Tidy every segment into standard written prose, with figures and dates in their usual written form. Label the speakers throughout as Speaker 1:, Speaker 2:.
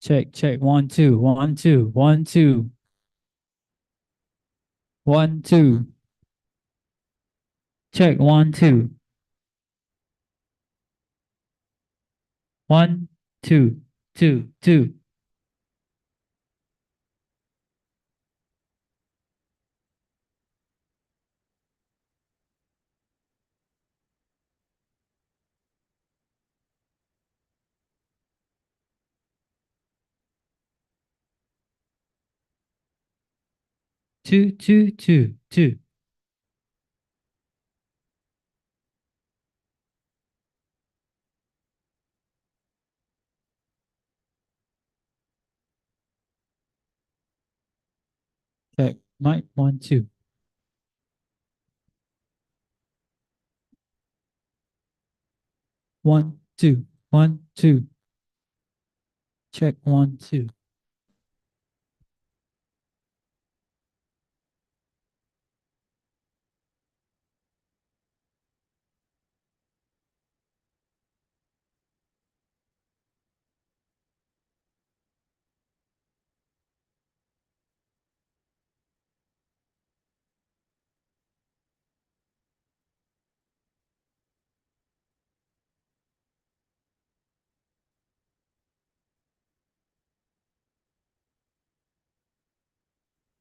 Speaker 1: Check, check. 1 2 1 2 1 2 1 2. Check 1 2 1 2 2 2 2 2 2 2. Check. Mic 1 2 1 2 1 2. Check 1 2.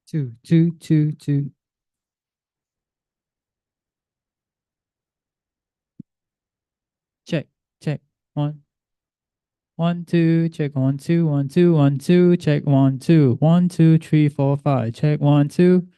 Speaker 1: Two, two, two, two. Check, check. One, 1 2. Check 1 2 1 2 1 2. Check 1 2 1 2 3 4 5. Check 1 2.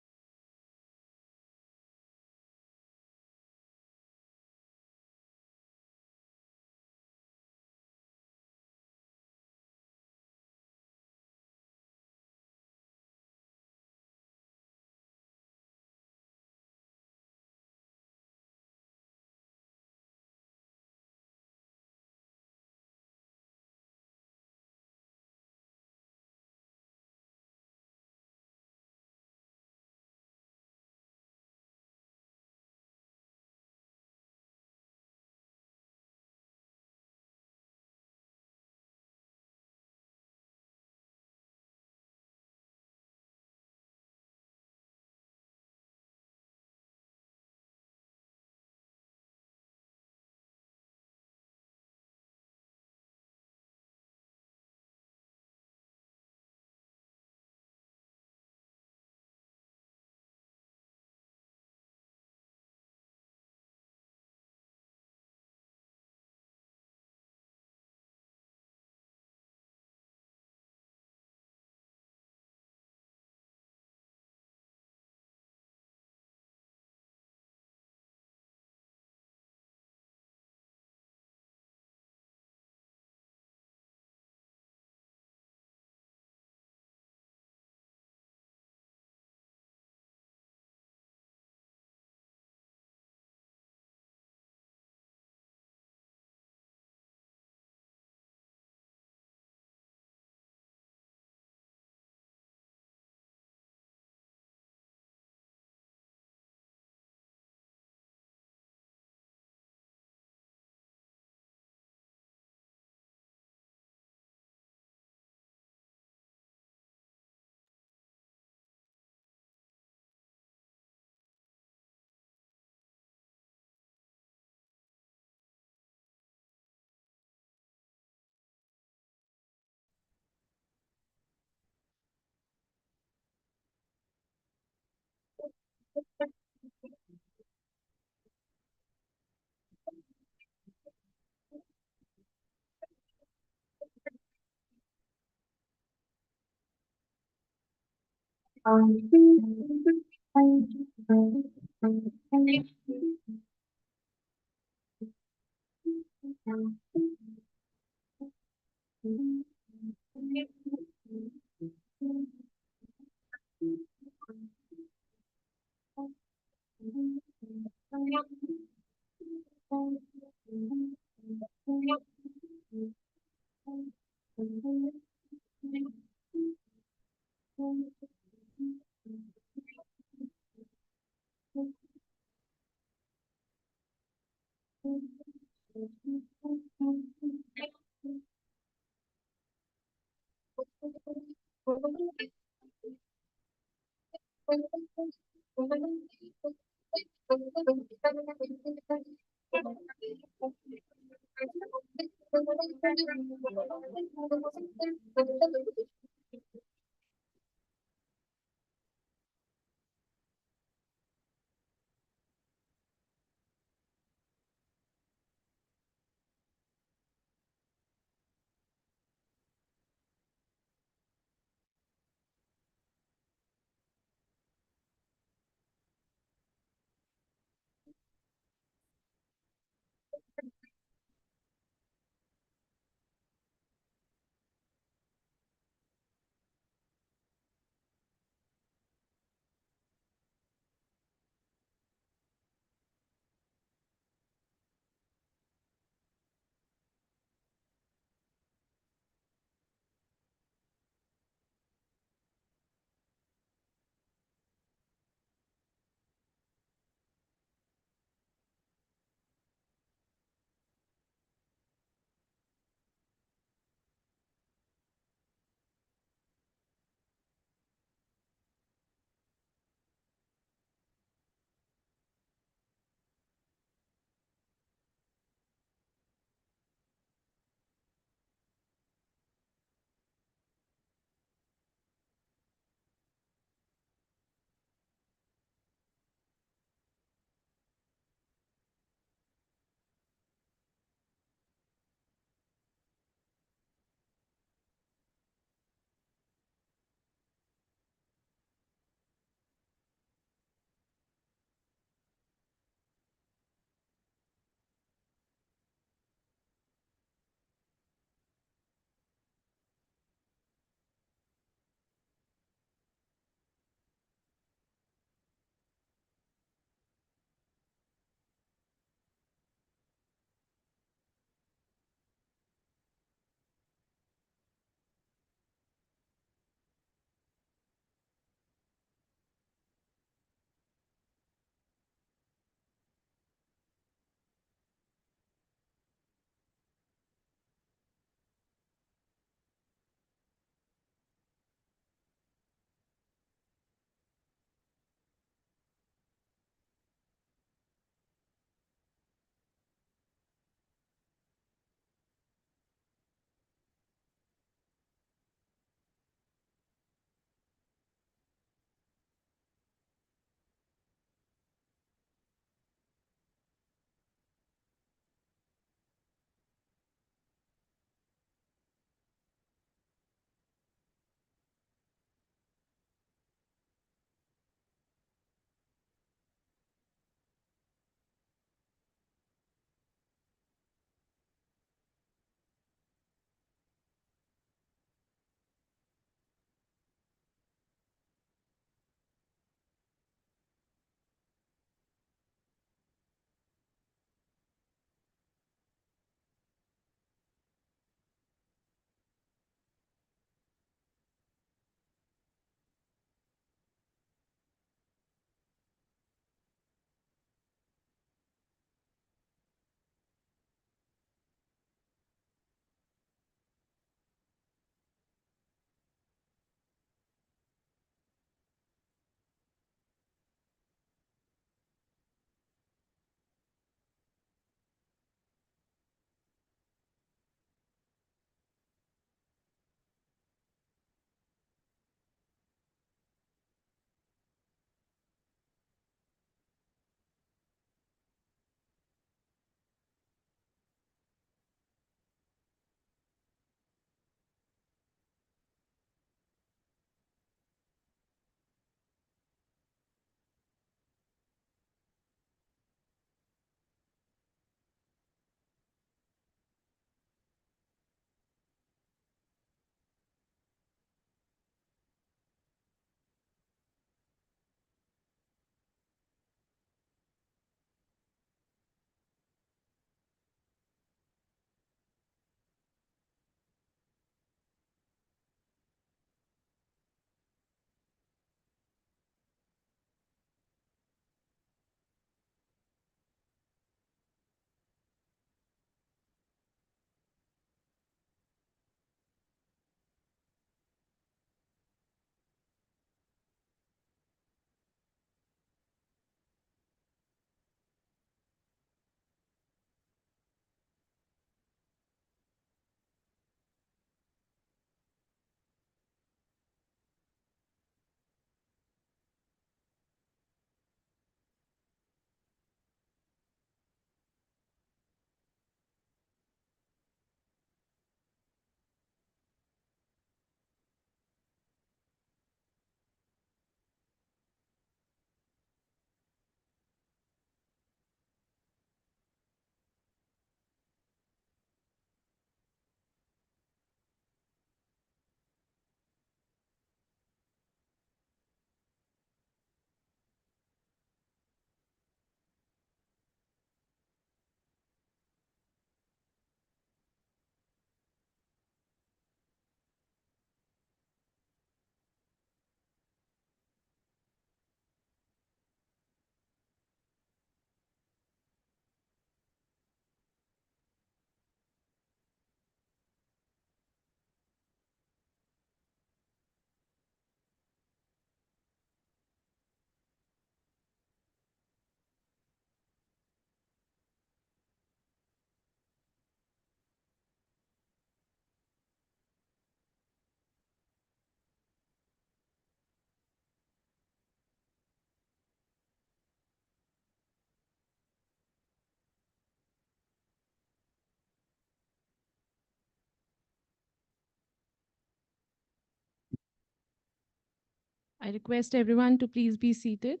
Speaker 2: I request everyone to please be seated.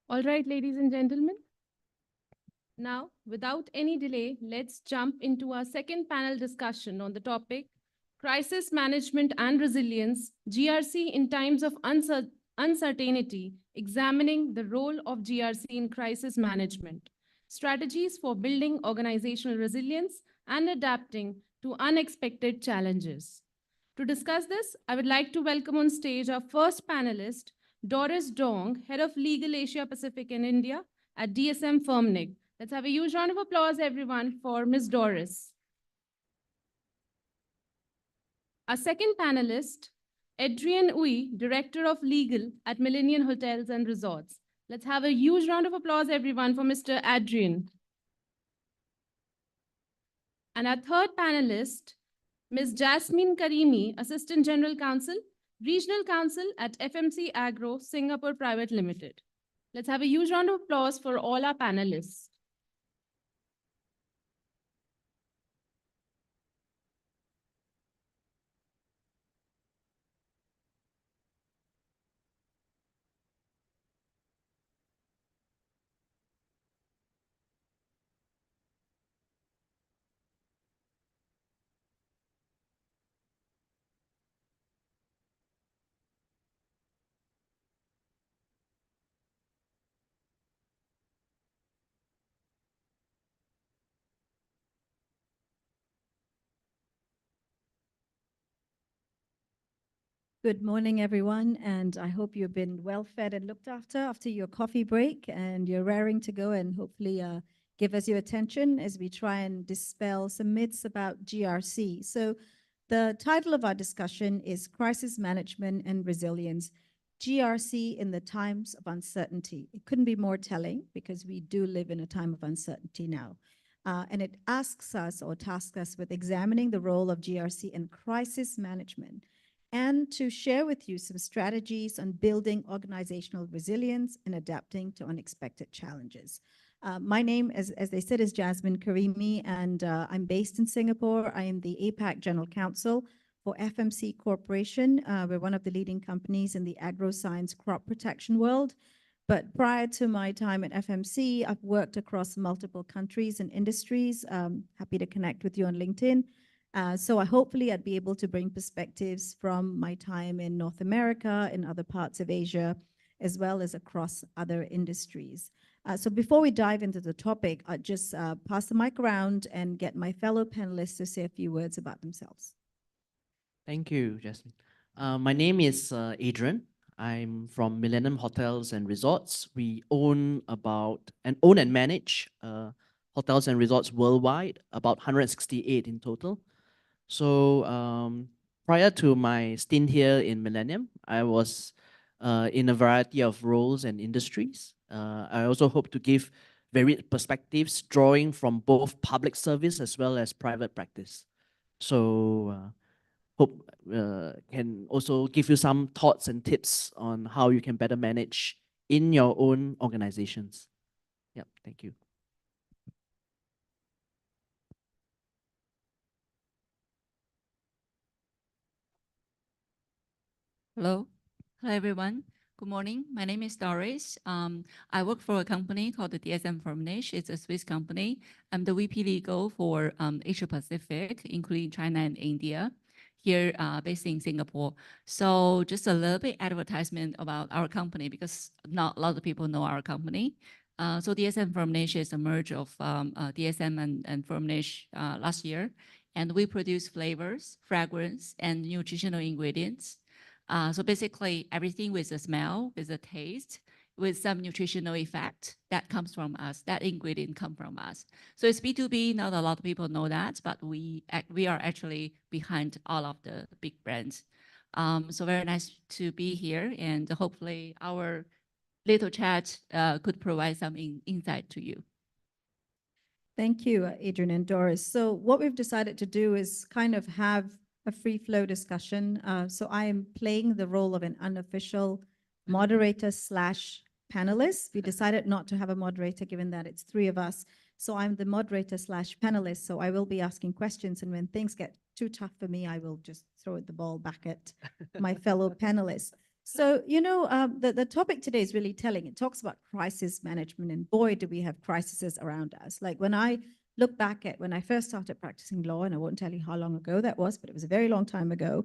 Speaker 2: All right, ladies and gentlemen. Now, without any delay, let's jump into our second panel discussion on the topic Crisis Management and Resilience, GRC in Times of Uncertainty, examining the role of GRC in crisis management, strategies for building organizational resilience and adapting to unexpected challenges. To discuss this, I would like to welcome on stage our first panelist, Doris Dong, Head of Legal Asia Pacific in India at DSM Firmenich. Let's have a huge round of applause, everyone, for Ms. Doris. Our second panelist, Adrian Uy, Director of Legal at Millennium Hotels and Resorts. Let's have a huge round of applause, everyone, for Mr. Adrian. And our third panelist, Ms. Jasmine Karimi, Assistant General Counsel, Regional Counsel at FMC Agro, Singapore Private Limited. Let's have a huge round of applause for all our panelists.
Speaker 3: Good morning, everyone, and I hope you've been well fed and looked after your coffee break, and you're raring to go and hopefully give us your attention as we try and dispel some myths about GRC. So the title of our discussion is Crisis Management and Resilience, GRC in the Times of Uncertainty. It couldn't be more telling because we do live in a time of uncertainty now. And it asks us or tasks us with examining the role of GRC in crisis management and to share with you some strategies on building organizational resilience and adapting to unexpected challenges. My name, as they said, is Jasmine Karimi, and I'm based in Singapore. I am the APAC General Counsel for FMC Corporation. We're one of the leading companies in the agro-science crop protection world. But prior to my time at FMC, I've worked across multiple countries and industries. Happy to connect with you on LinkedIn. So hopefully I'd be able to bring perspectives from my time in North America, in other parts of Asia, as well as across other industries. So before we dive into the topic, I'll just pass the mic around and get my fellow panelists to say a few words about themselves.
Speaker 4: Thank you, Jasmine. My name is Adrian. I'm from Millennium Hotels and Resorts. We own and manage hotels and resorts worldwide, about 168 in total. So prior to my stint here in Millennium, I was in a variety of roles and industries. I also hope to give varied perspectives, drawing from both public service as well as private practice. So hope can also give you some thoughts and tips on how you can better manage in your own organizations. Yep, thank you.
Speaker 5: Hello. Hello, everyone. Good morning. My name is Doris. I work for a company called the DSM Firmenich. It's a Swiss company. I'm the VP Legal for Asia Pacific, including China and India, here based in Singapore. So just a little bit advertisement about our company because not a lot of people know our company. So DSM Firmenich is a merge of DSM and Firmenich last year. And we produce flavors, fragrance, and nutritional ingredients. So basically everything with a smell, with a taste, with some nutritional effect that comes from us, that ingredient come from us. So it's B2B, not a lot of people know that, but we are actually behind all of the big brands. So very nice to be here, and hopefully our little chat could provide some insight to you.
Speaker 3: Thank you, Adrian and Doris. So what we've decided to do is kind of have a free flow discussion. So I am playing the role of an unofficial moderator slash panelist. We decided not to have a moderator given that it's three of us. So I'm the moderator slash panelist. So I will be asking questions. And when things get too tough for me, I will just throw the ball back at my fellow panelists. So, the topic today is really telling. It talks about crisis management, and boy, do we have crises around us. Like when I look back at when I first started practicing law, and I won't tell you how long ago that was, but it was a very long time ago,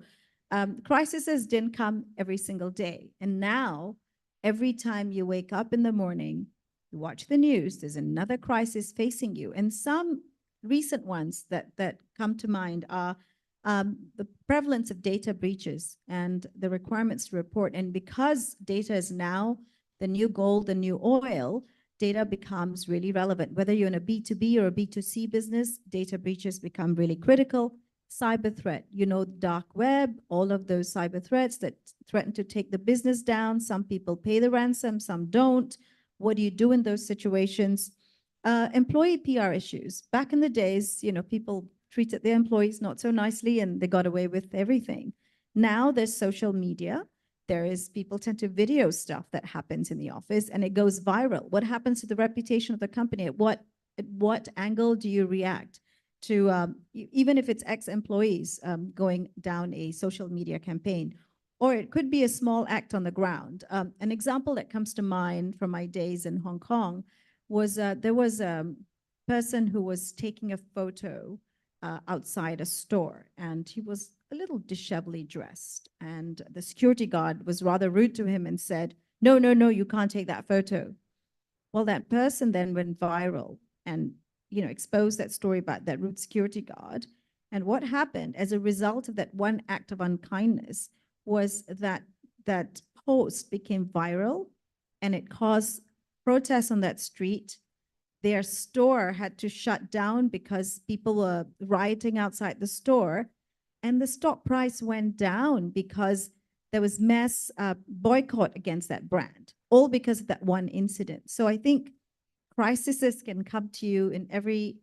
Speaker 3: crises didn't come every single day. And now, every time you wake up in the morning, you watch the news, there's another crisis facing you. And some recent ones that come to mind are the prevalence of data breaches and the requirements to report. And because data is now the new gold, the new oil, data becomes really relevant. Whether you're in a B2B or a B2C business, data breaches become really critical. Cyber threat, dark web, all of those cyber threats that threaten to take the business down. Some people pay the ransom, some don't. What do you do in those situations? Employee PR issues. Back in the days, people treated their employees not so nicely and they got away with everything. Now there's social media. People tend to video stuff that happens in the office and it goes viral. What happens to the reputation of the company? At what angle do you react to, even if it's ex-employees going down a social media campaign? Or it could be a small act on the ground. An example that comes to mind from my days in Hong Kong was there was a person who was taking a photo outside a store, and he was a little disheveled dressed. And the security guard was rather rude to him and said, "No, no, no, you can't take that photo." Well, that person then went viral and exposed that story about that rude security guard. And what happened as a result of that one act of unkindness was that that post became viral and it caused protests on that street. Their store had to shut down because people were rioting outside the store, and the stock price went down because there was mass boycott against that brand, all because of that one incident. So I think crises can come to you in every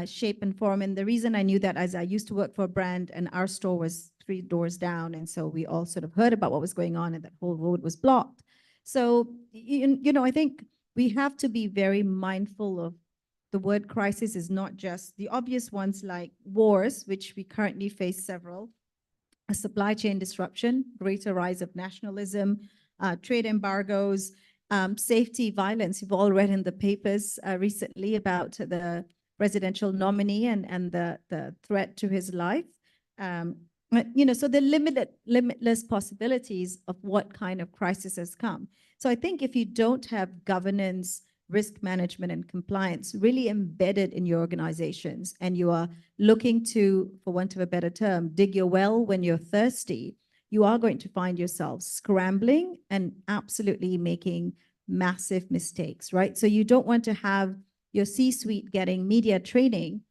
Speaker 3: shape and form. And the reason I knew that is I used to work for a brand and our store was 3 doors down. And so we all sort of heard about what was going on and that whole road was blocked. So, I think we have to be very mindful of the word crisis is not just the obvious ones like wars, which we currently face several, a supply chain disruption, greater rise of nationalism, trade embargoes, safety violence. You've all read in the papers recently about the presidential nominee and the threat to his life. So the limitless possibilities of what kind of crisis has come. So I think if you don't have governance, risk management, and compliance really embedded in your organizations, and you are looking to, for want of a better term, dig your well when you're thirsty, you are going to find yourself scrambling and absolutely making massive mistakes, right? So you don't want to have your C-suite getting media training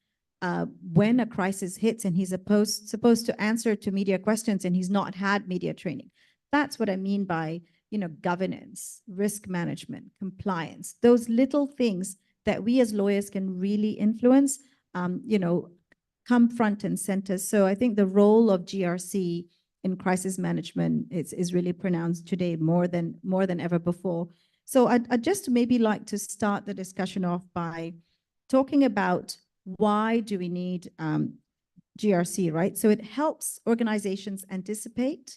Speaker 3: when a crisis hits and he's supposed to answer to media questions and he's not had media training. That's what I mean by governance, risk management, compliance, those little things that we as lawyers can really influence, come front and center. So I think the role of GRC in crisis management is really pronounced today more than ever before. So I'd just maybe like to start the discussion off by talking about why do we need GRC, right? So it helps organizations anticipate,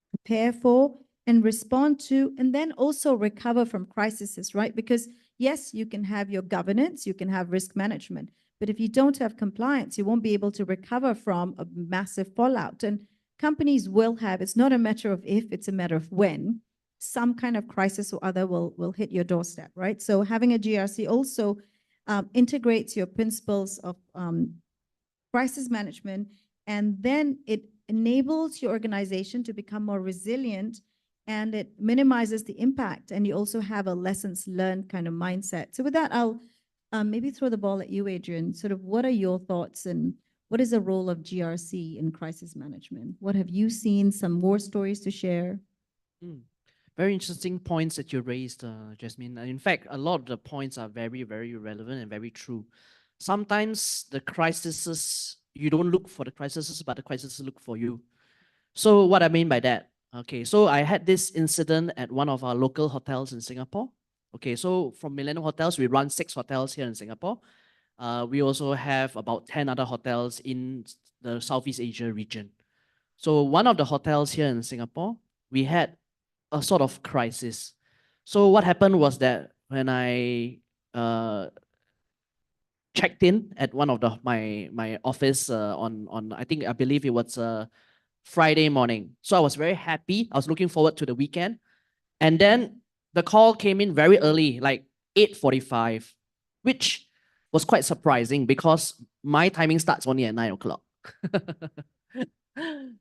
Speaker 3: prepare for, and respond to, and then also recover from crises, right? Because yes, you can have your governance, you can have risk management, but if you don't have compliance, you won't be able to recover from a massive fallout. And companies will have, it's not a matter of if, it's a matter of when, some kind of crisis or other will hit your doorstep, right? So having a GRC also integrates your principles of crisis management, and then it enables your organization to become more resilient, and it minimizes the impact, and you also have a lessons learned kind of mindset. So with that, I'll maybe throw the ball at you, Adrian. Sort of what are your thoughts and what is the role of GRC in crisis management? What have you seen? Some more stories to share?
Speaker 4: Very interesting points that you raised, Jasmine. In fact, a lot of the points are very, very relevant and very true. Sometimes the crises, you don't look for the crises, but the crises look for you. So what I mean by that, Okay, so I had this incident at one of our local hotels in Singapore. Okay, so from Millennium Hotels, we run 6 hotels here in Singapore. We also have about 10 other hotels in the Southeast Asia region. So one of the hotels here in Singapore, we had a sort of crisis. So what happened was that when I checked in at one of my office on I believe it was Friday morning. So I was very happy. I was looking forward to the weekend. And then the call came in very early, like 8:45, which was quite surprising because my timing starts only at 9 o'clock.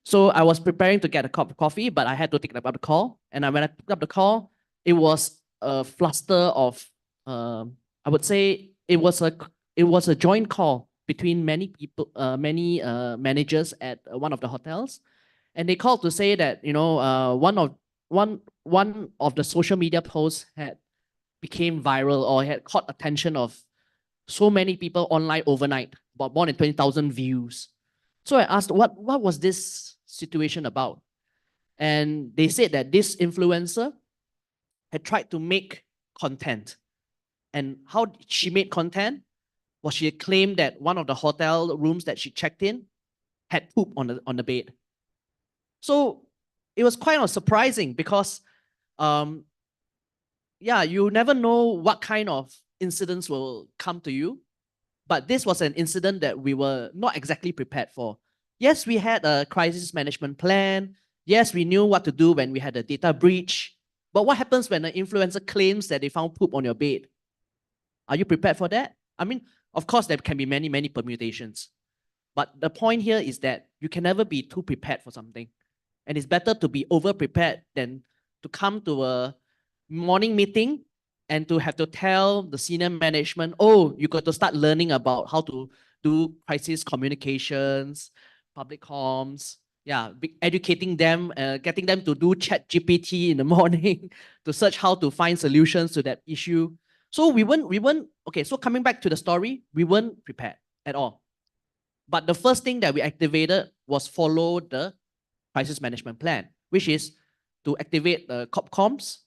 Speaker 4: So I was preparing to get a cup of coffee, but I had to take up the call. And when I picked up the call, it was a fluster of, I would say it was a joint call between many people, many managers at one of the hotels, and they called to say that one of the social media posts had became viral or had caught attention of so many people online overnight, about more than 20,000 views. So I asked, what was this situation about? And they said that this influencer had tried to make content. And how she made content was she claimed that one of the hotel rooms that she checked in had poop on the bed. So it was quite surprising because, um, yeah, you never know what kind of incidents will come to you. But this was an incident that we were not exactly prepared for. Yes, we had a crisis management plan. Yes, we knew what to do when we had a data breach. But what happens when an influencer claims that they found poop on your bed? Are you prepared for that? I mean, of course, there can be many, many permutations. But the point here is that you can never be too prepared for something. And it's better to be over prepared than to come to a morning meeting and to have to tell the senior management, oh, you got to start learning about how to do crisis communications, public comms, yeah, educating them, getting them to do chat GPT in the morning to search how to find solutions to that issue. So we weren't, okay, so coming back to the story, we weren't prepared at all. But the first thing that we activated was follow the crisis management plan, which is to activate the comms,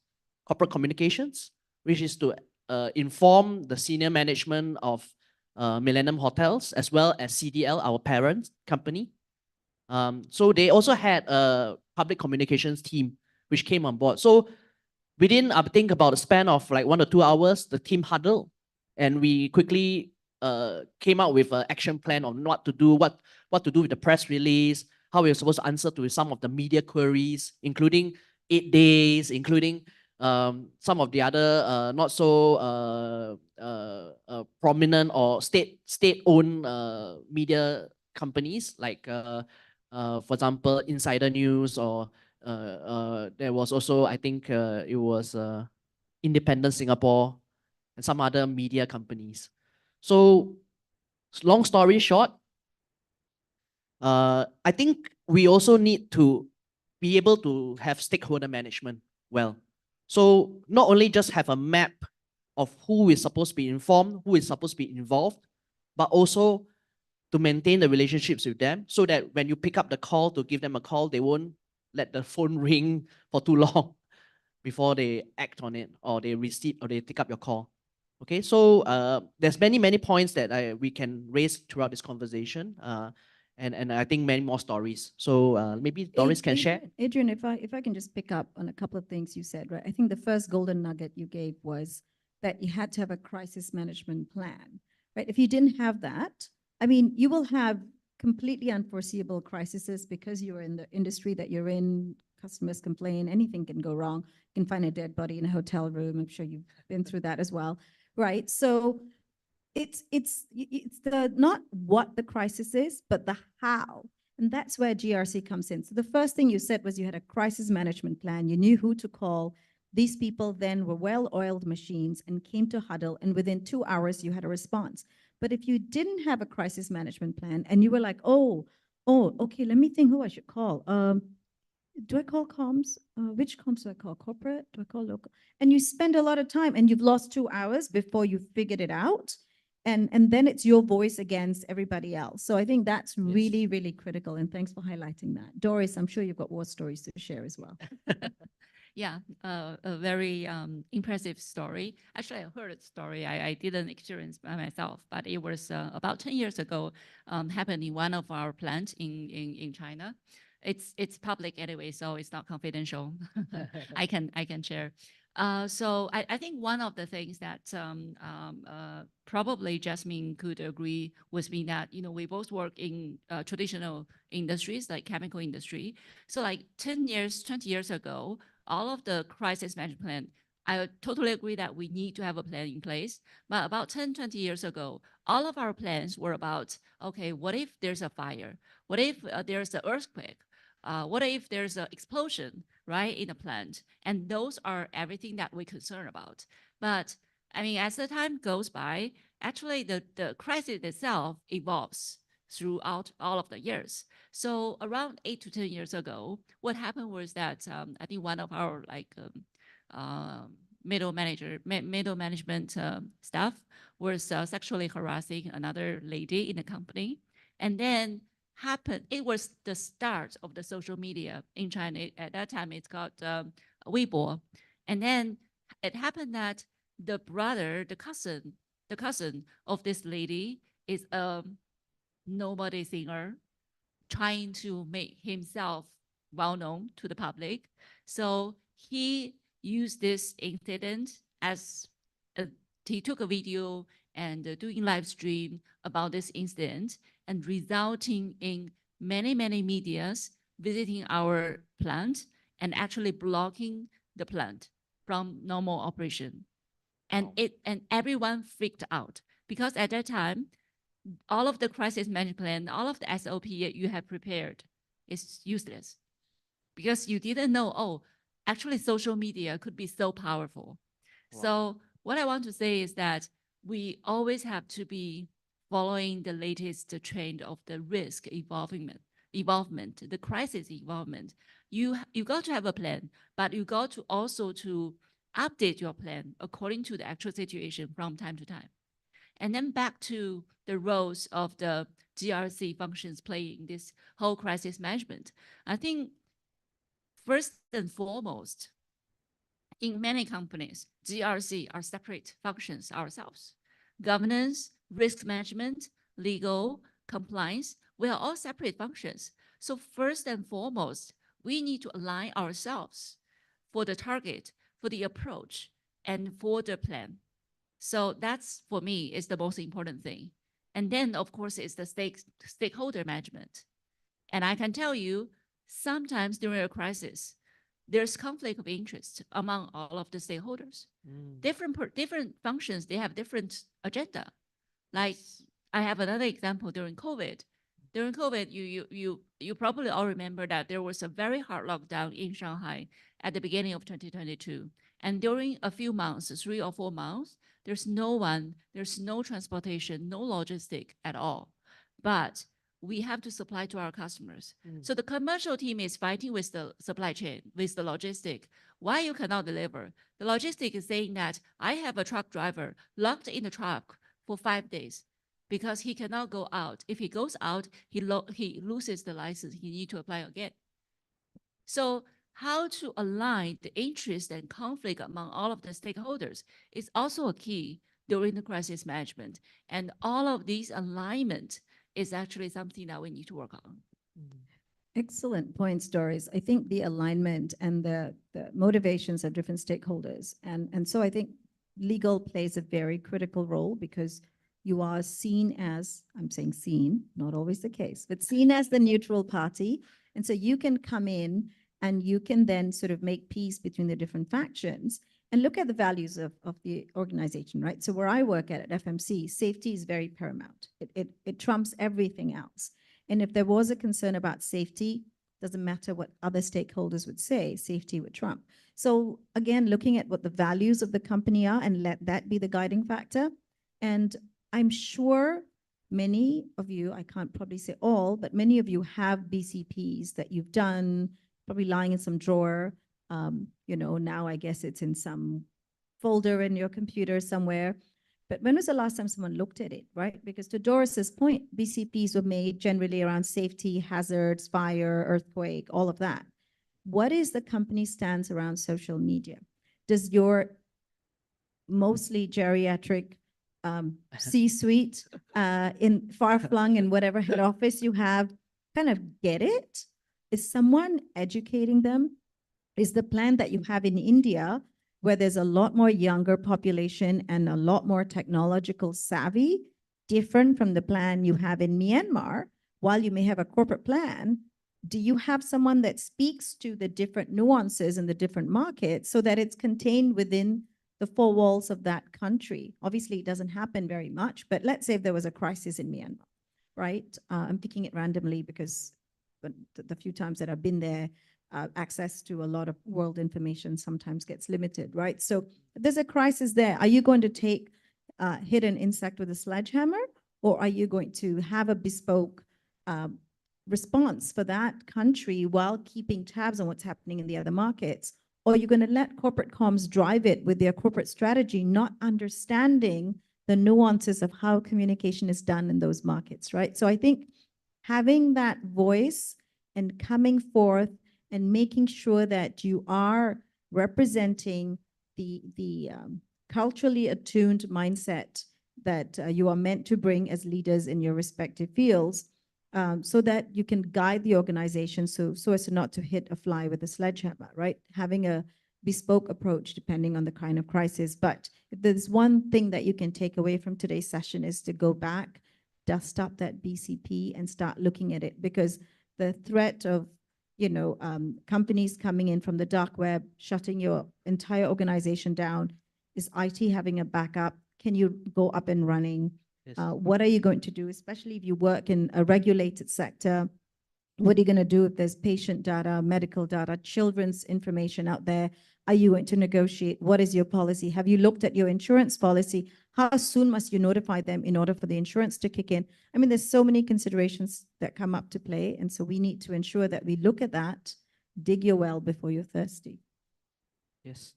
Speaker 4: corporate communications, which is to inform the senior management of Millennium Hotels as well as CDL, our parent company. So they also had a public communications team which came on board. So within, I think, about a span of like 1 or 2 hours, the team huddled and we quickly came out with an action plan on what to do, what to do with the press release, how we were supposed to answer to some of the media queries, including 8 days, including some of the other not so prominent or state-owned media companies, like for example, Insider News, or there was also, I think it was Independent Singapore and some other media companies. So long story short, I think we also need to be able to have stakeholder management well. So not only just have a map of who is supposed to be informed, who is supposed to be involved, but also to maintain the relationships with them so that when you pick up the call to give them a call, they won't let the phone ring for too long before they act on it or they receive or they take up your call. Okay, so there's many points that we can raise throughout this conversation, and I think many more stories. So maybe Doris can share.
Speaker 3: Adrian, if I can just pick up on a couple of things you said, right? I think the first golden nugget you gave was that you had to have a crisis management plan, right? If you didn't have that, I mean, you will have completely unforeseeable crises because you're in the industry that you're in. Customers complain, anything can go wrong. You can find a dead body in a hotel room. I'm sure you've been through that as well, right? So it's the not what the crisis is, but the how. And that's where GRC comes in. So the first thing you said was you had a crisis management plan. You knew who to call. These people then were well-oiled machines and came to huddle, and within 2 hours you had a response. But if you didn't have a crisis management plan and you were like, oh, okay, let me think who I should call. Do I call comms? Which comms do I call? Corporate? Do I call local? And you spend a lot of time and you've lost 2 hours before you figured it out. And then it's your voice against everybody else. So I think that's
Speaker 4: Yes.
Speaker 3: really, really critical. And thanks for highlighting that. Doris, I'm sure you've got war stories to share as well.
Speaker 5: Yeah, a very impressive story. Actually, I heard the story. I didn't experience by myself, but it was about 10 years ago, happened in one of our plants in China. It's public anyway, so it's not confidential. I can share. So I think one of the things that probably Jasmine could agree with me that, you know, we both work in traditional industries like chemical industry. So like 10 years, 20 years ago, all of the crisis management plan, I totally agree that we need to have a plan in place. But about 10, 20 years ago, all of our plans were about, okay, what if there's a fire? What if there's an earthquake? What if there's an explosion, right, in a plant? And those are everything that we're concerned about. But I mean, as the time goes by, actually the crisis itself evolves throughout all of the years. So around 8 to 10 years ago, what happened was that I think one of our middle management staff was sexually harassing another lady in the company, and then it was the start of the social media in China. At that time, it's called Weibo, and then it happened that the brother, the cousin of this lady is a nobody singer trying to make himself well known to the public. So he used this incident as he took a video and doing live stream about this incident and resulting in many medias visiting our plant and actually blocking the plant from normal operation. And
Speaker 4: Wow.
Speaker 5: and everyone freaked out because at that time all of the crisis management plan, all of the SOP you have prepared is useless because you didn't know, oh, actually social media could be so powerful.
Speaker 4: Wow.
Speaker 5: So what I want to say is that we always have to be following the latest trend of the risk evolvement, the crisis evolvement. You got to have a plan, but you got to also to update your plan according to the actual situation from time to time. And then back to the roles of the GRC functions playing this whole crisis management. I think first and foremost, in many companies, GRC are separate functions ourselves. Governance, risk management, legal, compliance, we are all separate functions. So first and foremost, we need to align ourselves for the target, for the approach, and for the plan. So that's, for me, is the most important thing. And then, of course, it's the stakeholder management. And I can tell you, sometimes during a crisis, there's conflict of interest among all of the stakeholders. Different functions, they have different agenda. Like I have another example during COVID. During COVID, you probably all remember that there was a very hard lockdown in Shanghai at the beginning of 2022. And during a few months, 3 or 4 months, there's no transportation, no logistic at all. But we have to supply to our customers. So the commercial team is fighting with the supply chain, with the logistic. Why you cannot deliver? The logistic is saying that I have a truck driver locked in the truck for 5 days because he cannot go out. If he goes out, he loses the license. He need to apply again. So how to align the interest and conflict among all of the stakeholders is also a key during the crisis management. And all of these alignment is actually something that we need to work on.
Speaker 3: Excellent points, Doris. I think the alignment and the motivations of different stakeholders. And so I think legal plays a very critical role because you are seen as, I'm saying seen, not always the case, but seen as the neutral party. And so you can come in and you can then sort of make peace between the different factions and look at the values of the organization, right? So where I work at FMC, safety is very paramount. It trumps everything else. And if there was a concern about safety, doesn't matter what other stakeholders would say, safety would trump. So again, looking at what the values of the company are and let that be the guiding factor. And I'm sure many of you, I can't probably say all, but many of you have BCPs that you've done, probably lying in some drawer. You know, now I guess it's in some folder in your computer somewhere. But when was the last time someone looked at it, right? Because to Doris's point, BCPs were made generally around safety, hazards, fire, earthquake, all of that. What is the company stance around social media? Does your mostly geriatric C-suite in far-flung in whatever head office you have kind of get it? Is someone educating them? Is the plan that you have in India, where there's a lot more younger population and a lot more technological savvy, different from the plan you have in Myanmar? While you may have a corporate plan, do you have someone that speaks to the different nuances in the different markets so that it's contained within the four walls of that country? Obviously, it doesn't happen very much, but let's say if there was a crisis in Myanmar, right? I'm picking it randomly because the few times that I've been there, access to a lot of world information sometimes gets limited, right? So if there's a crisis there, are you going to hit an insect with a sledgehammer, or are you going to have a bespoke response for that country while keeping tabs on what's happening in the other markets? Or are you going to let corporate comms drive it with their corporate strategy, not understanding the nuances of how communication is done in those markets, right? So I think having that voice and coming forth and making sure that you are representing the culturally attuned mindset that you are meant to bring as leaders in your respective fields, so that you can guide the organization so as to not to hit a fly with a sledgehammer, right? Having a bespoke approach depending on the kind of crisis. But if there's one thing that you can take away from today's session is to go back, dust up that BCP and start looking at it, because the threat of companies coming in from the dark web, shutting your entire organization down, is IT having a backup? Can you go up and running?
Speaker 4: Yes.
Speaker 3: What are you going to do, especially if you work in a regulated sector? What are you going to do if there's patient data, medical data, children's information out there? Are you going to negotiate? What is your policy? Have you looked at your insurance policy? How soon must you notify them in order for the insurance to kick in? I mean, there's so many considerations that come up to play. And so we need to ensure that we look at that, dig your well before you're thirsty.
Speaker 4: Yes.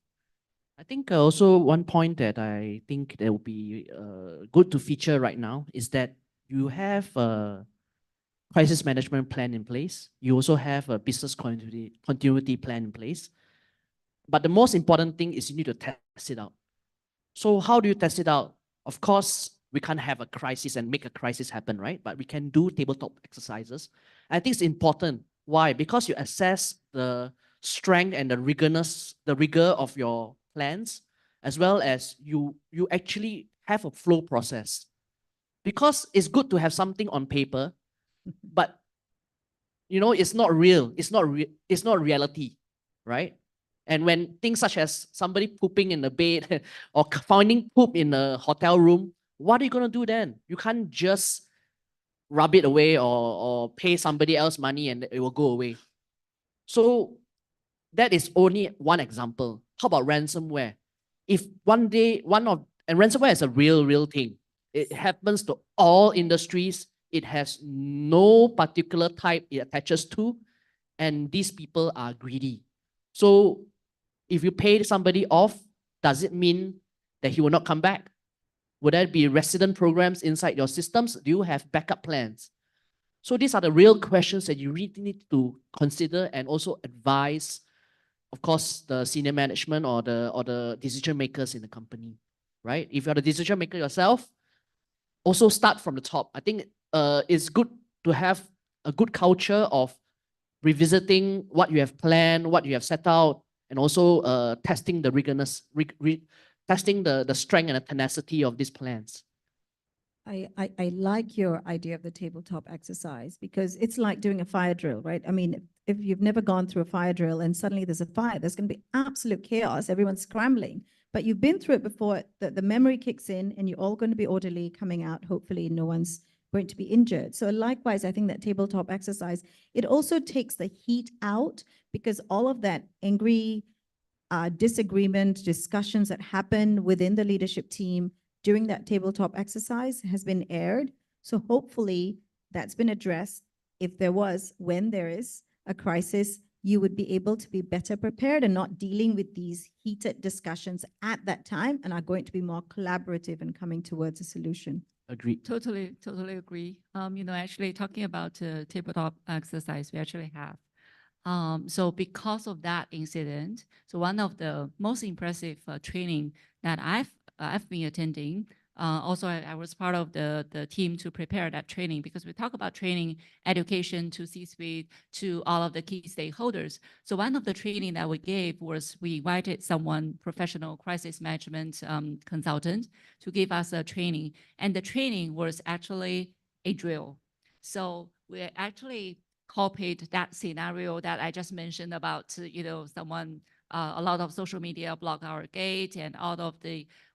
Speaker 4: I think also one point that I think that would be good to feature right now is that you have a crisis management plan in place. You also have a business continuity plan in place. But the most important thing is you need to test it out. So how do you test it out? Of course, we can't have a crisis and make a crisis happen, right? But we can do tabletop exercises. I think it's important. Why? Because you assess the strength and the rigor of your plans, as well as you actually have a flow process. Because it's good to have something on paper, but it's not real. It's not reality, right? And when things such as somebody pooping in the bed or finding poop in a hotel room, what are you going to do then? You can't just rub it away or pay somebody else money and it will go away. So that is only one example. How about ransomware? If one day, and ransomware is a real thing. It happens to all industries. It has no particular type it attaches to, and these people are greedy. So if you pay somebody off, does it mean that he will not come back? Would there be resident programs inside your systems? Do you have backup plans? So these are the real questions that you really need to consider and also advise, of course, the senior management or the decision makers in the company, right? If you're the decision maker yourself, also start from the top. I think it's good to have a good culture of revisiting what you have planned, what you have set out, and also testing the testing the strength and the tenacity of these plans.
Speaker 3: I like your idea of the tabletop exercise, because it's like doing a fire drill, right? I mean, if you've never gone through a fire drill and suddenly there's a fire, there's going to be absolute chaos. Everyone's scrambling. But you've been through it before, the memory kicks in and you're all going to be orderly coming out. Hopefully no one's going to be injured. So likewise, I think that tabletop exercise, it also takes the heat out, because all of that angry disagreement, discussions that happen within the leadership team during that tabletop exercise has been aired. So hopefully that's been addressed. If there was, when there is a crisis, you would be able to be better prepared and not dealing with these heated discussions at that time and are going to be more collaborative and coming towards a solution.
Speaker 4: Agreed.
Speaker 5: Totally agree. Actually talking about tabletop exercise, we actually have. So because of that incident, so one of the most impressive training that I've been attending. Also, I was part of the team to prepare that training, because we talk about training, education to C-suite, to all of the key stakeholders. So one of the training that we gave was we invited someone, professional crisis management consultant, to give us a training. And the training was actually a drill. So we actually copied that scenario that I just mentioned about, someone, a lot of social media block our gate, and all of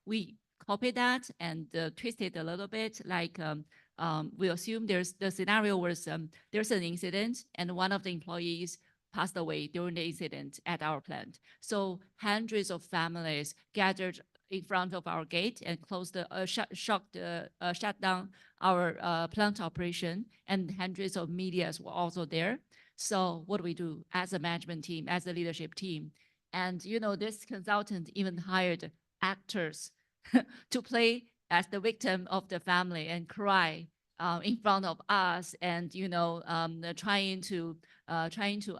Speaker 5: we copied that and twisted a little bit. Like we assume the scenario was there's an incident and one of the employees passed away during the incident at our plant. So hundreds of families gathered in front of our gate and closed shut down our plant operation, and hundreds of medias were also there. So what do we do as a management team, as a leadership team? And this consultant even hired actors to play as the victim of the family and cry in front of us, and trying to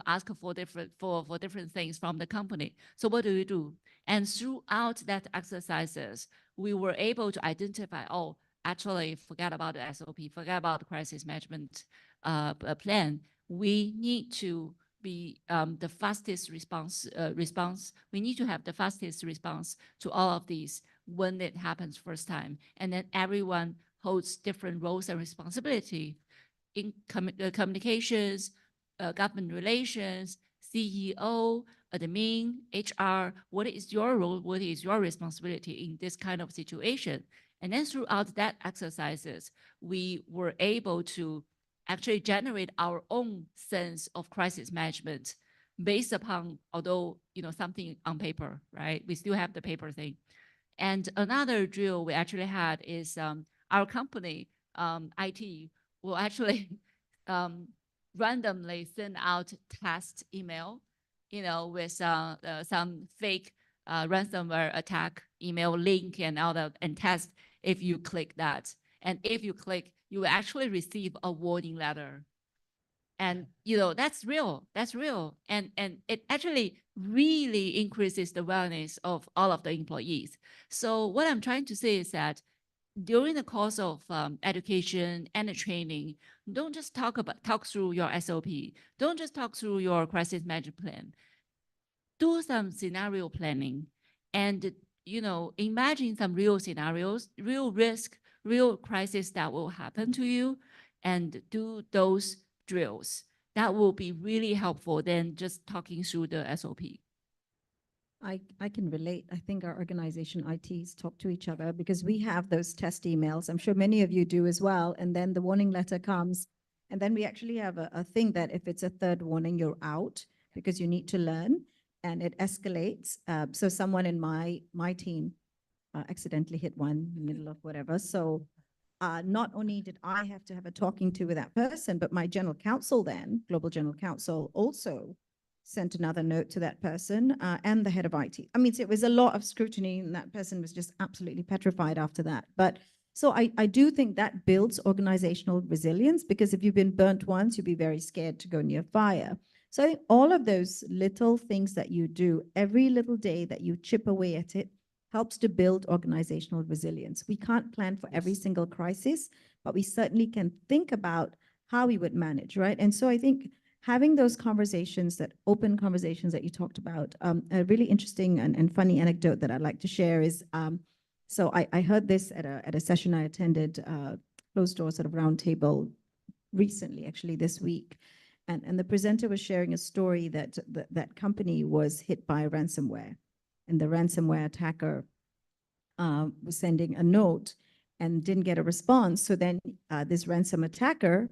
Speaker 5: ask for different things from the company. So what do we do? And throughout that exercises, we were able to identify, oh, actually, forget about the SOP, forget about the crisis management plan. We need to be the fastest response. We need to have the fastest response to all of these when it happens first time. And then everyone holds different roles and responsibility in communications, government relations, CEO, admin, HR. What is your role? What is your responsibility in this kind of situation? And then throughout that exercises, we were able to actually generate our own sense of crisis management based upon, although, something on paper, right? We still have the paper thing. And another drill we actually had is our company, IT, will actually randomly send out test email, with some fake ransomware attack email link and all that, and test if you click that. And if you click, you will actually receive a warning letter. And that's real. That's real. And it actually really increases the awareness of all of the employees. So what I'm trying to say is that during the course of education and the training, don't just talk through your SOP. Don't just talk through your crisis management plan. Do some scenario planning, and imagine some real scenarios, real risk, real crisis that will happen to you, and do those drills. That will be really helpful than just talking through the SOP.
Speaker 3: I can relate. I think our organization ITs talk to each other because we have those test emails. I'm sure many of you do as well. And then the warning letter comes. And then we actually have a thing that if it's a third warning, you're out because you need to learn, and it escalates. So someone in my team accidentally hit one in the middle of whatever. So not only did I have to have a talking to with that person, but my general counsel then, global general counsel, also sent another note to that person and the head of IT. I mean, so it was a lot of scrutiny, and that person was just absolutely petrified after that. But so I do think that builds organizational resilience, because if you've been burnt once, you'll be very scared to go near fire. So I think all of those little things that you do every little day, that you chip away at it, helps to build organizational resilience. We can't plan for every single crisis, but we certainly can think about how we would manage, right? And so I think having those conversations, that open conversations that you talked about, a really interesting and funny anecdote that I'd like to share is, so I heard this at a session I attended, closed door sort of roundtable recently, actually this week. And the presenter was sharing a story that that company was hit by ransomware, and the ransomware attacker was sending a note and didn't get a response. So then this ransom attacker,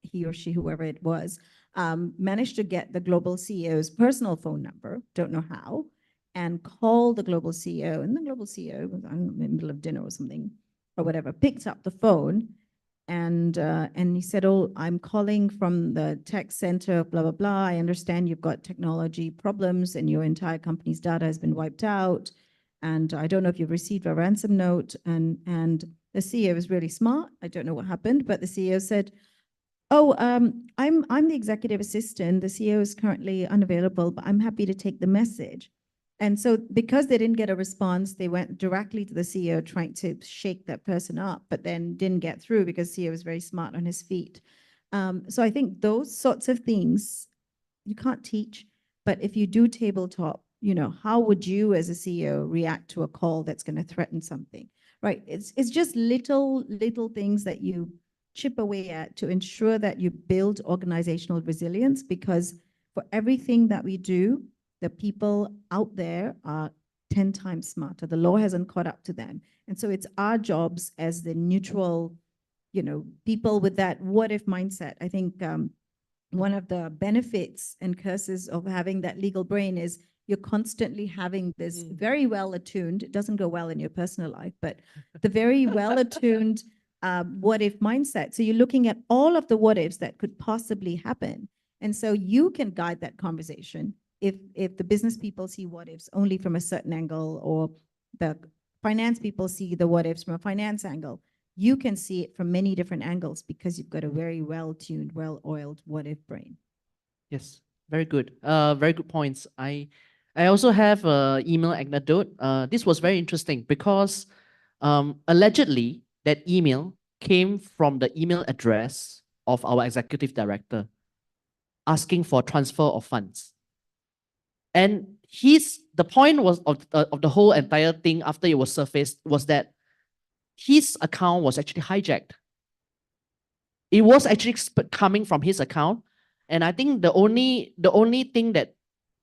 Speaker 3: he or she, whoever it was, managed to get the global CEO's personal phone number, don't know how, and called the global CEO. And the global CEO was in the middle of dinner or something, or whatever, picked up the phone and he said, "Oh, I'm calling from the tech center, blah blah blah. I understand you've got technology problems and your entire company's data has been wiped out, and I don't know if you've received a ransom note." And the CEO was really smart. I don't know what happened, but the CEO said, "Oh, I'm the executive assistant. The CEO is currently unavailable, but I'm happy to take the message." And so because they didn't get a response, they went directly to the CEO trying to shake that person up, but then didn't get through because CEO was very smart on his feet. So I think those sorts of things you can't teach, but if you do tabletop, how would you as a CEO react to a call that's going to threaten something, right? It's just little things that you chip away at to ensure that you build organizational resilience, because for everything that we do, the people out there are 10 times smarter. The law hasn't caught up to them. And so it's our jobs as the neutral, people with that what if mindset. I think one of the benefits and curses of having that legal brain is you're constantly having this very well attuned, it doesn't go well in your personal life, but the very well attuned what if mindset. So you're looking at all of the what ifs that could possibly happen. And so you can guide that conversation if the business people see what ifs only from a certain angle, or the finance people see the what ifs from a finance angle. You can see it from many different angles because you've got a very well-tuned, well-oiled what-if brain.
Speaker 4: Yes, very good. Very good points. I also have an email anecdote. This was very interesting because allegedly that email came from the email address of our executive director asking for transfer of funds. And the point was of the whole entire thing after it was surfaced was that his account was actually hijacked. It was actually coming from his account, and I think the only thing that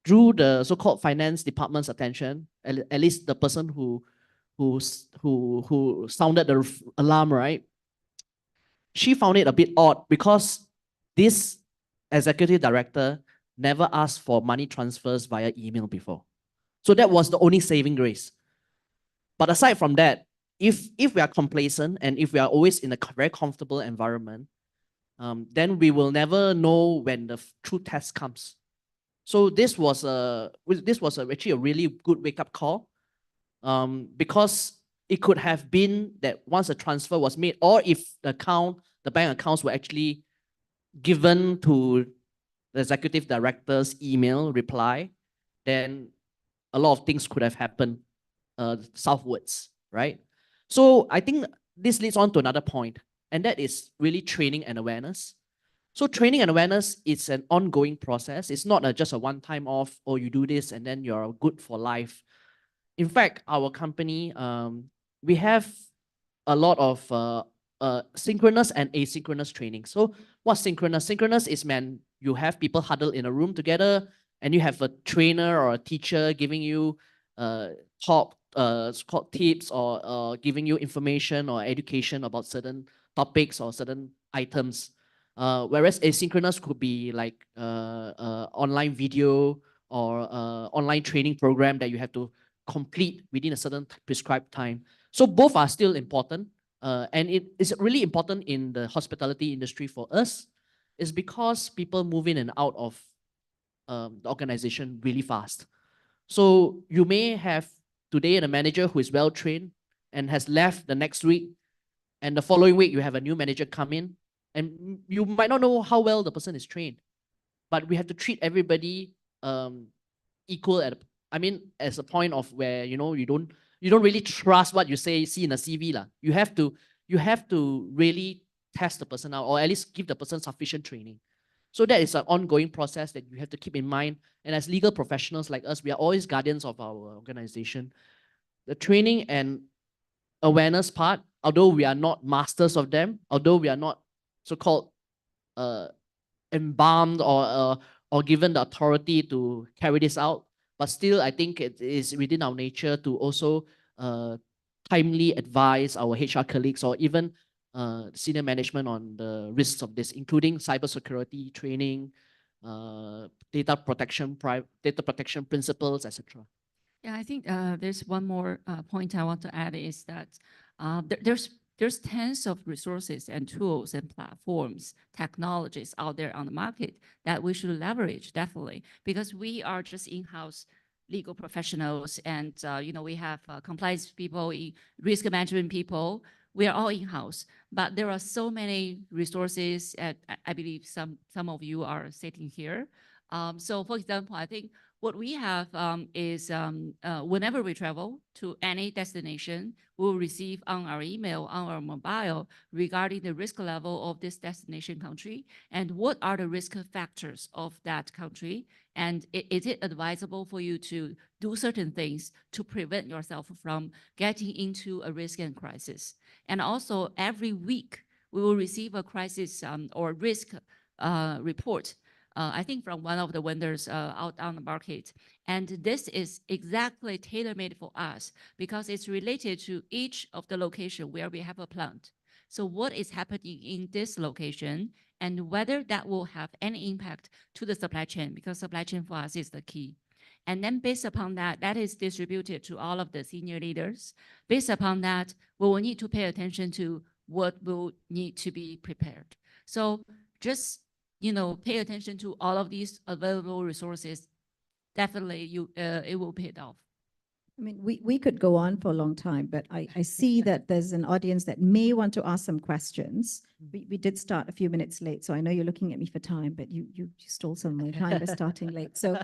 Speaker 4: drew the so-called finance department's attention, at least the person who sounded the alarm, right? She found it a bit odd because this executive director never asked for money transfers via email before. So that was the only saving grace. But aside from that, if we are complacent and if we are always in a very comfortable environment, then we will never know when the true test comes. So this was actually a really good wake-up call, because it could have been that once a transfer was made, or if the bank accounts were actually given to the executive director's email reply, then a lot of things could have happened southwards, right? So I think this leads on to another point, and that is really training and awareness. So training and awareness is an ongoing process. It's not just a one-time off, or you do this and then you're good for life. In fact, our company, we have a lot of synchronous and asynchronous training. So what's synchronous? Synchronous is when you have people huddle in a room together and you have a trainer or a teacher giving you top tips or giving you information or education about certain topics or certain items. Whereas asynchronous could be like online video or online training program that you have to complete within a certain prescribed time. So both are still important, and it is really important in the hospitality industry for us, is because people move in and out of the organization really fast. So you may have today a manager who is well trained and has left the next week, and the following week you have a new manager come in, and you might not know how well the person is trained, but we have to treat everybody equal as a point of where you don't really trust what you see in a CV lah. You have to really test the person out, or at least give the person sufficient training. So that is an ongoing process that you have to keep in mind. And as legal professionals like us, we are always guardians of our organization. The training and awareness part, although we are not masters of them, although we are not so-called embalmed or given the authority to carry this out, but still I think it is within our nature to also timely advise our HR colleagues or even senior management on the risks of this, including cybersecurity training, data protection principles, etc.
Speaker 5: Yeah, I think there's one more point I want to add is that there's there's tons of resources and tools and platforms, technologies out there on the market that we should leverage, definitely, because we are just in-house legal professionals, and we have compliance people, risk management people. We are all in-house, but there are so many resources, and I believe some of you are sitting here. So for example, I think what we have is whenever we travel to any destination, we will receive on our email, on our mobile, regarding the risk level of this destination country and what are the risk factors of that country. And is it advisable for you to do certain things to prevent yourself from getting into a risk and crisis? And also every week, we will receive a crisis or risk report, I think from one of the vendors out on the market. And this is exactly tailor-made for us because it's related to each of the location where we have a plant. So what is happening in this location and whether that will have any impact to the supply chain, because supply chain for us is the key. And then based upon that, that is distributed to all of the senior leaders. Based upon that, we will need to pay attention to what will need to be prepared. So just pay attention to all of these available resources. Definitely, it will pay it off.
Speaker 3: I mean, we could go on for a long time, but I see that there's an audience that may want to ask some questions. We did start a few minutes late, so I know you're looking at me for time, but you stole some of my time by starting late. So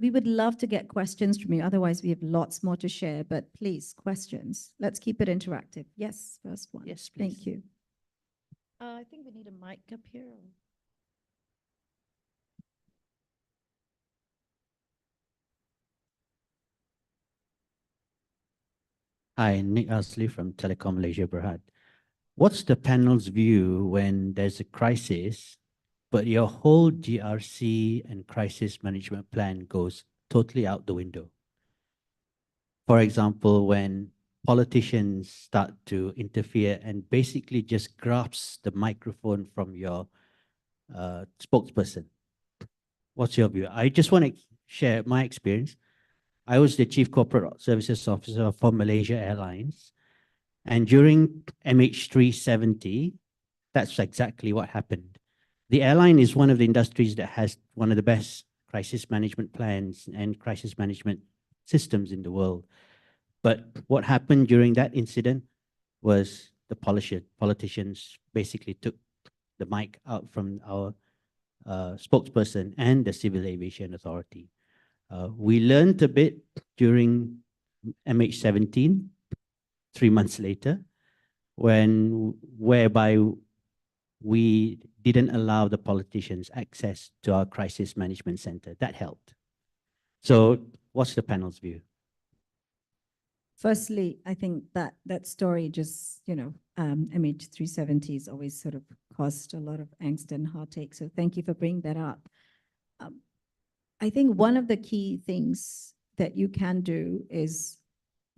Speaker 3: we would love to get questions from you. Otherwise, we have lots more to share, but please, questions. Let's keep it interactive. Yes, first one.
Speaker 4: Yes, please.
Speaker 3: Thank you. I think we need a mic up here.
Speaker 6: Hi, Nick Asley from Telecom Malaysia Berhad. What's the panel's view when there's a crisis, but your whole GRC and crisis management plan goes totally out the window? For example, when politicians start to interfere and basically just grasp the microphone from your spokesperson. What's your view? I just want to share my experience. I was the Chief Corporate Services Officer for Malaysia Airlines. And during MH370, that's exactly what happened. The airline is one of the industries that has one of the best crisis management plans and crisis management systems in the world. But what happened during that incident was the politicians basically took the mic out from our spokesperson and the Civil Aviation Authority. We learned a bit during MH17, 3 months later, whereby we didn't allow the politicians access to our crisis management center. That helped. So what's the panel's view?
Speaker 3: Firstly, I think that story just, MH370 has always sort of caused a lot of angst and heartache. So thank you for bringing that up. I think one of the key things that you can do is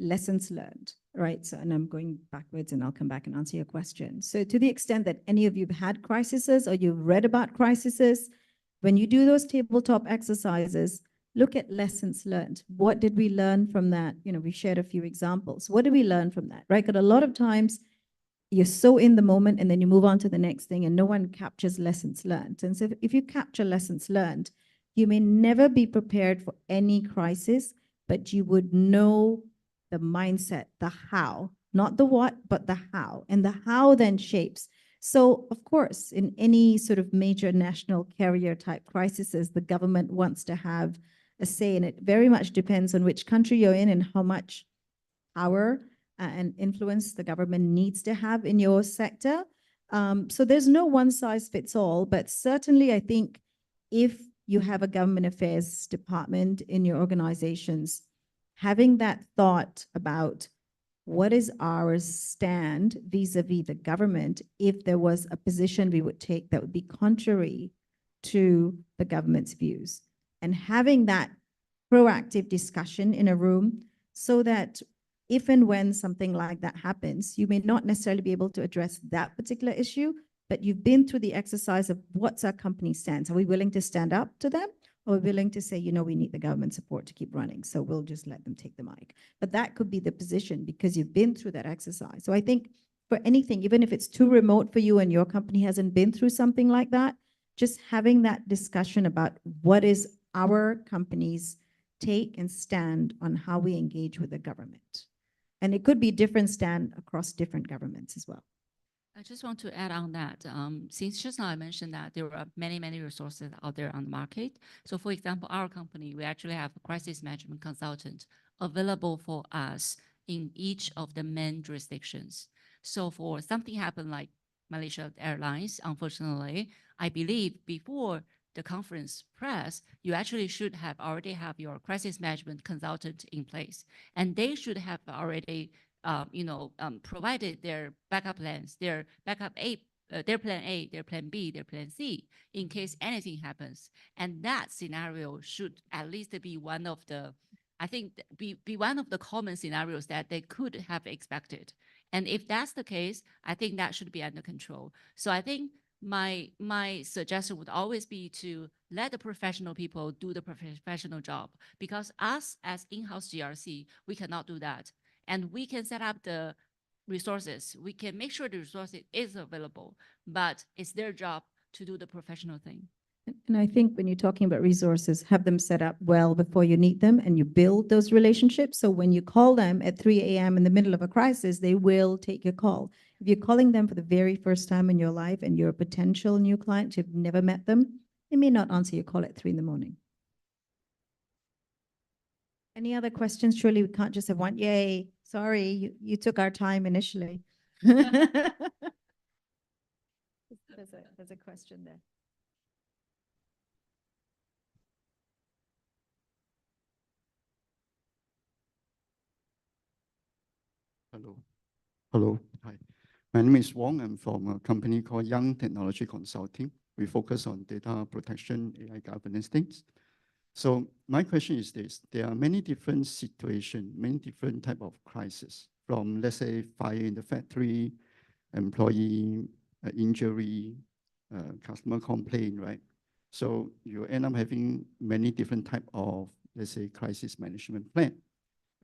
Speaker 3: lessons learned, right? So, and I'm going backwards and I'll come back and answer your question. So to the extent that any of you have had crises or you've read about crises, when you do those tabletop exercises, look at lessons learned. What did we learn from that? We shared a few examples. What did we learn from that, right? Because a lot of times you're so in the moment and then you move on to the next thing and no one captures lessons learned. And so if you capture lessons learned, you may never be prepared for any crisis, but you would know the mindset, the how, not the what, but the how. And the how then shapes. So, of course, in any sort of major national carrier type crises, the government wants to have a say, and it very much depends on which country you're in and how much power and influence the government needs to have in your sector. So there's no one size fits all, but certainly I think if you have a government affairs department in your organizations, having that thought about what is our stand vis-a-vis the government if there was a position we would take that would be contrary to the government's views, and having that proactive discussion in a room so that if and when something like that happens, you may not necessarily be able to address that particular issue, but you've been through the exercise of what's our company stance. Are we willing to stand up to them? Or are we willing to say, we need the government support to keep running, so we'll just let them take the mic. But that could be the position because you've been through that exercise. So I think for anything, even if it's too remote for you and your company hasn't been through something like that, just having that discussion about what is our company's take and stand on how we engage with the government. And it could be different stand across different governments as well.
Speaker 5: I just want to add on that. Since just now I mentioned that there are many, many resources out there on the market. So for example, our company, we actually have a crisis management consultant available for us in each of the main jurisdictions. So for something happen like Malaysia Airlines, unfortunately, I believe before the conference press, you actually should have already have your crisis management consultant in place. And they should have already provided their backup plans, their backup A, their plan A, their plan B, their plan C, in case anything happens. And that scenario should at least be one of the, I think, be one of the common scenarios that they could have expected. And if that's the case, I think that should be under control. So I think my suggestion would always be to let the professional people do the professional job, because us as in-house GRC, we cannot do that. And we can set up the resources. We can make sure the resources is available, but it's their job to do the professional thing.
Speaker 3: And I think when you're talking about resources, have them set up well before you need them and you build those relationships. So when you call them at 3 a.m. in the middle of a crisis, they will take your call. If you're calling them for the very first time in your life and you're a potential new client, you've never met them, they may not answer your call at 3 in the morning. Any other questions? Surely we can't just have one. Yay. Sorry, you took our time initially. There's a question there.
Speaker 7: Hello. Hello. Hi. My name is Wong. I'm from a company called Young Technology Consulting. We focus on data protection, AI governance things. So my question is this: there are many different situations, many different type of crises, from, let's say, fire in the factory, employee injury, customer complaint, right? So you end up having many different type of, let's say, crisis management plan.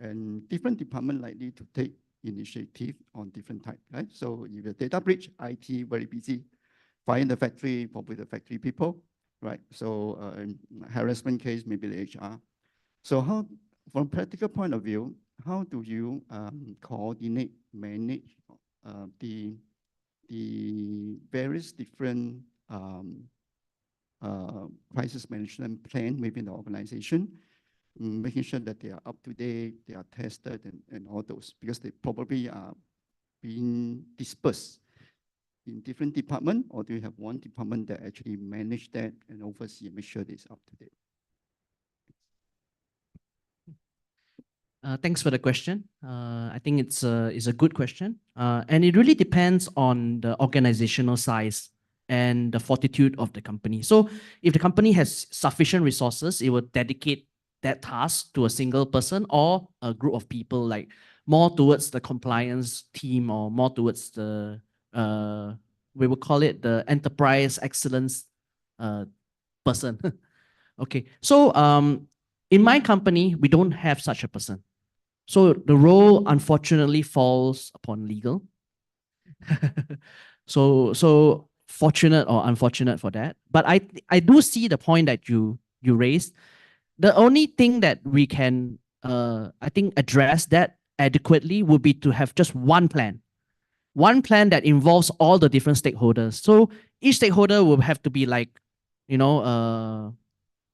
Speaker 7: And different department likely to take initiative on different type, right? So if a data breach, IT very busy. Fire in the factory, probably the factory people, right? So harassment case, maybe the HR. So how, from a practical point of view, how do you coordinate, manage the various different crisis management plan within the organization, making sure that they are up to date, they are tested, and all those, because they probably are being dispersed in different departments, or do you have one department that actually manage that and oversee and make sure it's up to date?
Speaker 4: Thanks for the question. I think it's a good question. And it really depends on the organizational size and the fortitude of the company. So if the company has sufficient resources, it will dedicate that task to a single person or a group of people, like more towards the compliance team or more towards the, we will call it the enterprise excellence person. Okay, so in my company, we don't have such a person. So the role unfortunately falls upon legal. So fortunate or unfortunate for that. But I do see the point that you raised. The only thing that we can I think address that adequately would be to have just one plan that involves all the different stakeholders. So each stakeholder will have to be like,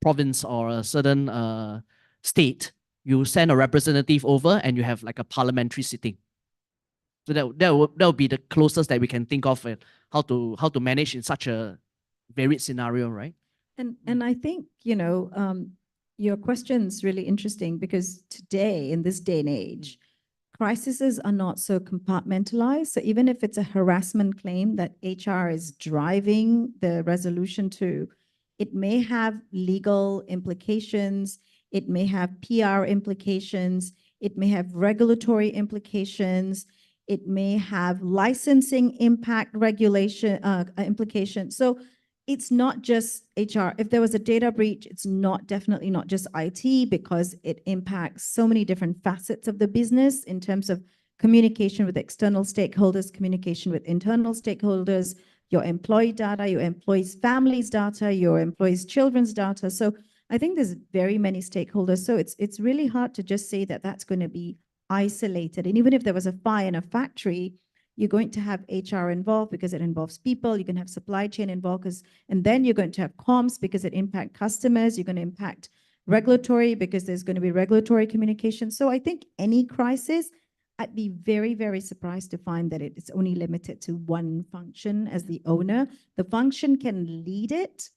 Speaker 4: province or a certain state. You send a representative over and you have like a parliamentary sitting. So that will be the closest that we can think of how to manage in such a varied scenario, right?
Speaker 3: And I think, your question's really interesting, because today, in this day and age, crises are not so compartmentalized. So even if it's a harassment claim that HR is driving the resolution to, it may have legal implications, it may have PR implications, it may have regulatory implications, it may have licensing impact regulation implications. So it's not just HR. If there was a data breach, it's definitely not just IT, because it impacts so many different facets of the business in terms of communication with external stakeholders, communication with internal stakeholders, your employee data, your employees' families' data, your employees' children's data. So I think there's very many stakeholders. So it's really hard to just say that that's going to be isolated. And even if there was a fire in a factory, you're going to have HR involved because it involves people. You're going to have supply chain involved, and then you're going to have comms because it impacts customers. You're going to impact regulatory because there's going to be regulatory communication. So I think any crisis, I'd be very, very surprised to find that it's only limited to one function as the owner. The function can lead it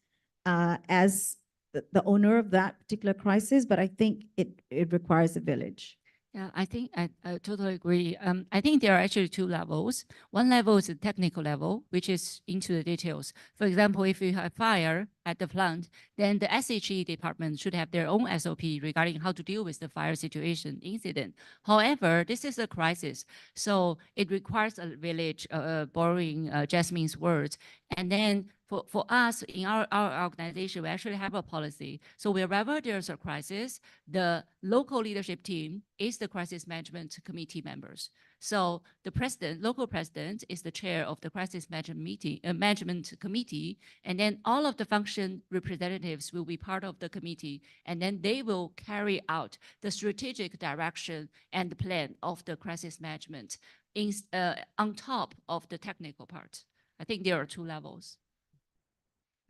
Speaker 3: as the owner of that particular crisis, but I think it requires a village.
Speaker 5: Yeah, I think I totally agree. I think there are actually two levels. One level is the technical level, which is into the details. For example, if you have fire at the plant, then the SHE department should have their own SOP regarding how to deal with the fire situation incident. However, this is a crisis, so it requires a village, borrowing Jasmine's words. And then for us in our organization, we actually have a policy. So wherever there's a crisis, the local leadership team is the crisis management committee members. So the president, local president, is the chair of the crisis management committee, and then all of the function representatives will be part of the committee, and then they will carry out the strategic direction and the plan of the crisis management on top of the technical part. I think there are two levels.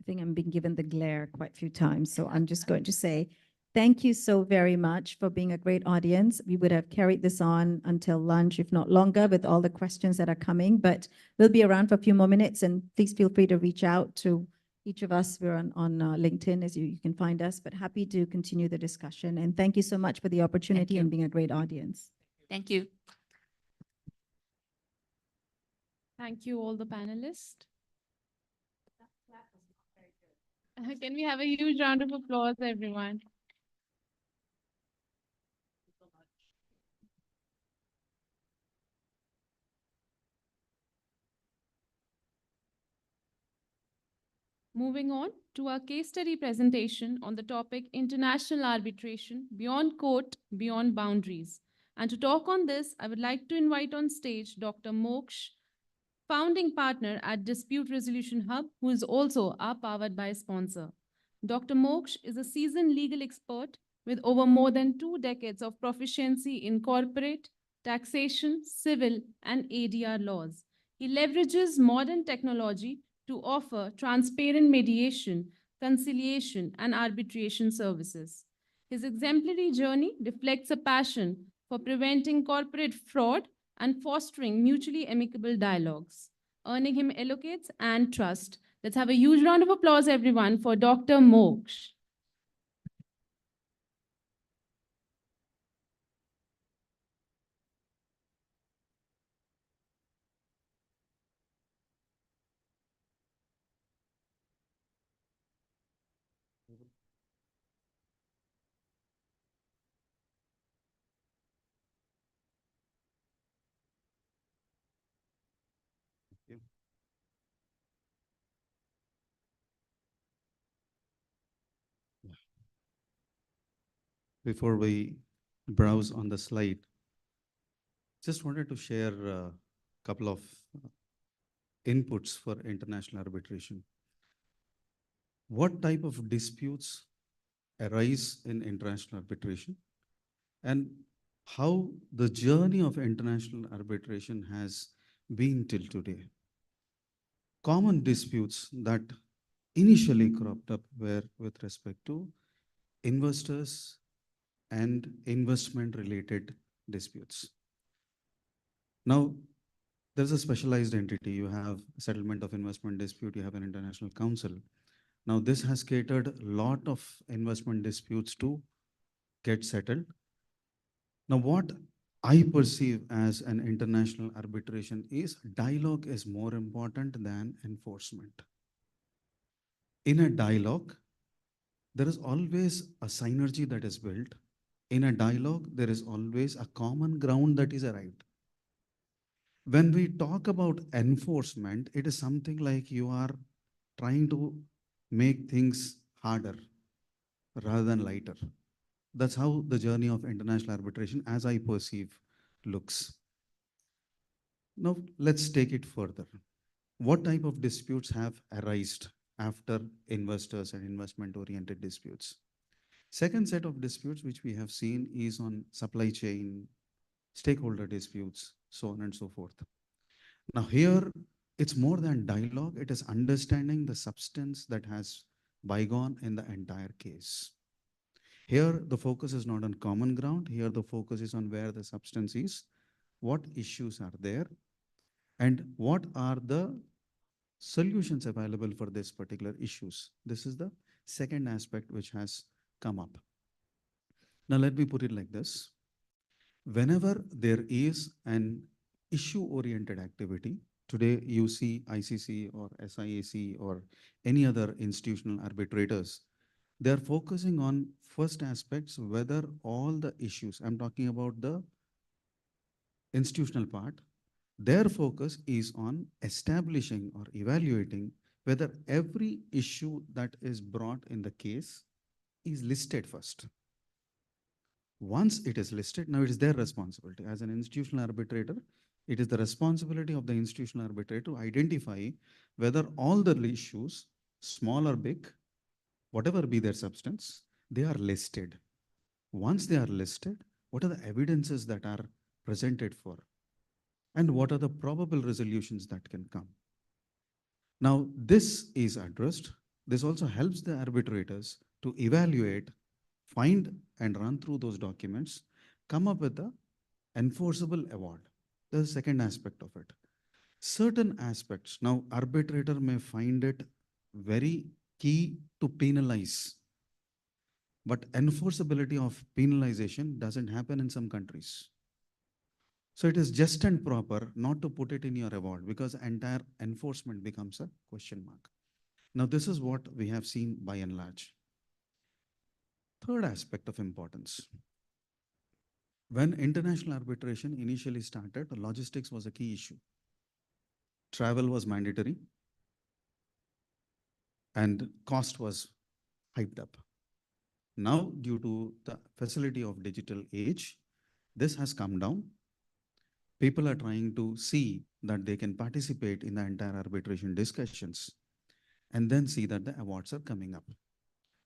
Speaker 3: I think I'm being given the glare quite a few times, so I'm just going to say thank you so very much for being a great audience. We would have carried this on until lunch, if not longer, with all the questions that are coming, but we'll be around for a few more minutes, and please feel free to reach out to each of us. We're on LinkedIn, as you can find us, but happy to continue the discussion. And thank you so much for the opportunity and being a great audience.
Speaker 5: Thank you.
Speaker 2: Thank you, all the panelists. Can we have a huge round of applause, everyone? Moving on to our case study presentation on the topic International Arbitration Beyond Court, Beyond Boundaries. And to talk on this, I would like to invite on stage Dr. Moksh, founding partner at Dispute Resolution Hub, who is also our Powered by sponsor. Dr. Moksh is a seasoned legal expert with over more than 2 decades of proficiency in corporate, taxation, civil, and ADR laws. He leverages modern technology to offer transparent mediation, conciliation, and arbitration services. His exemplary journey reflects a passion for preventing corporate fraud and fostering mutually amicable dialogues, earning him allocates and trust. Let's have a huge round of applause, everyone, for Dr. Moksh.
Speaker 8: Before we browse on the slide, just wanted to share a couple of inputs for international arbitration. What type of disputes arise in international arbitration, and how the journey of international arbitration has been till today? Common disputes that initially cropped up were with respect to investors and investment related disputes. Now, there's a specialized entity. You have settlement of investment dispute, you have an international council. Now, this has catered a lot of investment disputes to get settled. Now, what I perceive as an international arbitration is dialogue is more important than enforcement. In a dialogue, there is always a synergy that is built. In a dialogue, there is always a common ground that is arrived. When we talk about enforcement, it is something like you are trying to make things harder rather than lighter. That's how the journey of international arbitration, as I perceive, looks. Now, let's take it further. What type of disputes have arisen after investors and investment-oriented disputes? Second set of disputes which we have seen is on supply chain, stakeholder disputes, so on and so forth. Now here, it's more than dialogue, it is understanding the substance that has bygone in the entire case. Here, the focus is not on common ground. Here, the focus is on where the substance is, what issues are there, and what are the solutions available for this particular issues. This is the second aspect which has come up. Now, let me put it like this. Whenever there is an issue-oriented activity, today you see ICC or SIAC or any other institutional arbitrators, they're focusing on first aspects, whether all the issues, I'm talking about the institutional part, their focus is on establishing or evaluating whether every issue that is brought in the case is listed first. Once it is listed, now it is their responsibility. As an institutional arbitrator, it is the responsibility of the institutional arbitrator to identify whether all the issues, small or big, whatever be their substance, they are listed. Once they are listed, what are the evidences that are presented for? And what are the probable resolutions that can come? Now, this is addressed. This also helps the arbitrators to evaluate, find and run through those documents, come up with the enforceable award. The second aspect of it. Certain aspects, now arbitrator may find it very key to penalize, but enforceability of penalization doesn't happen in some countries. So it is just and proper not to put it in your award because entire enforcement becomes a question mark. Now, this is what we have seen by and large. Third aspect of importance. When international arbitration initially started, logistics was a key issue. Travel was mandatory and cost was hyped up. Now, due to the facility of digital age, this has come down. People are trying to see that they can participate in the entire arbitration discussions and then see that the awards are coming up.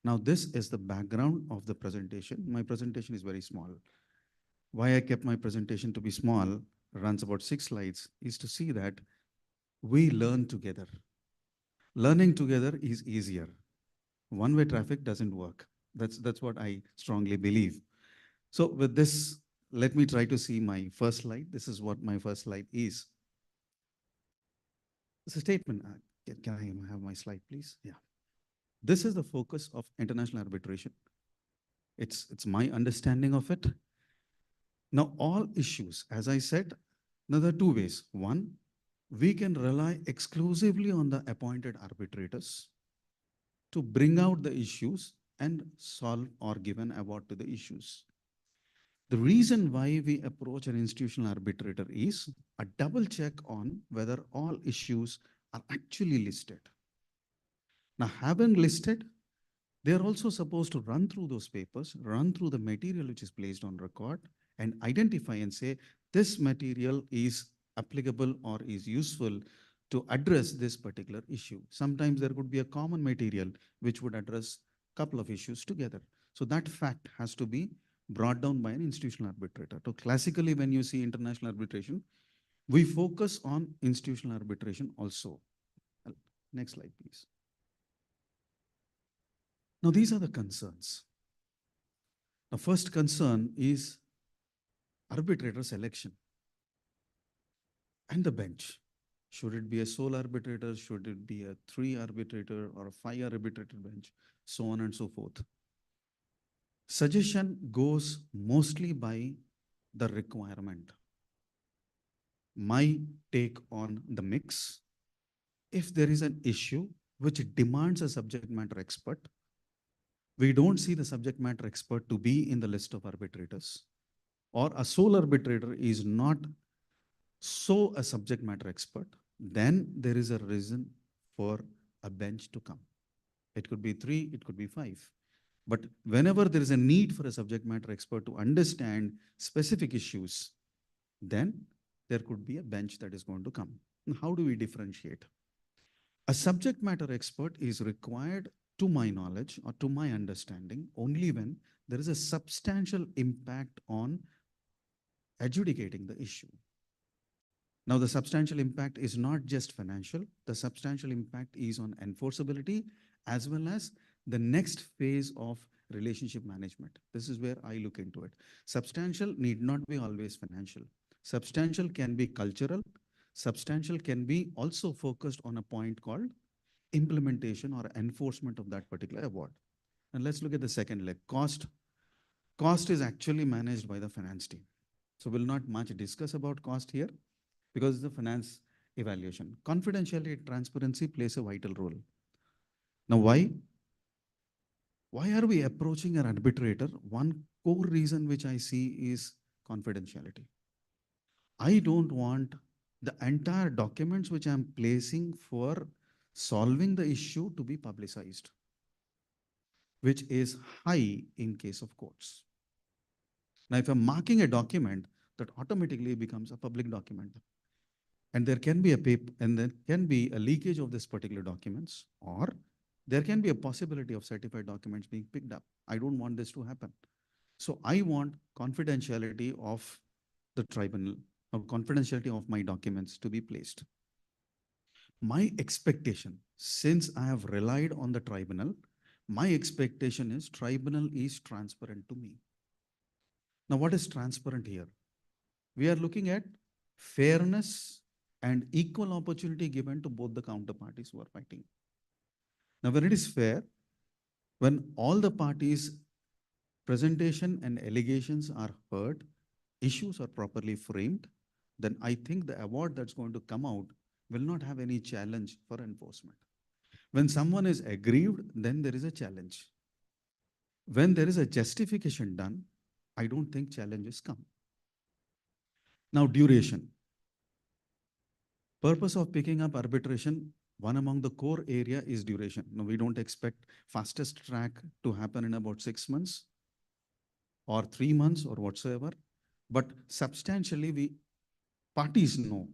Speaker 8: Now, this is the background of the presentation. My presentation is very small. Why I kept my presentation to be small, runs about 6 slides, is to see that we learn together. Learning together is easier. One-way traffic doesn't work. That's what I strongly believe. So with this, let me try to see my first slide. This is what my first slide is. It's a statement. Can I have my slide, please? Yeah. This is the focus of international arbitration. It's my understanding of it. Now, all issues, as I said, now there are two ways. One, we can rely exclusively on the appointed arbitrators to bring out the issues and solve or give an award to the issues. The reason why we approach an institutional arbitrator is a double check on whether all issues are actually listed. Now, having listed, they are also supposed to run through those papers, run through the material which is placed on record, and identify and say, this material is applicable or is useful to address this particular issue. Sometimes there could be a common material which would address a couple of issues together. So that fact has to be brought down by an institutional arbitrator. So classically, when you see international arbitration, we focus on institutional arbitration also. Next slide, please. Now, these are the concerns. The first concern is arbitrator selection and the bench. Should it be a sole arbitrator? Should it be a 3 arbitrator or a 5 arbitrator bench? So on and so forth. Suggestion goes mostly by the requirement. My take on the mix, if there is an issue which demands a subject matter expert, we don't see the subject matter expert to be in the list of arbitrators, or a sole arbitrator is not so a subject matter expert, then there is a reason for a bench to come. It could be 3, it could be 5. But whenever there is a need for a subject matter expert to understand specific issues, then there could be a bench that is going to come. And how do we differentiate? A subject matter expert is required, to my knowledge or to my understanding, only when there is a substantial impact on adjudicating the issue. Now, the substantial impact is not just financial, the substantial impact is on enforceability as well as the next phase of relationship management. This is where I look into it. Substantial need not be always financial. Substantial can be cultural. Substantial can be also focused on a point called implementation or enforcement of that particular award. And let's look at the second leg, cost. Cost is actually managed by the finance team. So we'll not much discuss about cost here because it's the finance evaluation. Confidentiality, transparency plays a vital role. Now, why? Why are we approaching an arbitrator? One core reason which I see is confidentiality. I don't want the entire documents which I'm placing for solving the issue to be publicized, which is high in case of courts. Now, if I'm marking a document, that automatically becomes a public document. And there can be a paper, and there can be a leakage of this particular documents, or there can be a possibility of certified documents being picked up. I don't want this to happen. So I want confidentiality of the tribunal, or confidentiality of my documents to be placed. My expectation, since I have relied on the tribunal, my expectation is tribunal is transparent to me. Now, what is transparent here? We are looking at fairness and equal opportunity given to both the counterparties who are fighting. Now, when it is fair, when all the parties' presentation and allegations are heard, issues are properly framed, then I think the award that's going to come out will not have any challenge for enforcement. When someone is aggrieved, then there is a challenge. When there is a justification done, I don't think challenges come. Now, duration. Purpose of picking up arbitration, one among the core area is duration. Now, we don't expect fastest track to happen in about 6 months or 3 months or whatsoever, but substantially parties know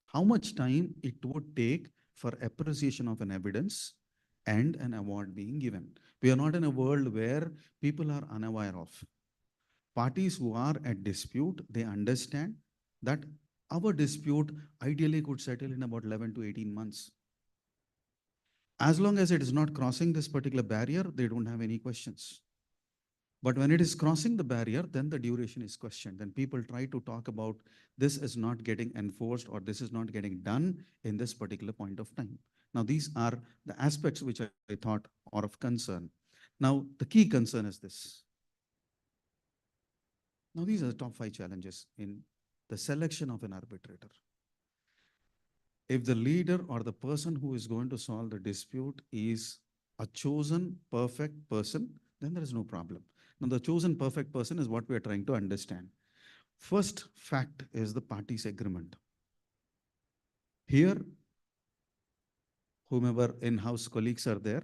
Speaker 8: how much time it would take for appreciation of an evidence and an award being given. We are not in a world where people are unaware of. Parties who are at dispute, they understand that our dispute ideally could settle in about 11 to 18 months. As long as it is not crossing this particular barrier, they don't have any questions. But when it is crossing the barrier, then the duration is questioned. Then people try to talk about this is not getting enforced or this is not getting done in this particular point of time. Now, these are the aspects which I thought are of concern. Now, the key concern is this. Now, these are the top 5 challenges in the selection of an arbitrator. If the leader or the person who is going to solve the dispute is a chosen perfect person, then there is no problem. Now, the chosen perfect person is what we are trying to understand. First fact is the parties' agreement. Here, whomever in-house colleagues are there,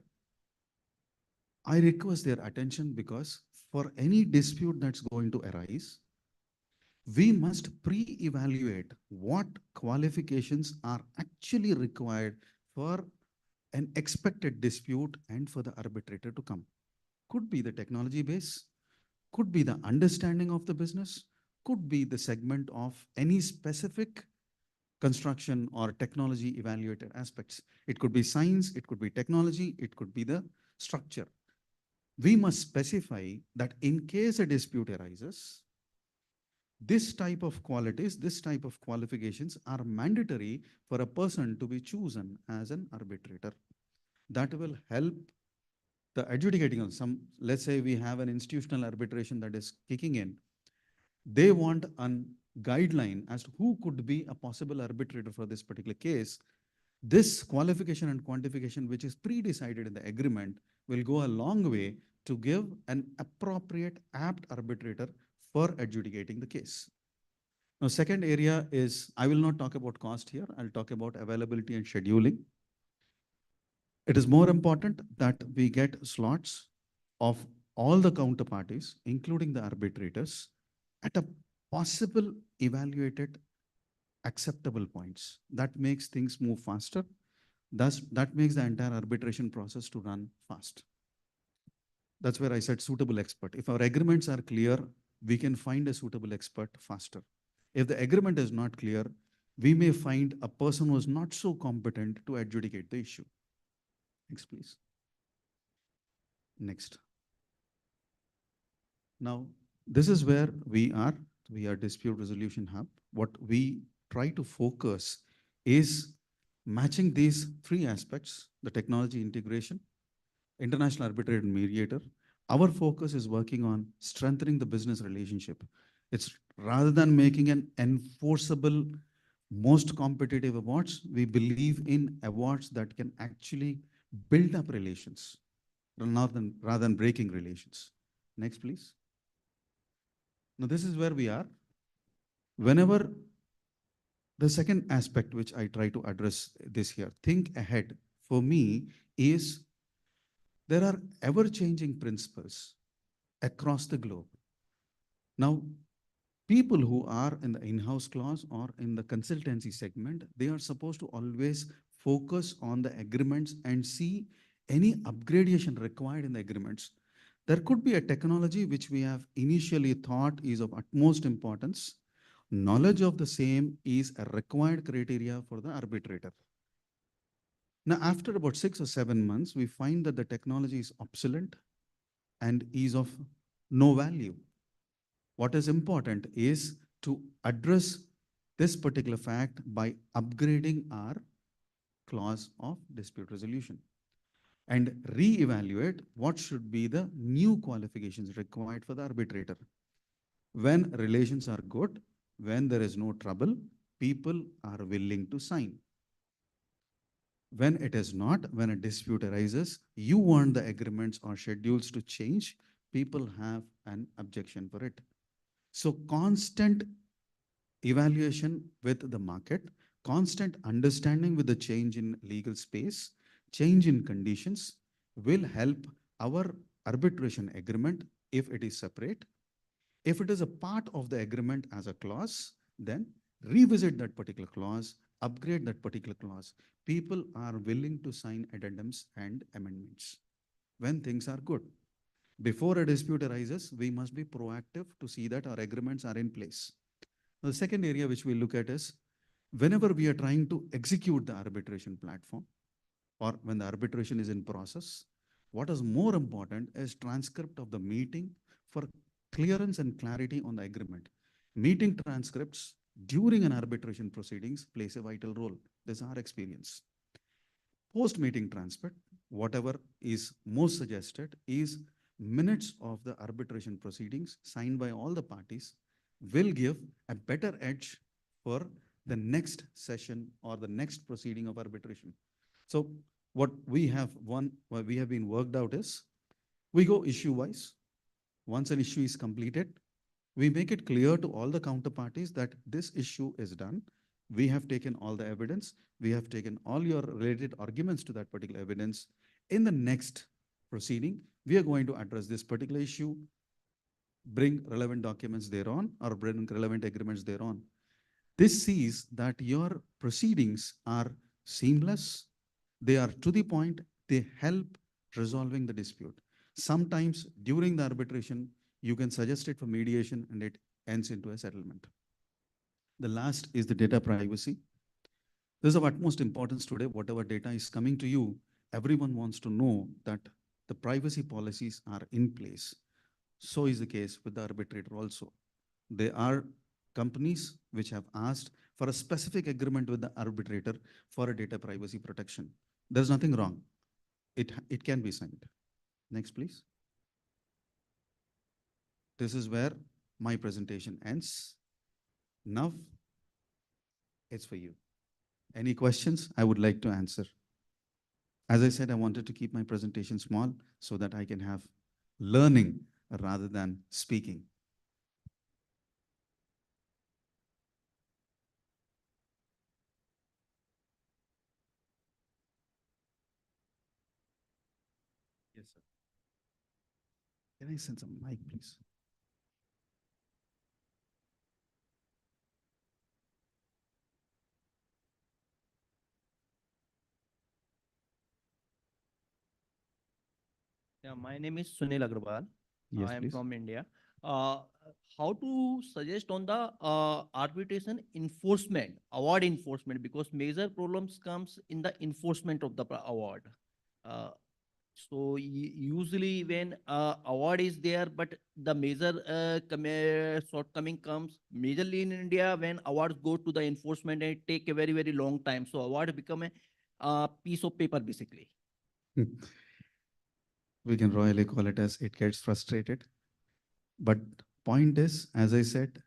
Speaker 8: I request their attention because for any dispute that's going to arise, we must pre-evaluate what qualifications are actually required for an expected dispute and for the arbitrator to come. Could be the technology base, could be the understanding of the business, could be the segment of any specific construction or technology evaluated aspects. It could be science, it could be technology, it could be the structure. We must specify that in case a dispute arises, this type of qualities, this type of qualifications are mandatory for a person to be chosen as an arbitrator. That will help the adjudicating of some, let's say we have an institutional arbitration that is kicking in. They want a guideline as to who could be a possible arbitrator for this particular case. This qualification and quantification, which is pre-decided in the agreement, will go a long way to give an appropriate, apt arbitrator for adjudicating the case. Now, second area is, I will not talk about cost here. I'll talk about availability and scheduling. It is more important that we get slots of all the counterparties, including the arbitrators, at a possible evaluated acceptable points. That makes things move faster. Thus, that makes the entire arbitration process to run fast. That's where I said suitable expert. If our agreements are clear, we can find a suitable expert faster. If the agreement is not clear, we may find a person who is not so competent to adjudicate the issue. Next, please. Next. Now, this is where we are. We are Dispute Resolution Hub. What we try to focus is matching these three aspects: the technology integration, international arbitrator and mediator. Our focus is working on strengthening the business relationship. It's rather than making an enforceable, most competitive awards, we believe in awards that can actually build up relations rather than breaking relations. Next, please. Now, this is where we are. Whenever the second aspect which I try to address this here, think ahead, for me is there are ever changing principles across the globe. Now, people who are in the in-house clause or in the consultancy segment, they are supposed to always focus on the agreements and see any upgradation required in the agreements. There could be a technology which we have initially thought is of utmost importance. Knowledge of the same is a required criteria for the arbitrator. Now, after about 6 or 7 months, we find that the technology is obsolete and is of no value. What is important is to address this particular fact by upgrading our clause of dispute resolution and re-evaluate what should be the new qualifications required for the arbitrator. When relations are good, when there is no trouble, people are willing to sign. When it is not, when a dispute arises, you want the agreements or schedules to change, people have an objection for it. So constant evaluation with the market, constant understanding with the change in legal space, change in conditions will help our arbitration agreement if it is separate. If it is a part of the agreement as a clause, then revisit that particular clause, upgrade that particular clause. People are willing to sign addendums and amendments when things are good. Before a dispute arises, we must be proactive to see that our agreements are in place. Now, the second area which we look at is whenever we are trying to execute the arbitration platform or when the arbitration is in process, what is more important is transcript of the meeting for clearance and clarity on the agreement. Meeting transcripts during an arbitration proceedings plays a vital role. This is our experience. Post-meeting transcript, whatever is most suggested is minutes of the arbitration proceedings signed by all the parties will give a better edge for the next session or the next proceeding of arbitration. So what we have been worked out is we go issue wise. Once an issue is completed, we make it clear to all the counterparties that this issue is done. We have taken all the evidence. We have taken all your related arguments to that particular evidence. In the next proceeding, we are going to address this particular issue, bring relevant documents thereon, or bring relevant agreements thereon. This sees that your proceedings are seamless, they are to the point, they help resolving the dispute. Sometimes during the arbitration, you can suggest it for mediation and it ends into a settlement. The last is the data privacy. This is of utmost importance today. Whatever data is coming to you, everyone wants to know that the privacy policies are in place. So is the case with the arbitrator also. There are companies which have asked for a specific agreement with the arbitrator for a data privacy protection. There's nothing wrong. It can be signed. Next, please. This is where my presentation ends. Now, it's for you. Any questions I would like to answer? As I said, I wanted to keep my presentation small so that I can have learning rather than speaking. Yes, sir. Can I send some mic, please?
Speaker 9: Yeah, my name is Sunil Agrawal.
Speaker 8: Yes,
Speaker 9: I am
Speaker 8: please.
Speaker 9: from India. Uh, how to suggest on the arbitration enforcement, award enforcement, because major problems comes in the enforcement of the award. Uh, so usually when award is there, but the major shortcoming comes majorly in India when awards go to the enforcement and it take a very long time. So award become a piece of paper basically.
Speaker 8: We can royally call it as it gets frustrated. But point is, as I said,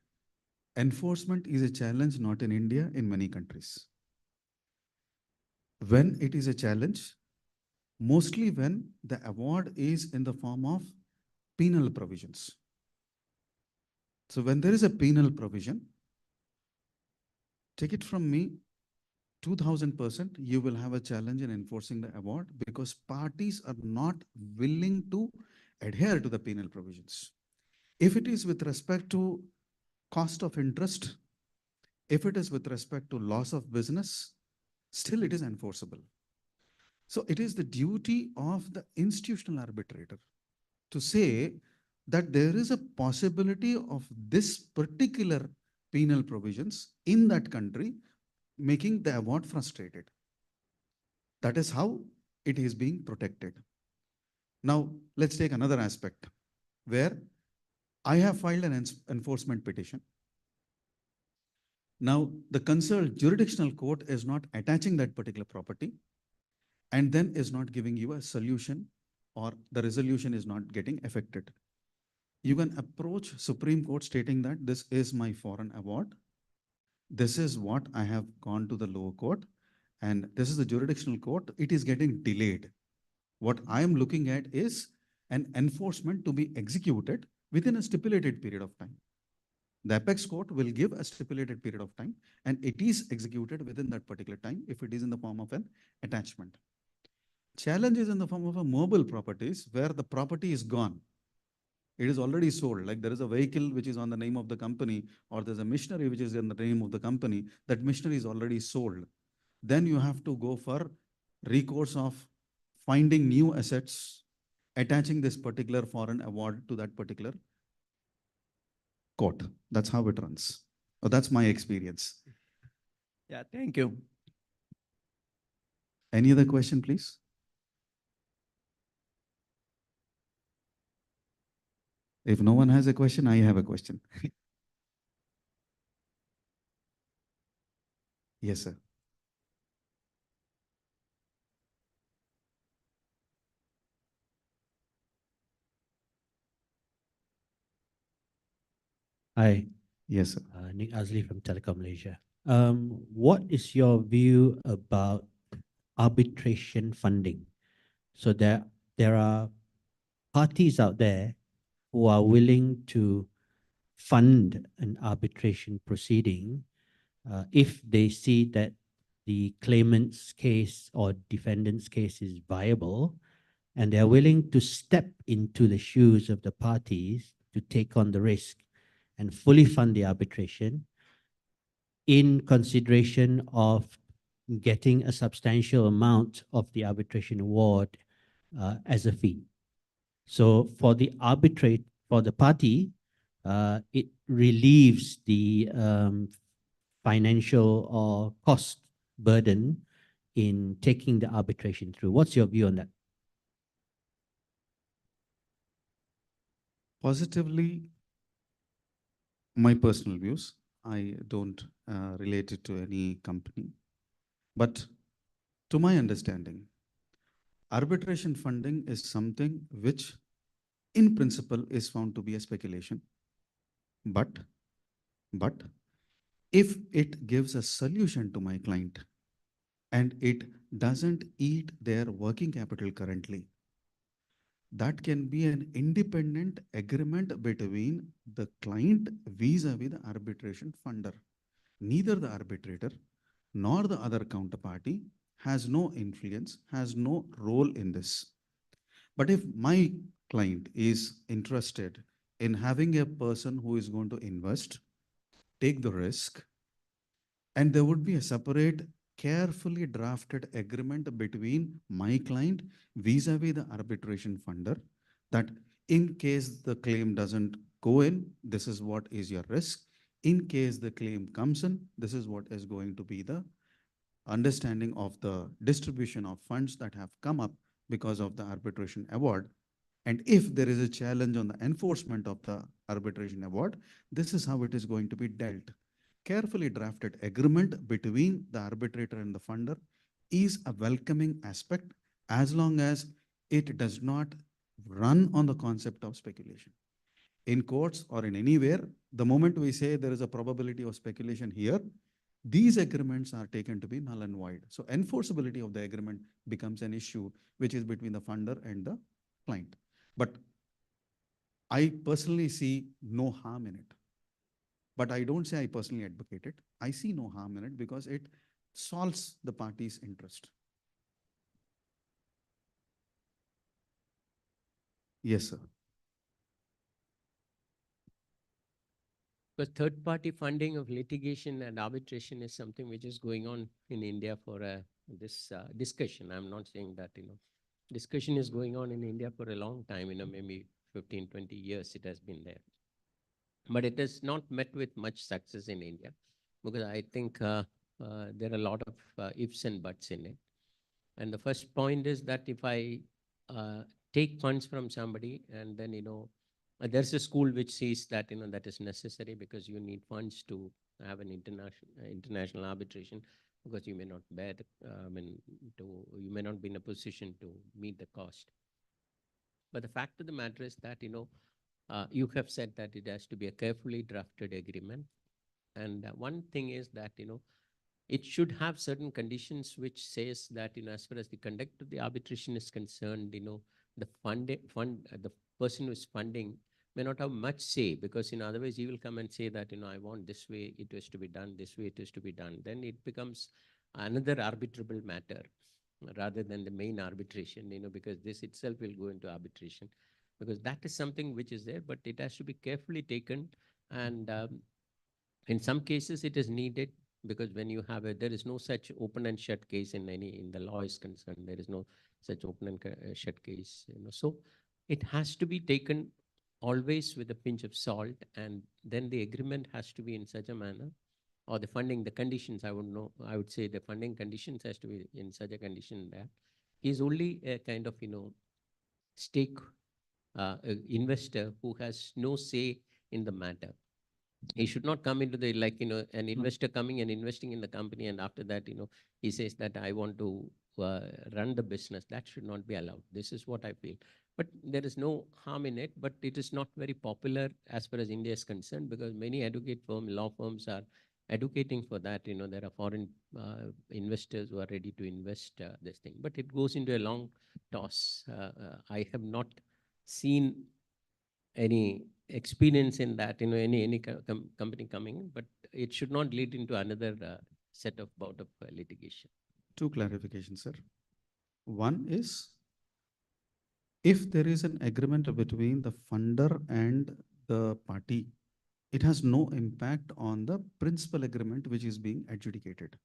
Speaker 8: enforcement is a challenge not in India, in many countries. When it is a challenge, mostly when the award is in the form of penal provisions. So when there is a penal provision, take it from me, 2000% you will have a challenge in enforcing the award because parties are not willing to adhere to the penal provisions. If it is with respect to cost of interest, if it is with respect to loss of business, still it is enforceable. So it is the duty of the institutional arbitrator to say that there is a possibility of this particular penal provisions in that country making the award frustrated. That is how it is being protected. Now, let's take another aspect where I have filed an enforcement petition. Now, the concerned jurisdictional court is not attaching that particular property and then is not giving you a solution or the resolution is not getting affected. You can approach Supreme Court stating that this is my foreign award. This is what I have gone to the lower court and this is the jurisdictional court. It is getting delayed. What I am looking at is an enforcement to be executed within a stipulated period of time. The apex court will give a stipulated period of time and it is executed within that particular time if it is in the form of an attachment. Challenge is in the form of a mobile properties where the property is gone. It is already sold. Like there is a vehicle which is on the name of the company or there's a machinery which is in the name of the company. That machinery is already sold. Then you have to go for recourse of finding new assets, attaching this particular foreign award to that particular court. That's how it runs. Oh, that's my experience.
Speaker 9: Yeah, thank you.
Speaker 8: Any other question, please? If no one has a question, I have a question. Yes, sir.
Speaker 6: Hi,
Speaker 8: Yes, sir.
Speaker 6: Nick Azli from Telecom Malaysia. What is your view about arbitration funding? So there are parties out there who are willing to fund an arbitration proceeding if they see that the claimant's case or defendant's case is viable and they're willing to step into the shoes of the parties to take on the risk and fully fund the arbitration in consideration of getting a substantial amount of the arbitration award as a fee. So for the party, it relieves the financial or cost burden in taking the arbitration through. What's your view on that?
Speaker 8: Positively, my personal views. I don't relate it to any company. But to my understanding, arbitration funding is something which in principle is found to be a speculation. But if it gives a solution to my client and it doesn't eat their working capital currently, that can be an independent agreement between the client vis-a-vis the arbitration funder. Neither the arbitrator nor the other counterparty has no influence, has no role in this. But if my client is interested in having a person who is going to invest, take the risk, and there would be a separate, carefully drafted agreement between my client vis-a-vis the arbitration funder, that in case the claim doesn't go in, this is what is your risk. In case the claim comes in, this is what is going to be the understanding of the distribution of funds that have come up because of the arbitration award. And if there is a challenge on the enforcement of the arbitration award, this is how it is going to be dealt. Carefully drafted agreement between the arbitrator and the funder is a welcoming aspect as long as it does not run on the concept of speculation. In courts or in anywhere, the moment we say there is a probability of speculation here, these agreements are taken to be null and void. So enforceability of the agreement becomes an issue, which is between the funder and the client. But I personally see no harm in it. But I don't say I personally advocate it. I see no harm in it because it solves the party's interest. Yes, sir.
Speaker 10: Because third-party funding of litigation and arbitration is something which is going on in India for this discussion. I'm not saying that, discussion is going on in India for a long time, maybe 15, 20 years it has been there. But it has not met with much success in India because I think there are a lot of ifs and buts in it. And the first point is that if I take funds from somebody and then, there's a school which says that, that is necessary because you need funds to have an international arbitration because you may not bear the, you may not be in a position to meet the cost. But the fact of the matter is that, you have said that it has to be a carefully drafted agreement. And one thing is that, it should have certain conditions which says that, as far as the conduct of the arbitration is concerned, the the person who is funding may not have much say because, otherwise he will come and say that, I want this way it is to be done, this way it is to be done. Then it becomes another arbitrable matter rather than the main arbitration, because this itself will go into arbitration because that is something which is there, but it has to be carefully taken. And in some cases it is needed because when you have there is no such open and shut case in the law is concerned. There is no such open and shut case, So it has to be taken always with a pinch of salt, and then the agreement has to be in such a manner, or the funding, the conditions, I would say the funding conditions has to be in such a condition that he's only a kind of, stake investor who has no say in the matter. He should not come into the, like, an investor coming and investing in the company. And after that, he says that I want to run the business. That should not be allowed. This is what I feel. But there is no harm in it, but it is not very popular as far as India is concerned because many law firms are advocating for that. There are foreign investors who are ready to invest this thing, but it goes into a long toss. I have not seen any experience in that, any company coming in, but it should not lead into another set of bout of litigation.
Speaker 8: Two clarifications, sir. One is, if there is an agreement between the funder and the party, it has no impact on the principal agreement which is being adjudicated.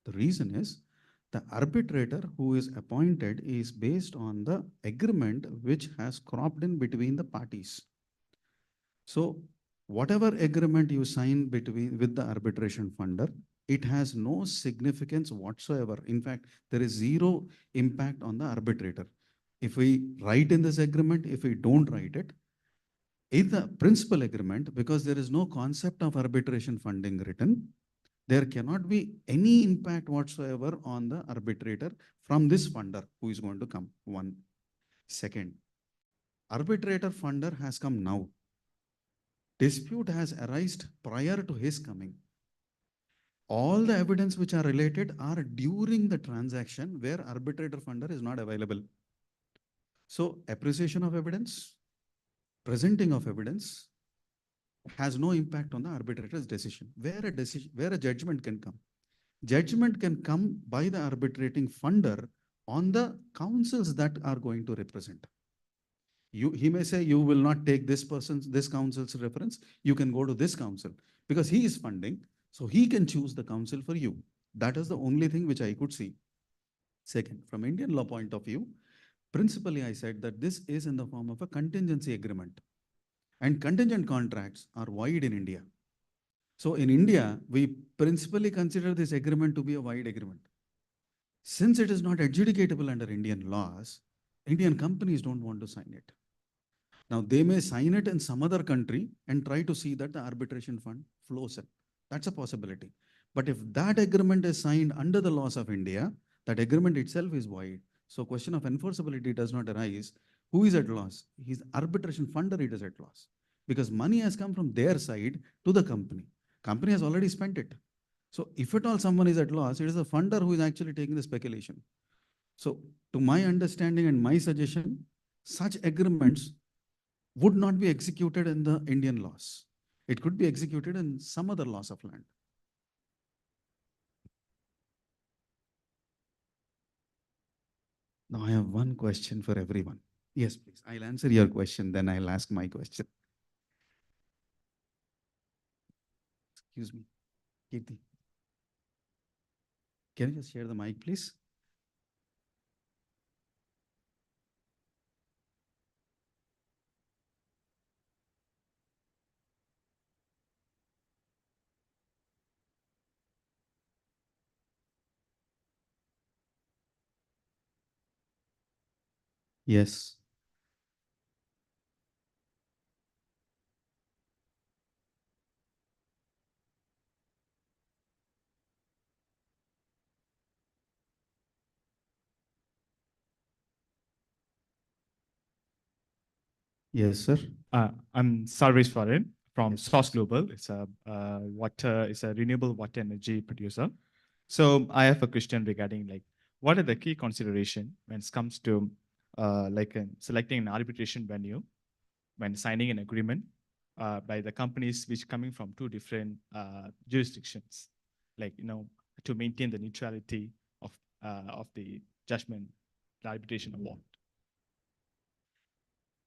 Speaker 8: The reason is the arbitrator who is appointed is based on the agreement which has cropped in between the parties. So whatever agreement you sign with the arbitration funder, it has no significance whatsoever. In fact, there is zero impact on the arbitrator. If we write in this agreement, if we don't write it, in the principal agreement, because there is no concept of arbitration funding written, there cannot be any impact whatsoever on the arbitrator from this funder who is going to come. One. Second, arbitrator funder has come now. Dispute has arisen prior to his coming. All the evidence which are related are during the transaction where arbitrator funder is not available. So appreciation of evidence, presenting of evidence has no impact on the arbitrator's decision. Where a judgment can come. Judgment can come by the arbitrating funder on the counsels that are going to represent. He may say, you will not take this counsel's reference. You can go to this counsel because he is funding. So he can choose the counsel for you. That is the only thing which I could see. Second, from Indian law point of view, principally I said that this is in the form of a contingency agreement. And contingent contracts are wide in India. So in India, we principally consider this agreement to be a wide agreement. Since it is not adjudicatable under Indian laws, Indian companies don't want to sign it. Now, they may sign it in some other country and try to see that the arbitration fund flows in. That's a possibility. But if that agreement is signed under the laws of India, that agreement itself is void. So question of enforceability does not arise. Who is at loss? His arbitration funder it is at loss. Because money has come from their side to the company. Company has already spent it. So if at all someone is at loss, it is the funder who is actually taking the speculation. So to my understanding and my suggestion, such agreements would not be executed in the Indian laws. It could be executed in some other laws of land. Now I have one question for everyone. Yes, please. I'll answer your question, then I'll ask my question. Excuse me. Kirti. Can you just share the mic, please? Yes. Yes, sir.
Speaker 11: I'm Sarvesh Farin from
Speaker 8: Yes.
Speaker 11: Source Global. It's a renewable water energy producer. So I have a question regarding like what are the key consideration when it comes to selecting an arbitration venue when signing an agreement by the companies which coming from two different jurisdictions, like to maintain the neutrality of the judgment, the arbitration award.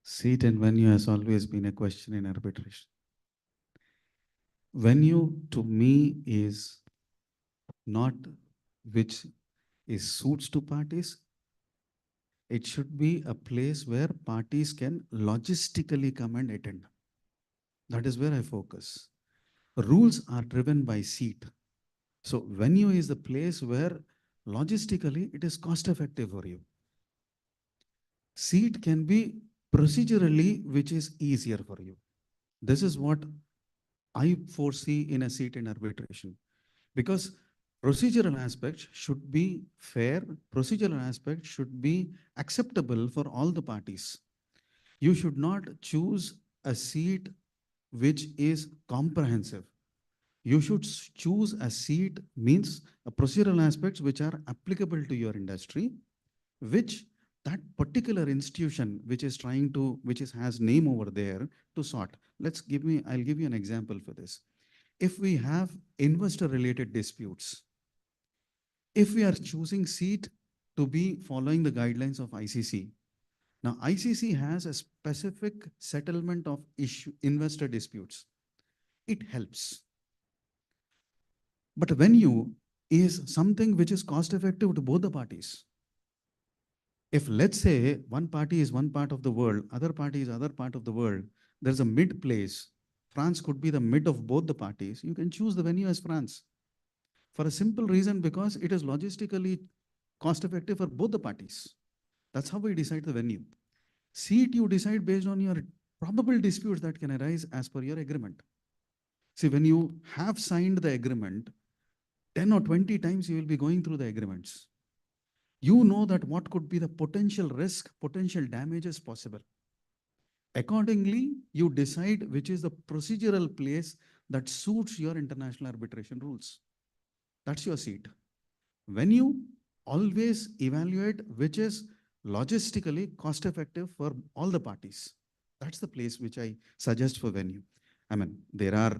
Speaker 8: Seat and venue has always been a question in arbitration. Venue to me is not which is suits to parties. It should be a place where parties can logistically come and attend. That is where I focus. Rules are driven by seat. So venue is the place where logistically it is cost effective for you. Seat can be procedurally which is easier for you. This is what I foresee in a seat in arbitration. Because procedural aspects should be fair, procedural aspects should be acceptable for all the parties. You should not choose a seat which is comprehensive. You should choose a seat means a procedural aspects which are applicable to your industry, which that particular institution which is trying to, has name over there to sort. I'll give you an example for this. If we have investor related disputes, if we are choosing seat to be following the guidelines of ICC, now ICC has a specific settlement of investor disputes. It helps. But venue is something which is cost effective to both the parties. If let's say one party is one part of the world, other party is other part of the world, there's a mid place. France could be the mid of both the parties. You can choose the venue as France. For a simple reason, because it is logistically cost effective for both the parties. That's how we decide the venue. Seat you decide based on your probable disputes that can arise as per your agreement. See, when you have signed the agreement, 10 or 20 times you will be going through the agreements. You know that what could be the potential risk, potential damages possible. Accordingly, you decide which is the procedural place that suits your international arbitration rules. That's your seat. Venue, always evaluate which is logistically cost effective for all the parties. That's the place which I suggest for venue. I mean, there are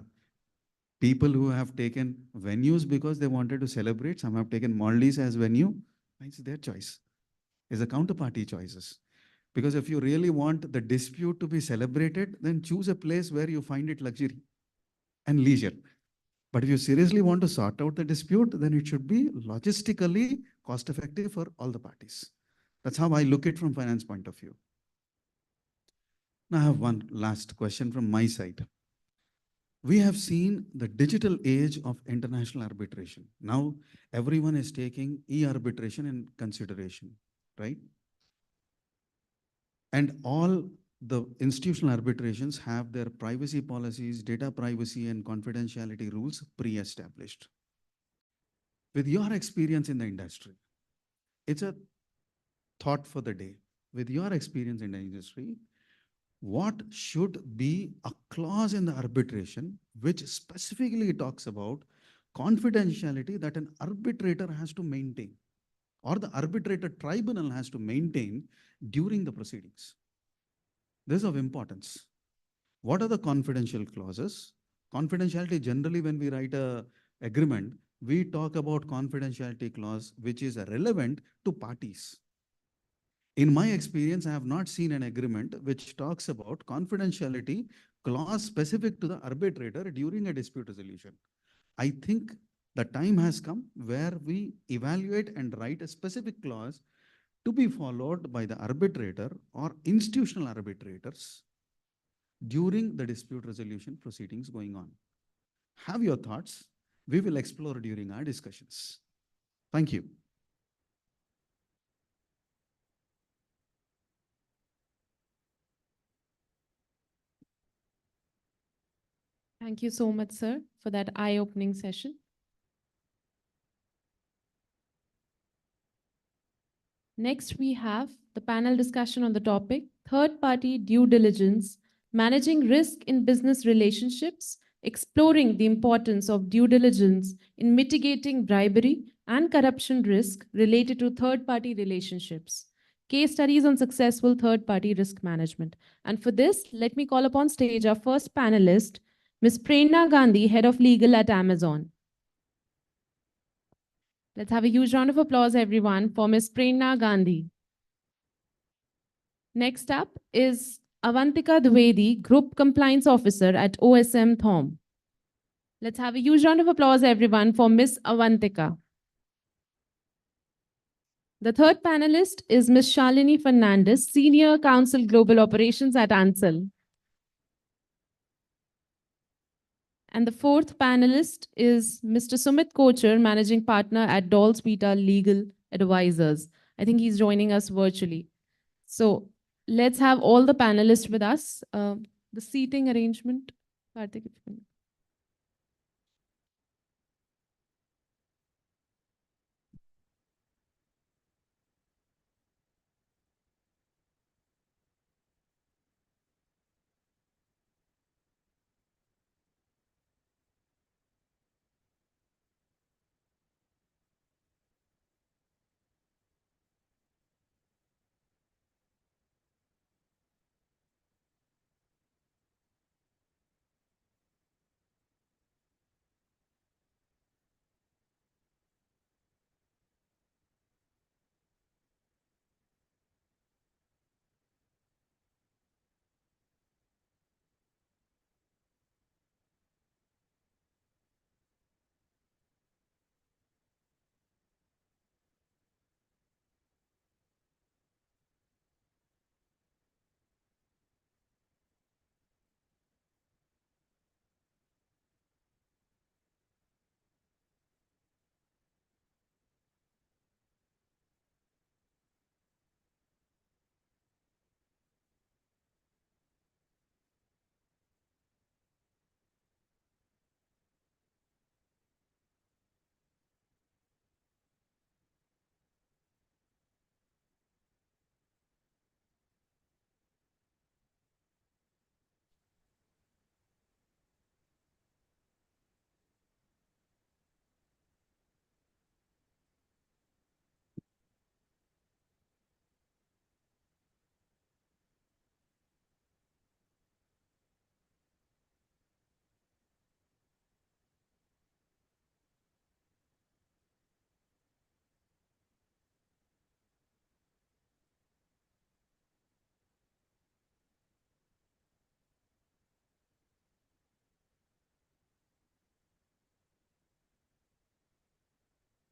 Speaker 8: people who have taken venues because they wanted to celebrate. Some have taken Maldives as venue. It's their choice. It's the counterparty choices. Because if you really want the dispute to be celebrated, then choose a place where you find it luxury and leisure. But if you seriously want to sort out the dispute, then it should be logistically cost effective for all the parties. That's how I look at from finance point of view. Now I have one last question from my side. We have seen the digital age of international arbitration. Now everyone is taking e-arbitration in consideration, right? And all the institutional arbitrations have their privacy policies, data privacy and confidentiality rules pre-established. With your experience in the industry, it's a thought for the day. With your experience in the industry, what should be a clause in the arbitration which specifically talks about confidentiality that an arbitrator has to maintain or the arbitrator tribunal has to maintain during the proceedings? This is of importance. What are the confidential clauses? Confidentiality, generally when we write a agreement, we talk about confidentiality clause which is relevant to parties. In my experience, I have not seen an agreement which talks about confidentiality clause specific to the arbitrator during a dispute resolution. I think the time has come where we evaluate and write a specific clause to be followed by the arbitrator or institutional arbitrators during the dispute resolution proceedings going on. Have your thoughts. We will explore during our discussions. Thank you.
Speaker 2: Thank you so much, sir, for that eye-opening session. Next, we have the panel discussion on the topic, third-party due diligence, managing risk in business relationships, exploring the importance of due diligence in mitigating bribery and corruption risk related to third-party relationships. Case studies on successful third-party risk management. And for this, let me call upon stage our first panelist, Ms. Prerna Gandhi, Head of Legal at Amazon. Let's have a huge round of applause, everyone, for Ms. Prerna Gandhi. Next up is Avantika Dwivedi, Group Compliance Officer at OSM Thom. Let's have a huge round of applause, everyone, for Ms. Avantika. The third panelist is Ms. Shalini Fernandez, Senior Counsel Global Operations at Ansel. And the fourth panelist is Mr. Sumit Kochar, Managing Partner at Dolls Vita Legal Advisors. I think he's joining us virtually. So let's have all the panelists with us. The seating arrangement. Karthik, if you can.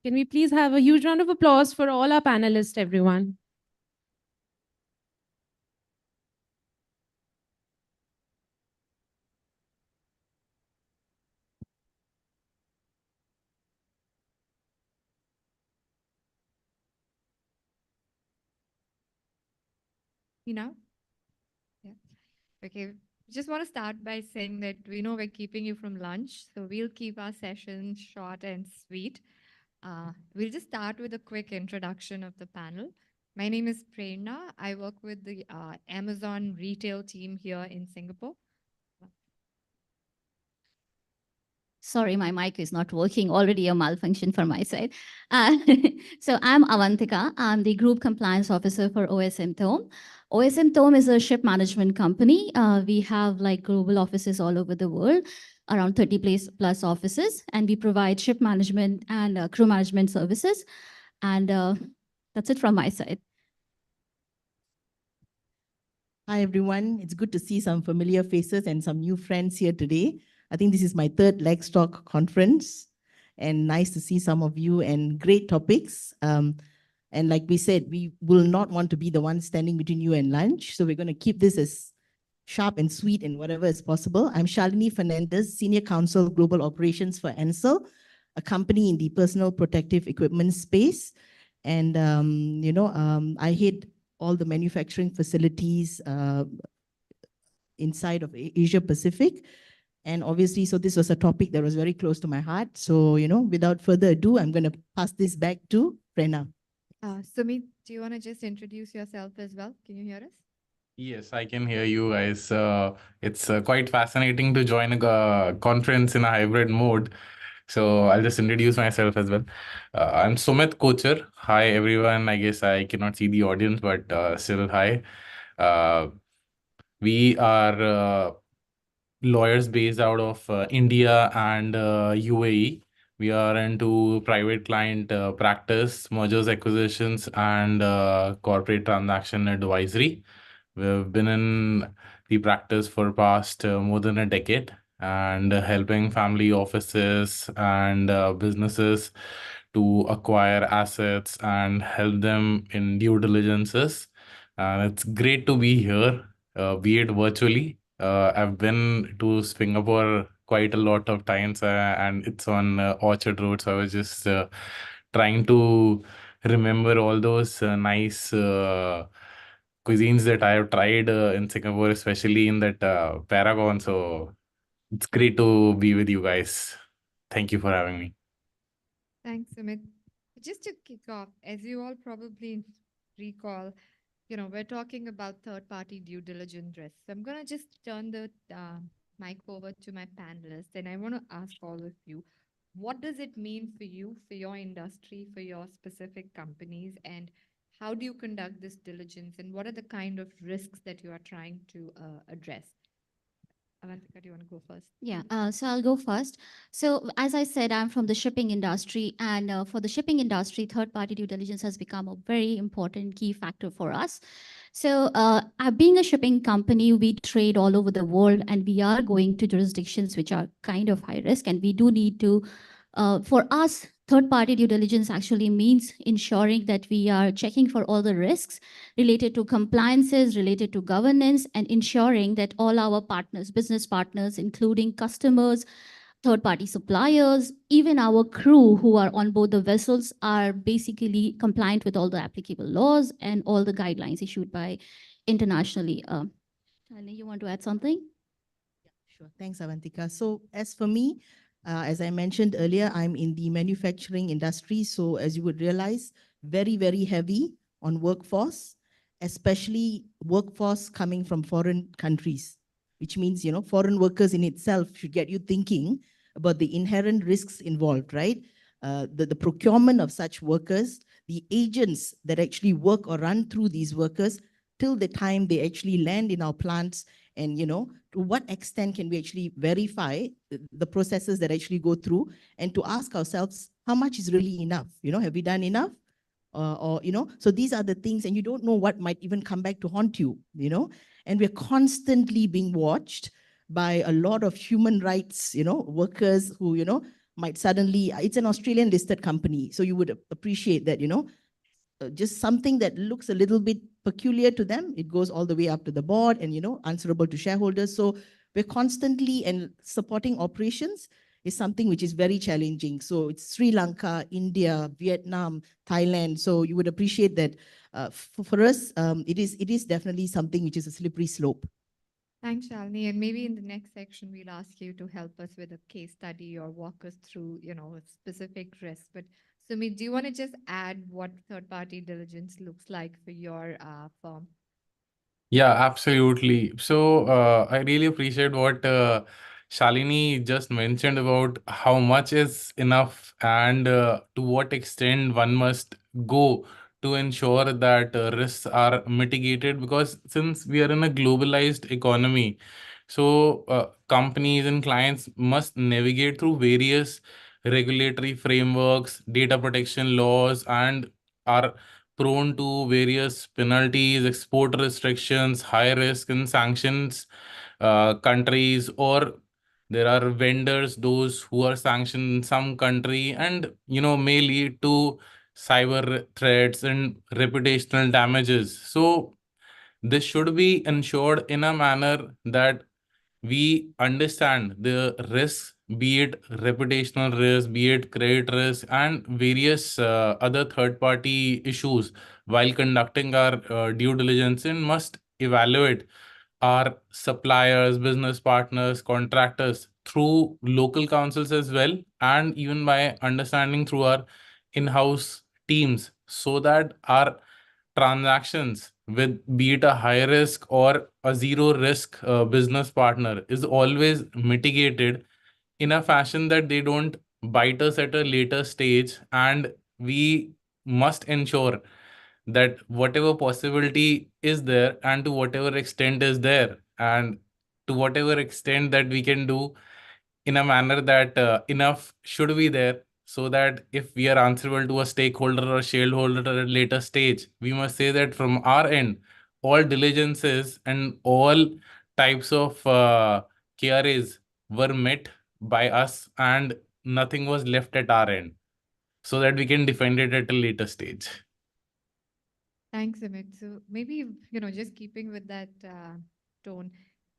Speaker 2: Can we please have a huge round of applause for all our panelists, everyone?
Speaker 12: Me now? Yeah. Okay. Just want to start by saying that we know we're keeping you from lunch, so we'll keep our session short and sweet. We'll just start with a quick introduction of the panel. My name is Prerna. I work with the Amazon retail team here in Singapore.
Speaker 13: Sorry, my mic is not working. Already a malfunction from my side. So I'm Avantika. I'm the Group Compliance Officer for OSM Tome. OSM Tome is a ship management company. We have like global offices all over the world, around 30 plus offices, and we provide ship management and crew management services. And that's it from my side.
Speaker 14: Hi, everyone. It's good to see some familiar faces and some new friends here today. I think this is my third Lextalk conference, and nice to see some of you and great topics. And like we said, we will not want to be the one standing between you and lunch. So we're going to keep this as sharp and sweet and whatever is possible. I'm Shalini Fernandez, Senior Counsel Global Operations for Ansel, a company in the personal protective equipment space. And, I head all the manufacturing facilities inside of Asia Pacific. And obviously, so this was a topic that was very close to my heart. So, without further ado, I'm going to pass this back to Prerna.
Speaker 12: Sumit, do you want to just introduce yourself as well? Can you hear us?
Speaker 15: Yes, I can hear you guys. It's quite fascinating to join a conference in a hybrid mode. So I'll just introduce myself as well. I'm Sumit Kochar. Hi, everyone. I guess I cannot see the audience, but still hi. We are lawyers based out of India and UAE. We are into private client practice, mergers, acquisitions, and corporate transaction advisory. We've been in the practice for past more than a decade and helping family offices and businesses to acquire assets and help them in due diligences. And it's great to be here, be it virtually. I've been to Singapore quite a lot of times, and it's on Orchard Road. So I was just trying to remember all those nice cuisines that I have tried in Singapore, especially in that Paragon. So it's great to be with you guys. Thank you for having me.
Speaker 12: Thanks, Sumit. Just to kick off, as you all probably recall, we're talking about third-party due diligence risks. So I'm going to just turn the mic over to my panelists, and I want to ask all of you, what does it mean for you, for your industry, for your specific companies, and how do you conduct this diligence, and what are the kind of risks that you are trying to address? Avantika, do you want to go first?
Speaker 13: Yeah, so I'll go first. So as I said, I'm from the shipping industry, and for the shipping industry, third-party due diligence has become a very important key factor for us. So being a shipping company, we trade all over the world, and we are going to jurisdictions which are kind of high risk, and we do need to, for us, third-party due diligence actually means ensuring that we are checking for all the risks related to compliances, related to governance, and ensuring that all our partners, business partners, including customers, third-party suppliers, even our crew who are on board the vessels are basically compliant with all the applicable laws and all the guidelines issued by internationally. Shalini, you want to add something?
Speaker 14: Sure. Thanks, Avantika. So as for me, as I mentioned earlier, I'm in the manufacturing industry. So as you would realize, very, very heavy on workforce, especially workforce coming from foreign countries, which means, foreign workers in itself should get you thinking about the inherent risks involved, right? The procurement of such workers, the agents that actually work or run through these workers till the time they actually land in our plants, and to what extent can we actually verify the processes that actually go through, and to ask ourselves how much is really enough. Have we done enough? So these are the things, and you don't know what might even come back to haunt you, and we're constantly being watched by a lot of human rights, workers who, might suddenly, it's an Australian listed company. So you would appreciate that, just something that looks a little bit peculiar to them, it goes all the way up to the board and, answerable to shareholders. So we're constantly and supporting operations is something which is very challenging. So it's Sri Lanka, India, Vietnam, Thailand. So you would appreciate that for us, it is definitely something which is a slippery slope.
Speaker 12: Thanks, Shalini. And maybe in the next section, we'll ask you to help us with a case study or walk us through, a specific risk. But Sumit, do you want to just add what third-party diligence looks like for your firm?
Speaker 15: Yeah, absolutely. So I really appreciate what Shalini just mentioned about how much is enough and to what extent one must go to ensure that risks are mitigated. Because since we are in a globalized economy, so companies and clients must navigate through various regulatory frameworks, data protection laws, and are prone to various penalties, export restrictions, high risk and sanctions countries, or there are vendors, those who are sanctioned in some country, and may lead to cyber threats and reputational damages. So this should be ensured in a manner that we understand the risks, be it reputational risk, be it credit risk, and various other third-party issues while conducting our due diligence, and must evaluate our suppliers, business partners, contractors through local councils as well, and even by understanding through our in-house teams, so that our transactions with, be it a high risk or a zero risk business partner, is always mitigated in a fashion that they don't bite us at a later stage. And we must ensure that whatever possibility is there, and to whatever extent is there, and to whatever extent that we can do, in a manner that enough should be there, so that if we are answerable to a stakeholder or shareholder at a later stage, we must say that from our end, all diligences and all types of KRAs were met by us, and nothing was left at our end, so that we can defend it at a later stage.
Speaker 12: Thanks, Amit. So maybe, just keeping with that tone,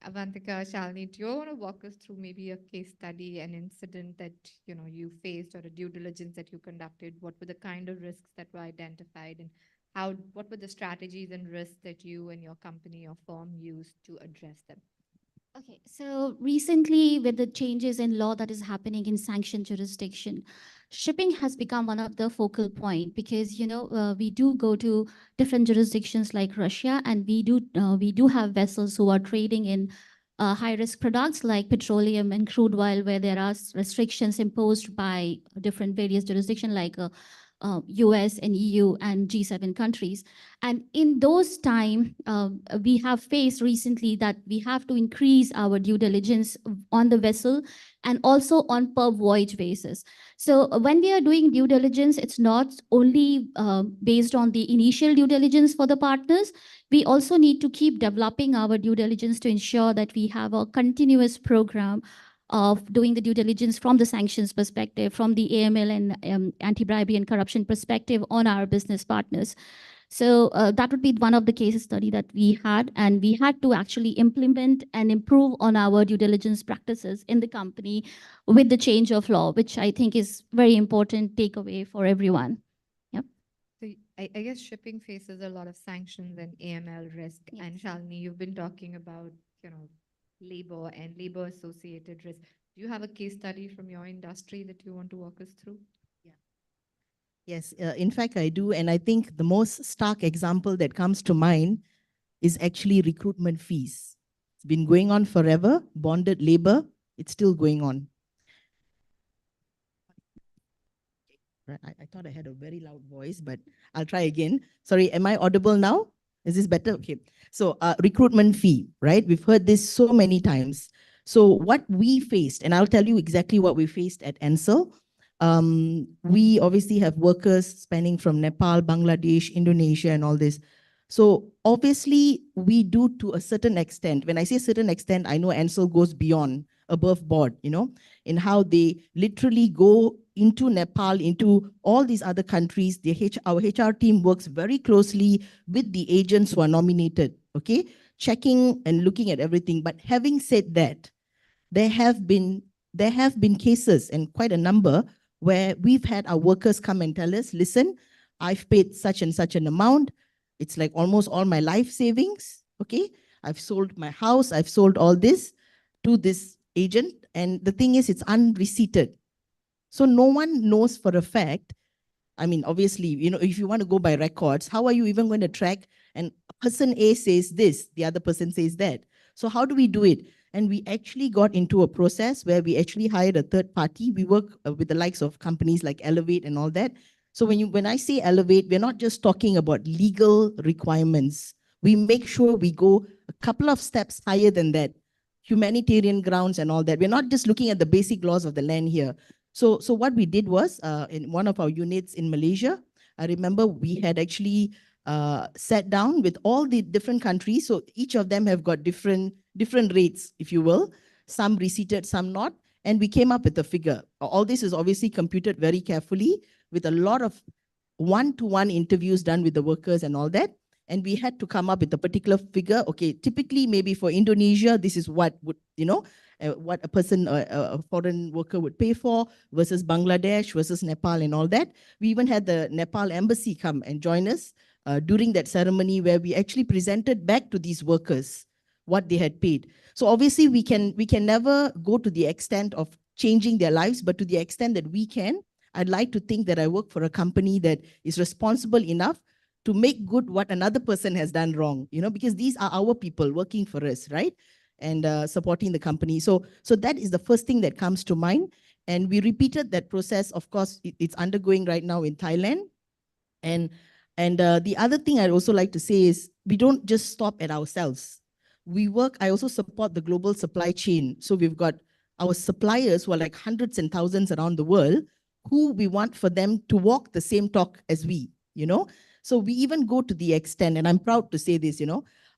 Speaker 12: Avantika, Shalini, do you want to walk us through maybe a case study, an incident that, you faced, or a due diligence that you conducted? What were the kind of risks that were identified, and what were the strategies and risks that you and your company or firm used to address them?
Speaker 13: Okay, so recently with the changes in law that is happening in sanctioned jurisdiction, shipping has become one of the focal point, because we do go to different jurisdictions like Russia, and we do have vessels who are trading in high risk products like petroleum and crude oil, where there are restrictions imposed by different various jurisdictions like US and EU and G7 countries. And in those time, we have faced recently that we have to increase our due diligence on the vessel and also on per voyage basis. So when we are doing due diligence, it's not only based on the initial due diligence for the partners. We also need to keep developing our due diligence to ensure that we have a continuous program of doing the due diligence from the sanctions perspective, from the AML and anti-bribery and corruption perspective on our business partners. So that would be one of the case study that we had, and we had to actually implement and improve on our due diligence practices in the company with the change of law, which I think is very important takeaway for everyone. Yep.
Speaker 12: So I guess shipping faces a lot of sanctions and AML risk.
Speaker 13: Yes.
Speaker 12: And Shalini, you've been talking about, labor and labor associated risk. Do you have a case study from your industry that you want to walk us through?
Speaker 14: Yes, in fact, I do. And I think the most stark example that comes to mind is actually recruitment fees. It's been going on forever, bonded labor, it's still going on. I thought I had a very loud voice, but I'll try again. Sorry, am I audible now? Is this better? Okay. So recruitment fee, right? We've heard this so many times. So what we faced, and I'll tell you exactly what we faced at Ansel. We obviously have workers spanning from Nepal, Bangladesh, Indonesia, and all this. So obviously we do to a certain extent. When I say certain extent, I know Ansel goes beyond, above board, in how they literally go into Nepal, into all these other countries. Our HR team works very closely with the agents who are nominated, okay? Checking and looking at everything. But having said that, there have been there have been cases, and quite a number, where we've had our workers come and tell us, listen, I've paid such and such an amount. It's like almost all my life savings, okay? I've sold my house, I've sold all this to this agent, and the thing is, it's unreceipted. So no one knows for a fact. I mean, obviously, if you want to go by records, how are you even going to track? And person A says this, the other person says that. So how do we do it? And we actually got into a process where we actually hired a third party. We work with the likes of companies like Elevate and all that. So when I say Elevate, we're not just talking about legal requirements. We make sure we go a couple of steps higher than that, humanitarian grounds and all that. We're not just looking at the basic laws of the land here. So what we did was, in one of our units in Malaysia, I remember we had actually sat down with all the different countries. So each of them have got different rates, if you will. Some receipted, some not. And we came up with a figure. All this is obviously computed very carefully with a lot of one-to-one interviews done with the workers and all that. And we had to come up with a particular figure. Okay, typically maybe for Indonesia, this is what would, what a person, a foreign worker would pay for versus Bangladesh versus Nepal and all that. We even had the Nepal embassy come and join us during that ceremony where we actually presented back to these workers what they had paid. So obviously we can never go to the extent of changing their lives, but to the extent that we can, I'd like to think that I work for a company that is responsible enough to make good what another person has done wrong, because these are our people working for us, right? And supporting the company. So that is the first thing that comes to mind. And we repeated that process. Of course, it's undergoing right now in Thailand. And the other thing I'd also like to say is we don't just stop at ourselves. I also support the global supply chain. So we've got our suppliers who are like hundreds and thousands around the world, who we want for them to walk the same talk as we, So we even go to the extent, and I'm proud to say this,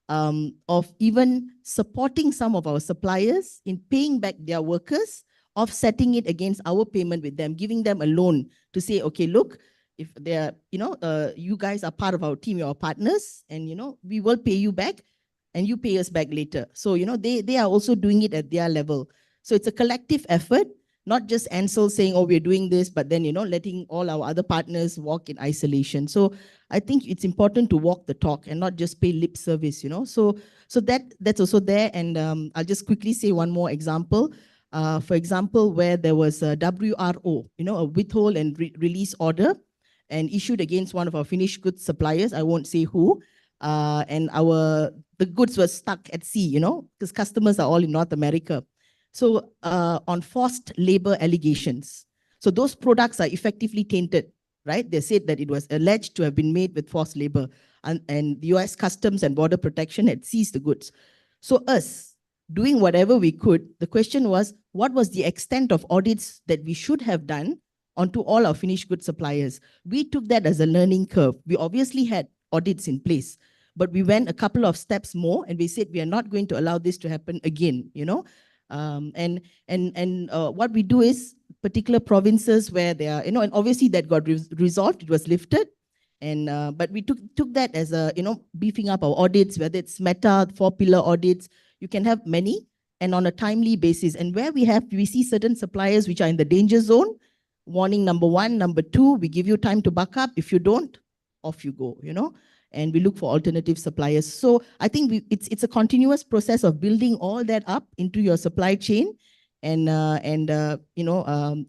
Speaker 14: of even supporting some of our suppliers in paying back their workers, offsetting it against our payment with them, giving them a loan to say, okay, look, if they're, you guys are part of our team, you're our partners, and, we will pay you back and you pay us back later. So, they are also doing it at their level. So it's a collective effort, not just Ansel saying, oh, we're doing this, but then, letting all our other partners walk in isolation. So I think it's important to walk the talk and not just pay lip service, So that's also there. And I'll just quickly say one more example. For example, where there was a WRO, a withhold and release order, and issued against one of our finished goods suppliers. I won't say who. And the goods were stuck at sea, because customers are all in North America. So on forced labor allegations. So those products are effectively tainted, right? They said that it was alleged to have been made with forced labor, and the US Customs and Border Protection had seized the goods. So us doing whatever we could, the question was, what was the extent of audits that we should have done onto all our finished goods suppliers? We took that as a learning curve. We obviously had audits in place, but we went a couple of steps more and we said we are not going to allow this to happen again, what we do is particular provinces where they are, and obviously that got resolved, it was lifted. And but we took that as a, beefing up our audits, whether it's Meta, 4-pillar audits, you can have many and on a timely basis. And where we see certain suppliers which are in the danger zone, warning number 1, number 2, we give you time to buck up. If you don't, off you go, and we look for alternative suppliers. So I think it's a continuous process of building all that up into your supply chain. And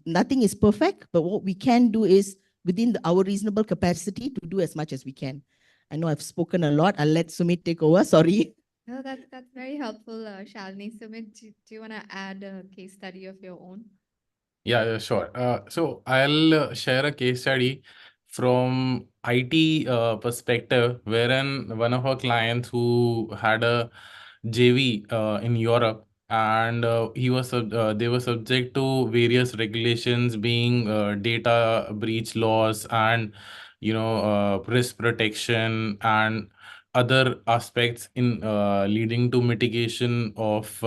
Speaker 14: nothing is perfect, but what we can do is within our reasonable capacity to do as much as we can. I know I've spoken a lot. I'll let Sumit take over. Sorry.
Speaker 12: No, that's very helpful, Shalini. Sumit, do you want to add a case study of your own?
Speaker 15: Yeah, sure. So I'll share a case study from IT perspective, wherein one of our clients who had a JV in Europe, and they were subject to various regulations, being data breach laws and risk protection and other aspects in leading to mitigation of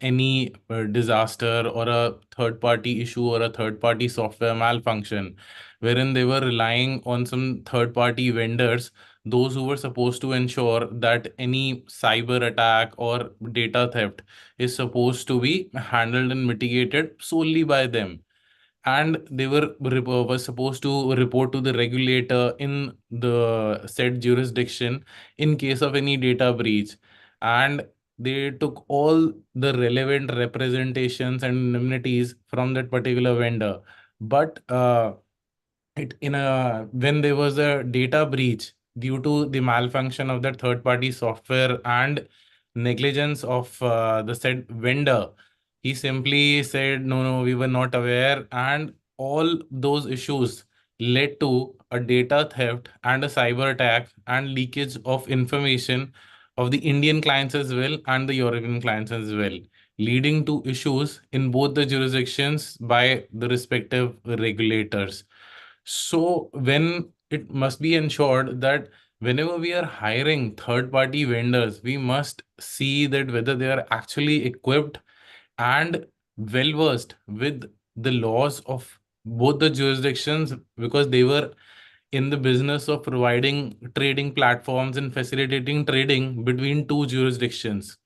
Speaker 15: any disaster or a third party issue or a third party software malfunction, wherein they were relying on some third party vendors, those who were supposed to ensure that any cyber attack or data theft is supposed to be handled and mitigated solely by them. And they were supposed to report to the regulator in the said jurisdiction in case of any data breach. And they took all the relevant representations and indemnities from that particular vendor. But it in a when there was a data breach due to the malfunction of that third party software and negligence of the said vendor, he simply said no, we were not aware, and all those issues led to a data theft and a cyber attack and leakage of information of the Indian clients as well and the European clients as well, leading to issues in both the jurisdictions by the respective regulators. So when it must be ensured that whenever we are hiring third party vendors, we must see that whether they are actually equipped and well versed with the laws of both the jurisdictions, because they were in the business of providing trading platforms and facilitating trading between two jurisdictions,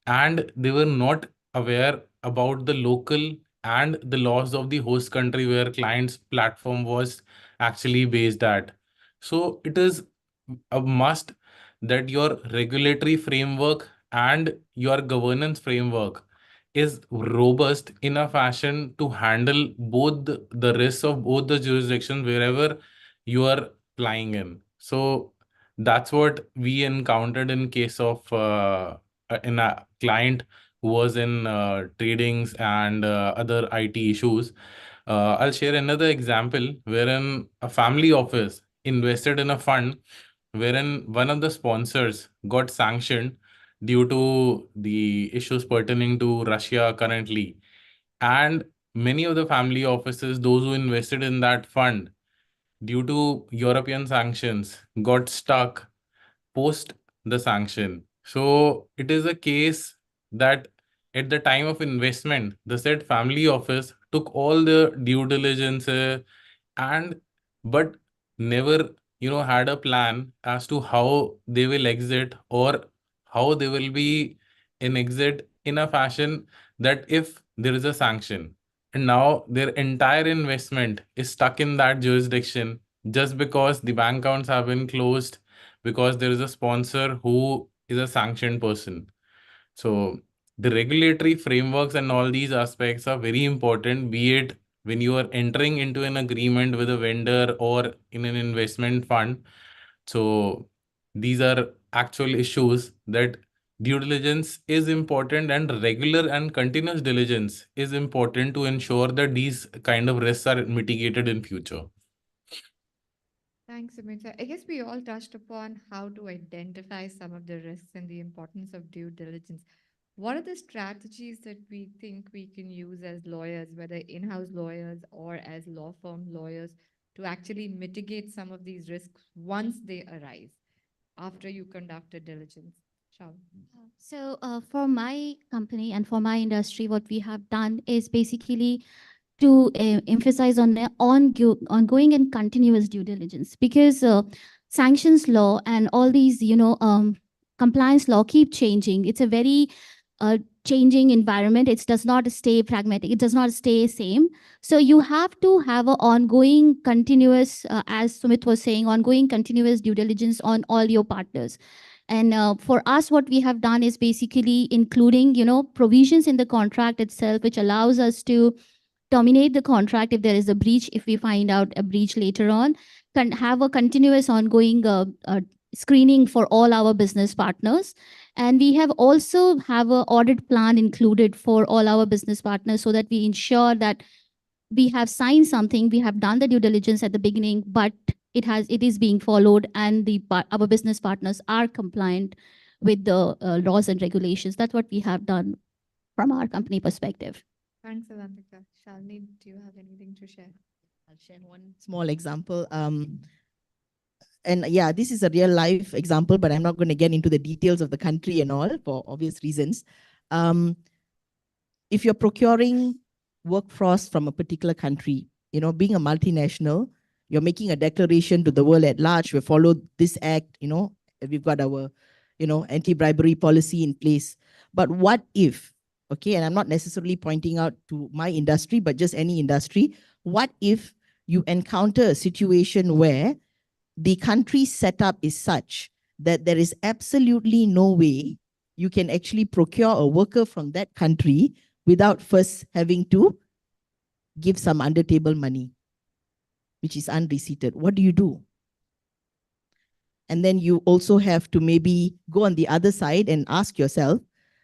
Speaker 15: and they were not aware about the local and the laws of the host country where client's platform was actually based at. So it is a must that your regulatory framework and your governance framework is robust in a fashion to handle both the risks of both the jurisdictions wherever you are flying in. So that's what we encountered in case of in a client who was in tradings and other IT issues. I'll share another example wherein a family office invested in a fund wherein one of the sponsors got sanctioned due to the issues pertaining to Russia currently. And many of the family offices, those who invested in that fund, due to European sanctions, got stuck post the sanction. So it is a case that at the time of investment, the said family office took all the due diligence and but never had a plan as to how they will exit or how they will be in exit in a fashion that if there is a sanction and now their entire investment is stuck in that jurisdiction just because the bank accounts have been closed because there is a sponsor who is a sanctioned person. So the regulatory frameworks and all these aspects are very important, be it when you are entering into an agreement with a vendor or in an investment fund. So these are actual issues that due diligence is important, and regular and continuous diligence is important to ensure that these kind of risks are mitigated in future.
Speaker 12: Thanks, Sumit. I guess we all touched upon how to identify some of the risks and the importance of due diligence. What are the strategies that we think we can use as lawyers, whether in-house lawyers or as law firm lawyers, to actually mitigate some of these risks once they arise after you conduct a diligence? Shall?
Speaker 13: So for my company and for my industry, what we have done is basically to emphasize on the ongoing and continuous due diligence, because sanctions law and all these, compliance law keep changing. It's a very changing environment. It does not stay pragmatic. It does not stay same. So you have to have an ongoing, continuous, as Sumit was saying, ongoing, continuous due diligence on all your partners. And for us, what we have done is basically including, provisions in the contract itself, which allows us to terminate the contract if there is a breach, if we find out a breach later on, can have a continuous ongoing screening for all our business partners. And we have also have an audit plan included for all our business partners, so that we ensure that we have signed something, we have done the due diligence at the beginning, but it is being followed, and our business partners are compliant with the laws and regulations. That's what we have done from our company perspective.
Speaker 12: Thanks, Avantika. Shalini, do you have anything to share?
Speaker 14: I'll share one small example. And yeah, this is a real life example, but I'm not going to get into the details of the country and all for obvious reasons. If you're procuring workforce from a particular country, being a multinational, You're making a declaration to the world at large. We followed this act, we've got our, anti-bribery policy in place. But what if, okay, and I'm not necessarily pointing out to my industry, but just any industry, what if you encounter a situation where the country setup is such that there is absolutely no way you can actually procure a worker from that country without first having to give some under table money, which is unreceipted? What do you do? And then you also have to maybe go on the other side and ask yourself,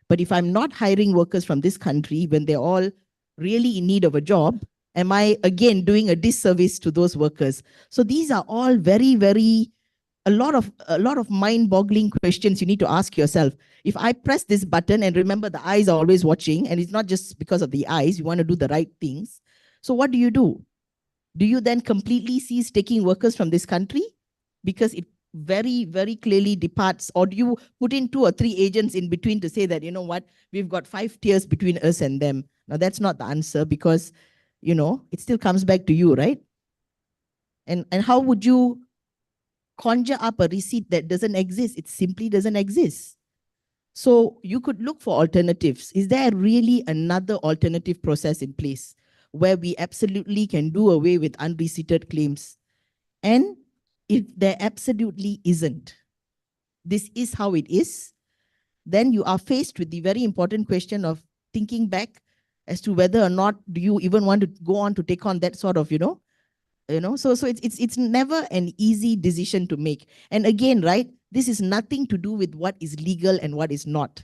Speaker 14: but if I'm not hiring workers from this country when they're all really in need of a job, am I again doing a disservice to those workers? So these are all very, very a lot of mind-boggling questions you need to ask yourself. If I press this button, and remember the eyes are always watching, and it's not just because of the eyes, you want to do the right things. So what do you do? Do you then completely cease taking workers from this country because it very, very clearly departs, or do you put in 2 or 3 agents in between to say that, you know what, we've got 5 tiers between us and them? Now that's not the answer, because it still comes back to you, right? And how would you conjure up a receipt that doesn't exist? It simply doesn't exist. So you could look for alternatives. Is there really another alternative process in place where we absolutely can do away with unreceipted claims? And if there absolutely isn't, this is how it is, then you are faced with the very important question of thinking back as to whether or not do you even want to go on to take on that sort of, so it's never an easy decision to make. And again, right, this is nothing to do with what is legal and what is not.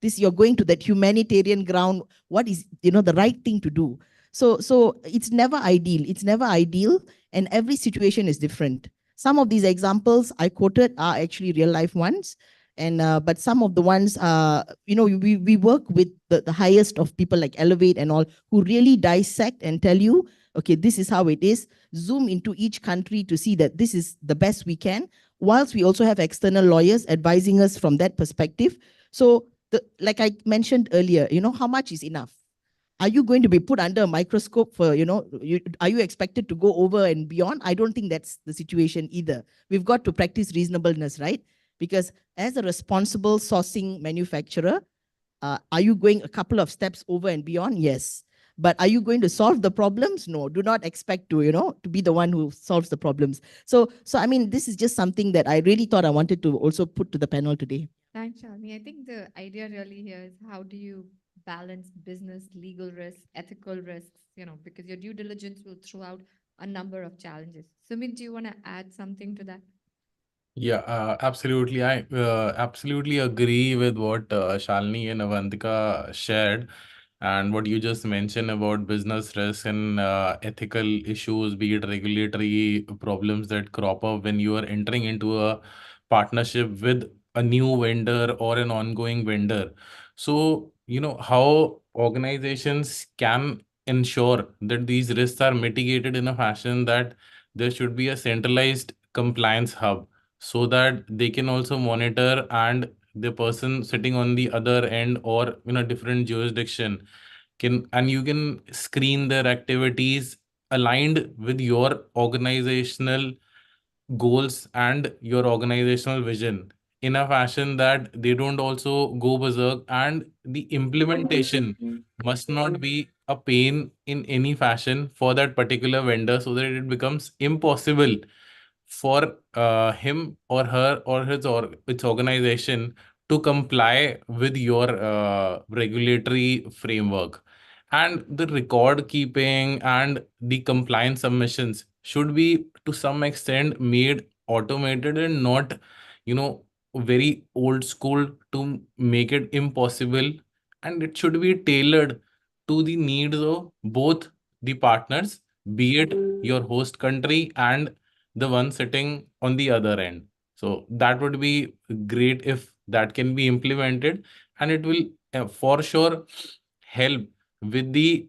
Speaker 14: This, you're going to that humanitarian ground, what is the right thing to do. So it's never ideal, and every situation is different. Some of these examples I quoted are actually real life ones, and but some of the ones we work with the highest of people like Elevate and all, who really dissect and tell you, okay, this is how it is. Zoom into each country to see that this is the best we can, whilst we also have external lawyers advising us from that perspective. So like I mentioned earlier, how much is enough? Are you going to be put under a microscope for, are you expected to go over and beyond? I don't think that's the situation either. We've got to practice reasonableness, right? Because as a responsible sourcing manufacturer, are you going a couple of steps over and beyond? Yes. But are you going to solve the problems? No, do not expect to, to be the one who solves the problems. So I mean, this is just something that I really thought I wanted to also put to the panel today.
Speaker 12: Thanks, Shalini. I think the idea really here is how do you balance business, legal risks, ethical risks, because your due diligence will throw out a number of challenges. Sumit, do you want to add something to that?
Speaker 15: Yeah, absolutely. I absolutely agree with what Shalini and Avantika shared, and what you just mentioned about business risk and ethical issues, be it regulatory problems that crop up when you are entering into a partnership with a new vendor or an ongoing vendor. So, how organizations can ensure that these risks are mitigated in a fashion that there should be a centralized compliance hub, so that they can also monitor, and the person sitting on the other end or in a different jurisdiction you can screen their activities aligned with your organizational goals and your organizational vision, in a fashion that they don't also go berserk, and the implementation must not be a pain in any fashion for that particular vendor, so that it becomes impossible for him or her or its organization to comply with your regulatory framework. And the record keeping and the compliance submissions should be to some extent made automated, and not very old school to make it impossible. And it should be tailored to the needs of both the partners, be it your host country and the one sitting on the other end. So that would be great if that can be implemented, and it will for sure help with the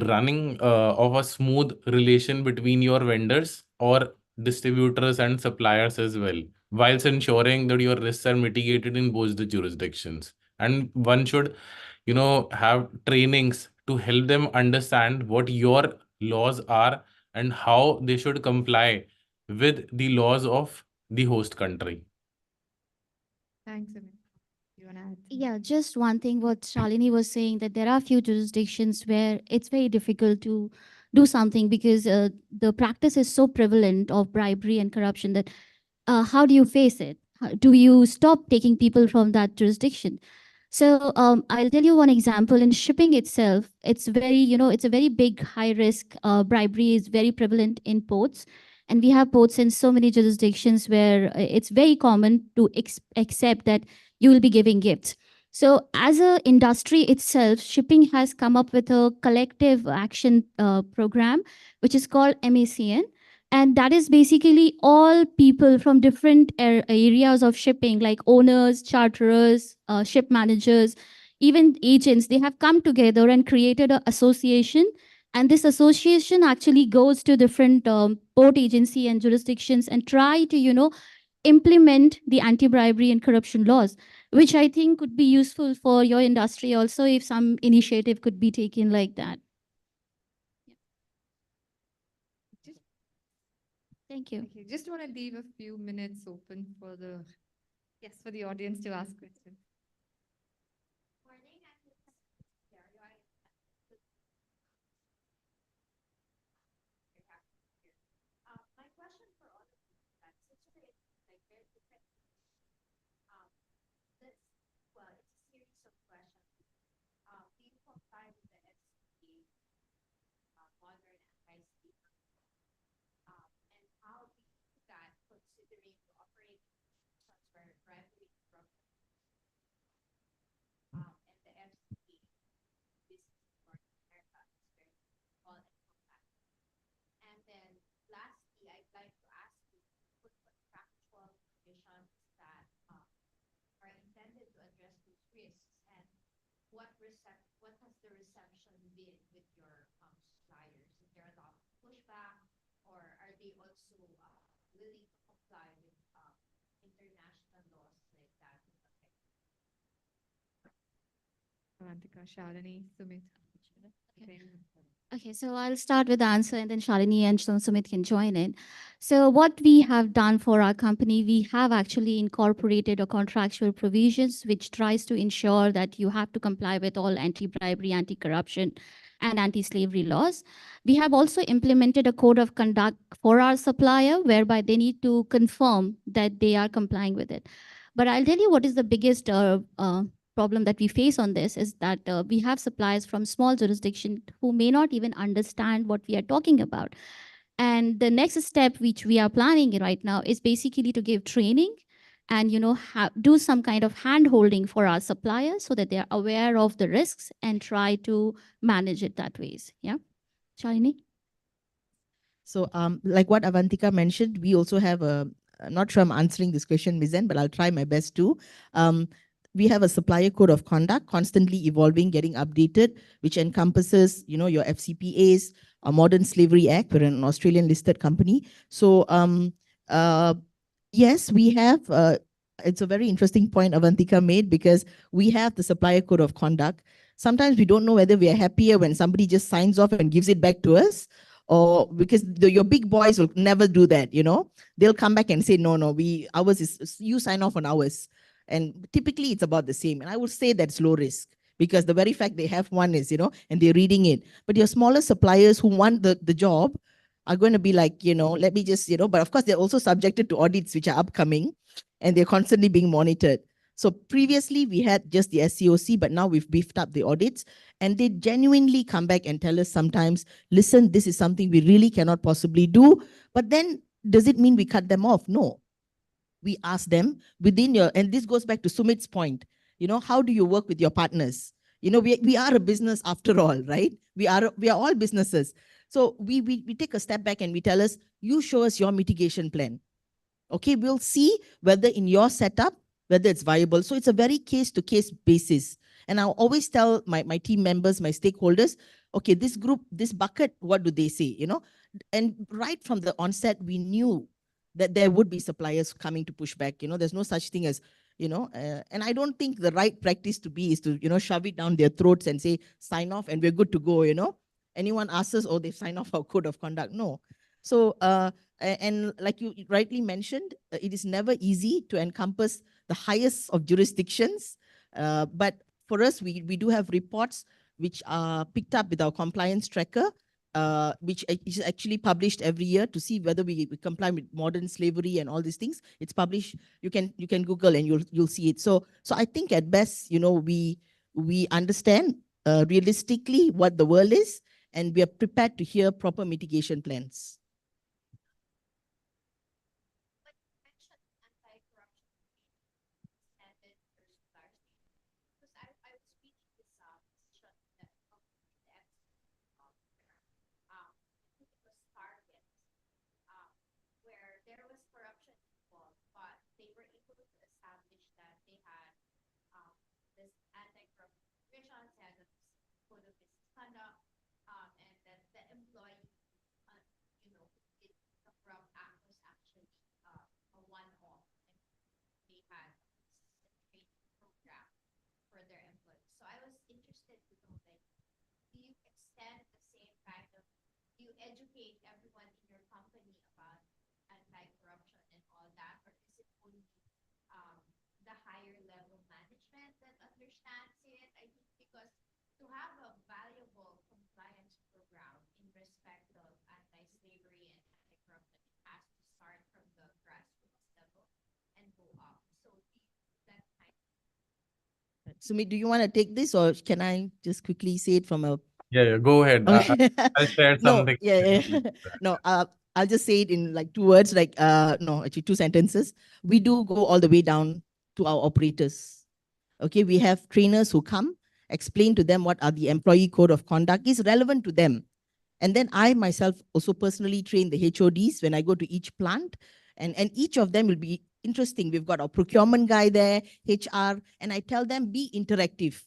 Speaker 15: running of a smooth relation between your vendors or distributors and suppliers as well, whilst ensuring that your risks are mitigated in both the jurisdictions. And one should, have trainings to help them understand what your laws are and how they should comply with the laws of the host country.
Speaker 12: Thanks, Amit. You want to add?
Speaker 13: Yeah, just one thing what Shalini was saying, that there are few jurisdictions where it's very difficult to do something because the practice is so prevalent of bribery and corruption that how do you face it? Do you stop taking people from that jurisdiction? So I'll tell you one example. In shipping itself, it's very, it's a very big high risk. Bribery is very prevalent in ports. And we have ports in so many jurisdictions where it's very common to accept that you will be giving gifts. So as a industry itself, shipping has come up with a collective action program, which is called MACN. And that is basically all people from different areas of shipping, like owners, charterers, ship managers, even agents. They have come together and created an association. And this association actually goes to different port agency and jurisdictions and try to, implement the anti-bribery and corruption laws, which I think could be useful for your industry also if some initiative could be taken like that. Thank you.
Speaker 12: Okay, just want to leave a few minutes open for the audience to ask questions. Avantika, Shalini, Sumit.
Speaker 13: Okay, so I'll start with the answer and then Shalini and Sumit can join in. So what we have done for our company, we have actually incorporated a contractual provisions which tries to ensure that you have to comply with all anti-bribery, anti-corruption, and anti-slavery laws. We have also implemented a code of conduct for our supplier whereby they need to confirm that they are complying with it. But I'll tell you what is the biggest problem that we face on this is that we have suppliers from small jurisdictions who may not even understand what we are talking about. And the next step which we are planning right now is basically to give training and do some kind of hand holding for our suppliers so that they are aware of the risks and try to manage it that ways. Yeah, Shalini?
Speaker 14: So like what Avantika mentioned, we also have I'm not sure I'm answering this question, Mizen, but I'll try my best to. We have a supplier code of conduct, constantly evolving, getting updated, which encompasses, your FCPAs, a Modern Slavery Act. We're an Australian listed company. So yes, we have, it's a very interesting point Avantika made because we have the supplier code of conduct. Sometimes we don't know whether we are happier when somebody just signs off and gives it back to us, or because your big boys will never do that, they'll come back and say, no, ours is, you sign off on ours. And typically it's about the same. And I would say that's low risk because the very fact they have one is, and they're reading it. But your smaller suppliers who want the job are going to be like, let me just, but of course they're also subjected to audits which are upcoming and they're constantly being monitored. So previously we had just the SCOC, but now we've beefed up the audits and they genuinely come back and tell us sometimes, listen, this is something we really cannot possibly do. But then does it mean we cut them off? No. We ask them within your, and this goes back to Sumit's point, how do you work with your partners? We are a business after all, right? We are all businesses. So we take a step back and we tell us, you show us your mitigation plan. Okay, we'll see whether in your setup, whether it's viable. So it's a very case-to-case basis. And I'll always tell my team members, my stakeholders, okay, this group, this bucket, what do they say? And right from the onset, we knew that there would be suppliers coming to push back. There's no such thing as, and I don't think the right practice to be is to, shove it down their throats and say, sign off and we're good to go, anyone asks us, oh, they sign off our code of conduct. No. So, and like you rightly mentioned, it is never easy to encompass the highest of jurisdictions. But for us, we do have reports which are picked up with our compliance tracker, which is actually published every year to see whether we comply with modern slavery and all these things. It's published. You can Google and you'll see it. So I think at best, we understand realistically what the world is, and we are prepared to hear proper mitigation plans. Sumit, do you want to take this, or can I just quickly say it from a...
Speaker 15: Yeah, go ahead.
Speaker 14: Okay.
Speaker 15: I'll share
Speaker 14: No,
Speaker 15: something.
Speaker 14: yeah. No, I'll just say it in like 2 words, like, no, actually 2 sentences. We do go all the way down to our operators. Okay, we have trainers who come, explain to them what are the employee code of conduct is relevant to them. And then I myself also personally train the HODs when I go to each plant, and each of them will be interesting. We've got our procurement guy there, HR, and I tell them, be interactive.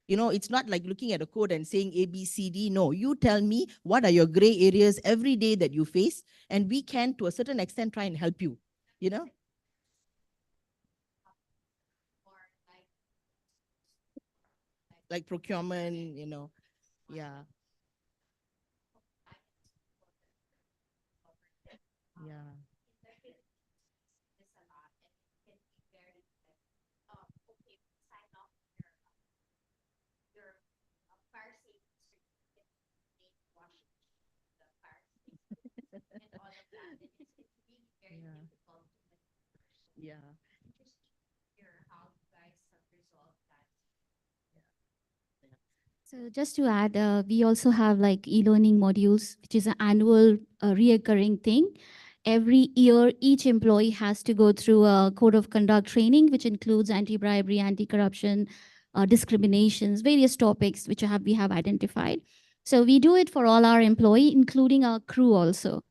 Speaker 14: It's not like looking at a code and saying A, B, C, D. No, you tell me what are your gray areas every day that you face, and we can, to a certain extent, try and help you, like procurement, yeah. Yeah. Yeah.
Speaker 13: So just to add, we also have like e-learning modules, which is an annual reoccurring thing. Every year, each employee has to go through a code of conduct training, which includes anti-bribery, anti-corruption, discriminations, various topics which we have identified. So we do it for all our employee, including our crew also.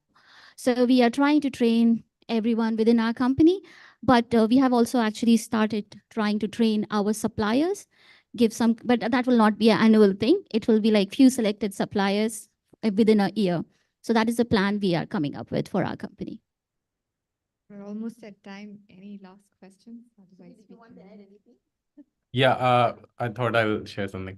Speaker 13: So we are trying to train everyone within our company, but we have also actually started trying to train our suppliers, but that will not be an annual thing. It will be like few selected suppliers within a year. So that is the plan we are coming up with for our company.
Speaker 12: We're almost at time. Any last questions? Otherwise,
Speaker 14: If you want to add anything.
Speaker 15: Yeah, I thought I'll share something.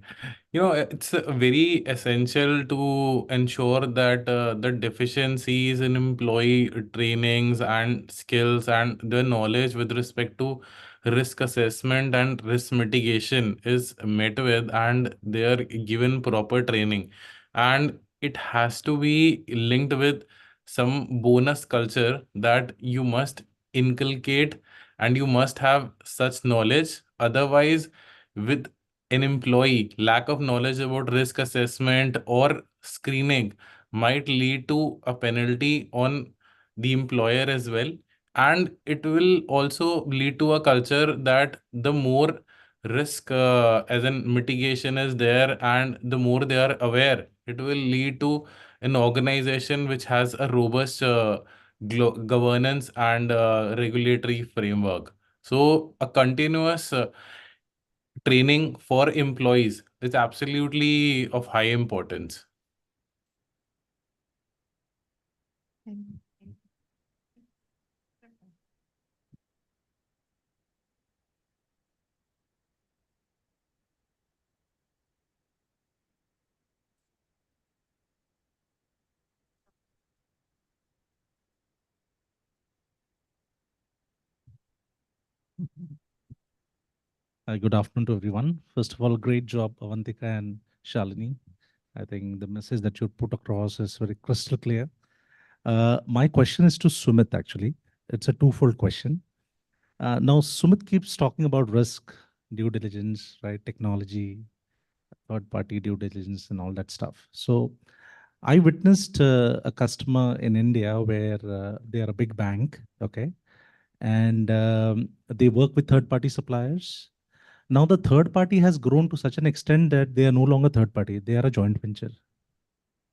Speaker 15: It's very essential to ensure that the deficiencies in employee trainings and skills and the knowledge with respect to risk assessment and risk mitigation is met with, and they are given proper training. And it has to be linked with some bonus culture that you must inculcate, and you must have such knowledge. Otherwise, with an employee, lack of knowledge about risk assessment or screening might lead to a penalty on the employer as well. And it will also lead to a culture that the more risk as in mitigation is there, and the more they are aware, it will lead to an organization which has a robust governance and regulatory framework. So a continuous training for employees is absolutely of high importance.
Speaker 16: Good afternoon to everyone. First of all, great job, Avantika and Shalini. I think the message that you put across is very crystal clear. My question is to Sumit, actually. It's a twofold question. Now, Sumit keeps talking about risk, due diligence, right? Technology, third party due diligence, and all that stuff. So, I witnessed a customer in India where they are a big bank, okay? And they work with third party suppliers. Now the third party has grown to such an extent that they are no longer third party, they are a joint venture.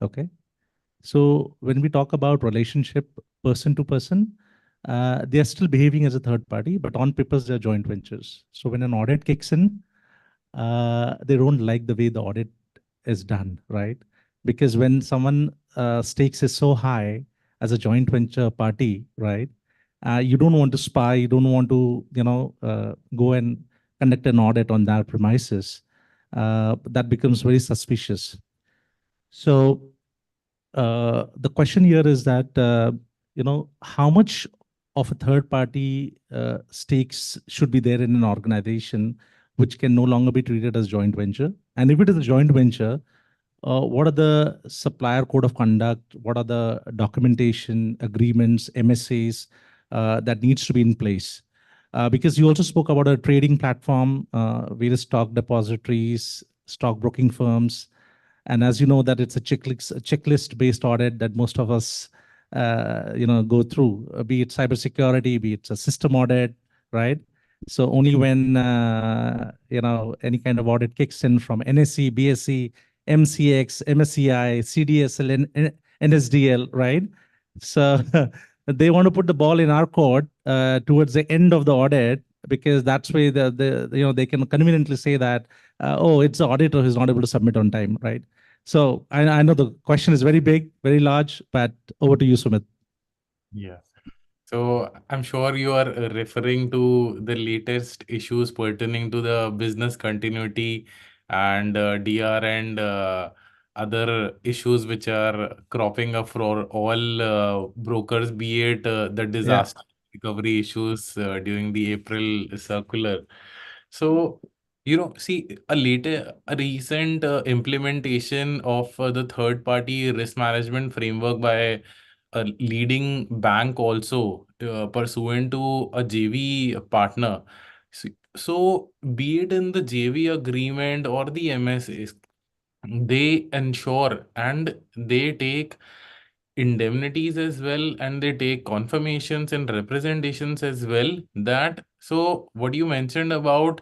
Speaker 16: Okay. So when we talk about relationship person to person, they are still behaving as a third party, but on papers they're joint ventures. So when an audit kicks in, they don't like the way the audit is done, right? Because when someone stakes is so high as a joint venture party, right? You don't want to spy, you don't want to, go and conduct an audit on their premises. That becomes very suspicious. So the question here is that, how much of a third party stakes should be there in an organization which can no longer be treated as joint venture? And if it is a joint venture, what are the supplier code of conduct? What are the documentation, agreements, MSAs that needs to be in place? Because you also spoke about a trading platform, various stock depositories, stock broking firms, and as you know that it's a checklist based audit that most of us go through, be it cybersecurity, be it a system audit, right? So only when any kind of audit kicks in from NSE, BSE, MCX, MSCI, CDSL, and NSDL, right? So they want to put the ball in our court towards the end of the audit, because that's where they can conveniently say that, oh, it's the auditor who's not able to submit on time, right? So I know the question is very big, very large, but over to you, Sumit.
Speaker 15: Yeah. So I'm sure you are referring to the latest issues pertaining to the business continuity and DR and other issues which are cropping up for all brokers, be it the disaster recovery issues during the April circular. So, see, a recent implementation of the third party risk management framework by a leading bank also pursuant to a JV partner. So, be it in the JV agreement or the MSAs, they ensure and they take indemnities as well, and they take confirmations and representations as well. That, so what you mentioned about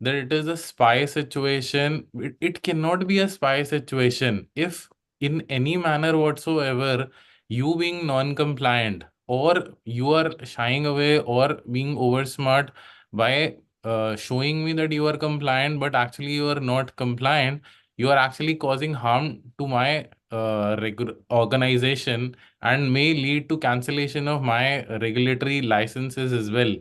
Speaker 15: that it is a spy situation, it cannot be a spy situation if in any manner whatsoever you being non-compliant or you are shying away or being over smart by showing me that you are compliant but actually you are not compliant, you are actually causing harm to my organization and may lead to cancellation of my regulatory licenses as well,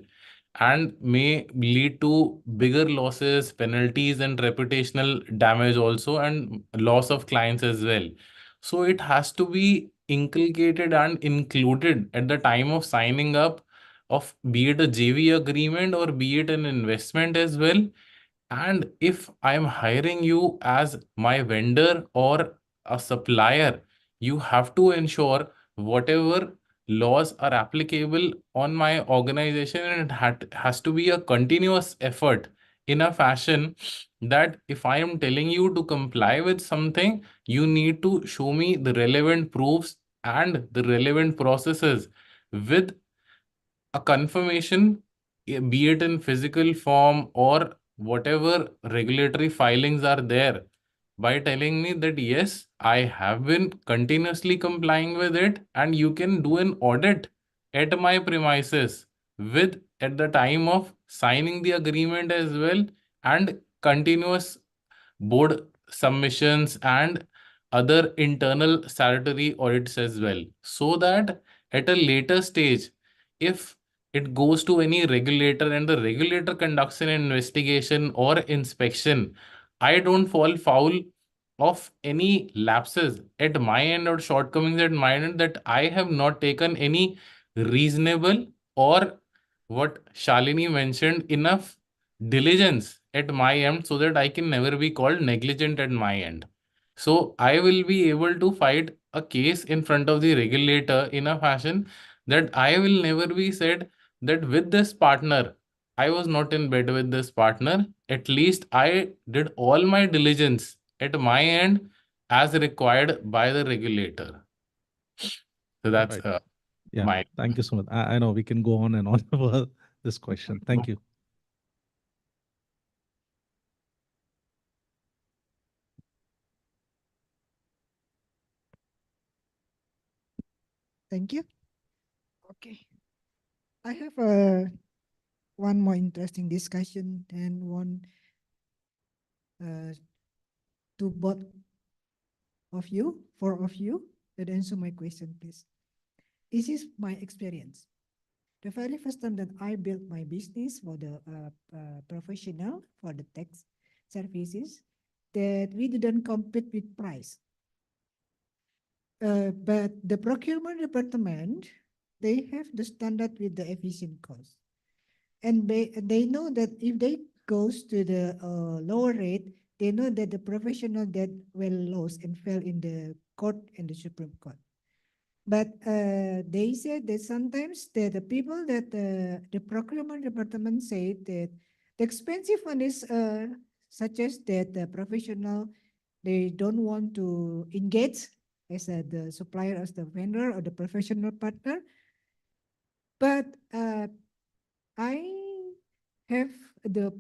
Speaker 15: and may lead to bigger losses, penalties, and reputational damage also, and loss of clients as well. So it has to be inculcated and included at the time of signing up of, be it a JV agreement or be it an investment as well. And if I'm hiring you as my vendor or a supplier, you have to ensure whatever laws are applicable on my organization, and has to be a continuous effort in a fashion that if I am telling you to comply with something, you need to show me the relevant proofs and the relevant processes with a confirmation, be it in physical form or whatever regulatory filings are there, by telling me that yes, I have been continuously complying with it, and you can do an audit at my premises with at the time of signing the agreement as well, and continuous board submissions and other internal statutory audits as well, so that at a later stage, if it goes to any regulator and the regulator conducts an investigation or inspection, I don't fall foul of any lapses at my end or shortcomings at my end, that I have not taken any reasonable or what Shalini mentioned, enough diligence at my end so that I can never be called negligent at my end. So I will be able to fight a case in front of the regulator in a fashion that I will never be said that with this partner, I was not in bed with this partner. At least I did all my diligence at my end as required by the regulator. So that's
Speaker 16: Right. Yeah,
Speaker 15: my.
Speaker 16: thank you so much. I know we can go on and on about this question. Thank you.
Speaker 17: Thank you. Okay. I have one more interesting discussion and one to both of you, four of you, that answer my question, please. This is my experience. The very first time that I built my business for the professional, for the tax services, that we didn't compete with price. But the procurement department, they have the standard with the efficient cost. And they know that if they goes to the lower rate, they know that the professional that will lose and fell in the court and the Supreme Court. But they said that sometimes the people that the procurement department say that the expensive one is such as that the professional, they don't want to engage as the supplier, as the vendor or the professional partner. But I have the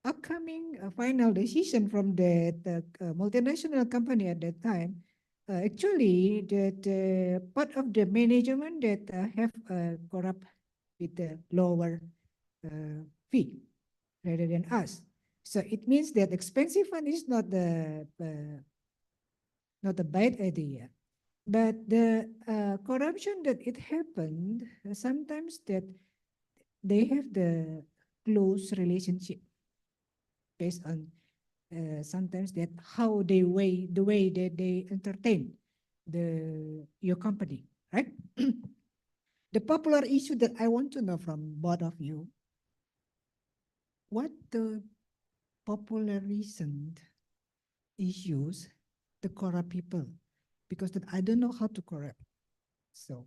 Speaker 17: upcoming final decision from the multinational company at that time. Actually, that part of the management that have corrupt with the lower fee rather than us. So it means that expensive one is not a bad idea. But the corruption that it happened, sometimes that they have the close relationship based on sometimes that how they weigh the way that they entertain your company, right? The popular issue that I want to know from both of you, what the popular recent issues the corrupt people, because that I don't know how to corrupt. So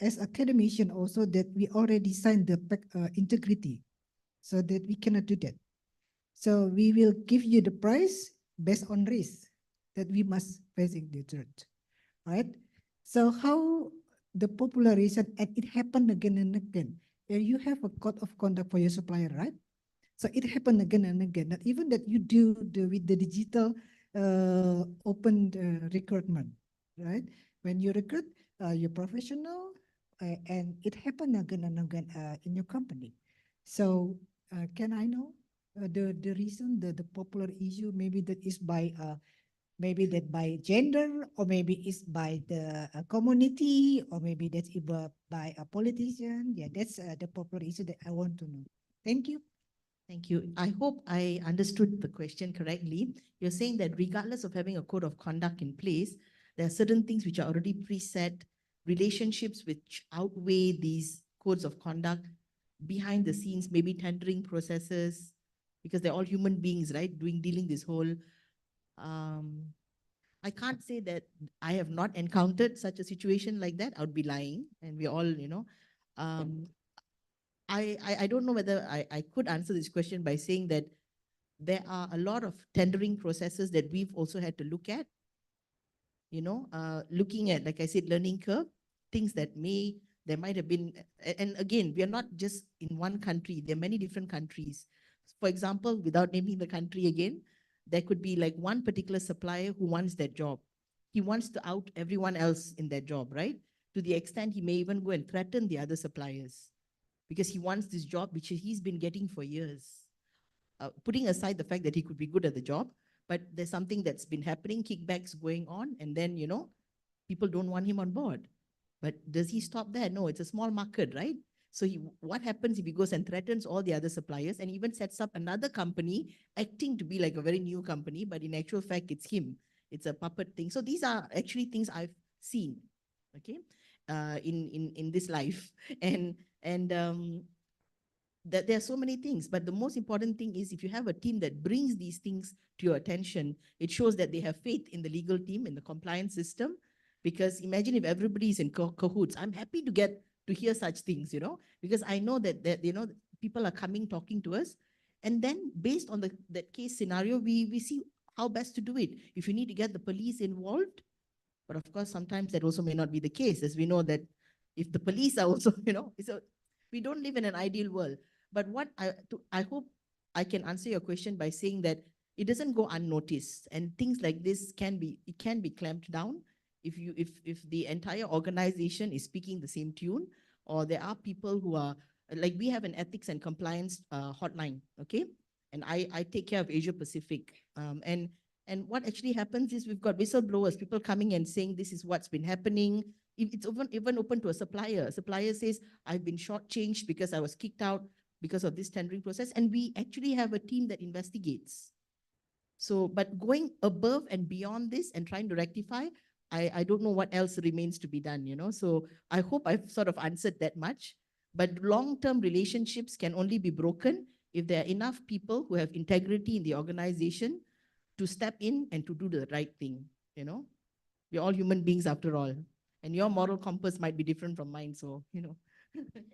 Speaker 17: as academician also that we already signed the integrity so that we cannot do that. So we will give you the price based on risk that we must facing the truth, right? So how the population, and it happened again and again. You have a code of conduct for your supplier, right? So it happened again and again. That even that you do with the digital open recruitment, right? When you recruit, you're professional, and it happened again and again in your company. So can I know the reason, the popular issue? Maybe that is by maybe that by gender, or maybe it's by the community, or maybe that's by a politician. Yeah, that's the popular issue that I want to know. Thank you.
Speaker 14: Thank you. I hope I understood the question correctly. You're saying that regardless of having a code of conduct in place, there are certain things which are already preset, relationships which outweigh these codes of conduct behind the scenes, maybe tendering processes, because they're all human beings, right? Dealing this whole, I can't say that I have not encountered such a situation like that. I would be lying, and we all, I don't know whether I could answer this question by saying that there are a lot of tendering processes that we've also had to look at, looking at, like I said, learning curve, things that there might have been, and again, we are not just in one country, there are many different countries. For example, without naming the country again, there could be like one particular supplier who wants that job. He wants to out everyone else in that job, right? To the extent he may even go and threaten the other suppliers because he wants this job which he's been getting for years. Putting aside the fact that he could be good at the job, but there's something that's been happening, kickbacks going on, and then, people don't want him on board. But does he stop there? No, it's a small market, right? So what happens if he goes and threatens all the other suppliers and even sets up another company acting to be like a very new company, but in actual fact, it's him. It's a puppet thing. So these are actually things I've seen, okay? in this life. And that there are so many things, but the most important thing is if you have a team that brings these things to your attention, it shows that they have faith in the legal team, in the compliance system. Because imagine if everybody is in cahoots. I'm happy to get to hear such things, because I know that people are coming talking to us, and then based on that case scenario, we see how best to do it. If you need to get the police involved, but of course, sometimes that also may not be the case, as we know that if the police are also, we don't live in an ideal world. But I hope I can answer your question by saying that it doesn't go unnoticed, and things like this can be clamped down if the entire organization is speaking the same tune, or there are people who are like, we have an ethics and compliance hotline, okay, and I take care of Asia Pacific, and what actually happens is we've got whistleblowers, people coming and saying this is what's been happening. It's even open to a supplier. A supplier says, I've been shortchanged because I was kicked out because of this tendering process. And we actually have a team that investigates. So, but going above and beyond this and trying to rectify, I don't know what else remains to be done, So I hope I've sort of answered that much. But long-term relationships can only be broken if there are enough people who have integrity in the organization to step in and to do the right thing. We're all human beings after all. And your moral compass might be different from mine, so.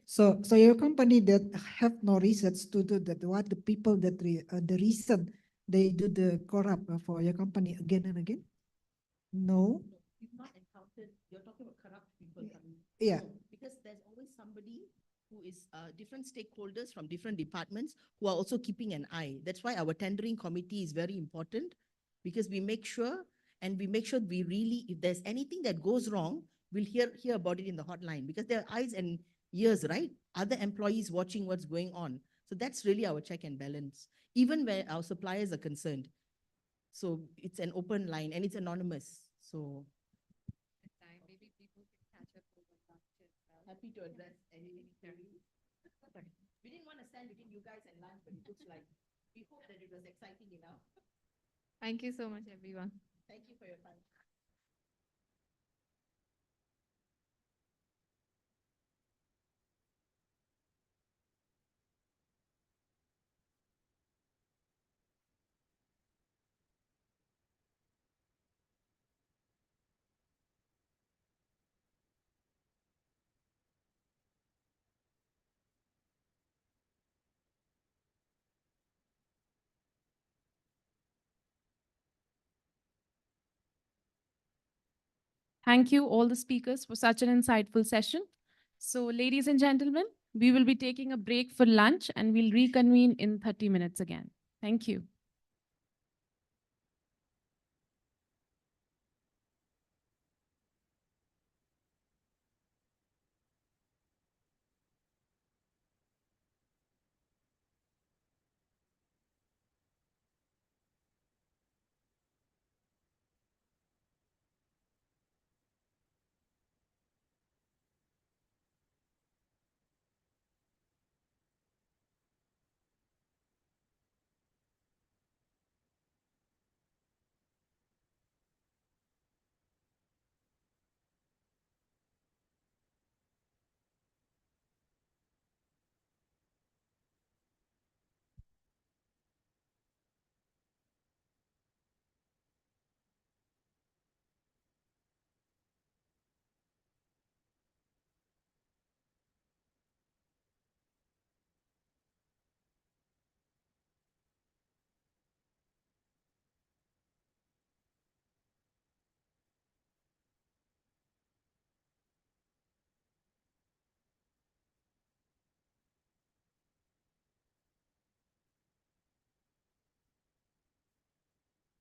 Speaker 17: So your company that have no research to do that, what the people that the reason they do the corrupt for your company again and again? No.
Speaker 14: You've not encountered, you're talking about corrupt people coming.
Speaker 17: Yeah.
Speaker 14: No, because there's always somebody who is different stakeholders from different departments who are also keeping an eye. That's why our tendering committee is very important, because we make sure we really, if there's anything that goes wrong, we'll hear about it in the hotline, because there are eyes and ears, right? Other employees watching what's going on. So that's really our check and balance, even where our suppliers are concerned. So it's an open line and it's anonymous. So
Speaker 12: Maybe people can catch up over lunch as well.
Speaker 14: happy to address any queries. We didn't want to stand between you guys and lunch, but it looks like we hope that it was exciting enough.
Speaker 12: Thank you so much, everyone.
Speaker 14: Thank you for your time.
Speaker 2: Thank you, all the speakers, for such an insightful session. So, ladies and gentlemen, we will be taking a break for lunch and we'll reconvene in 30 minutes again. Thank you.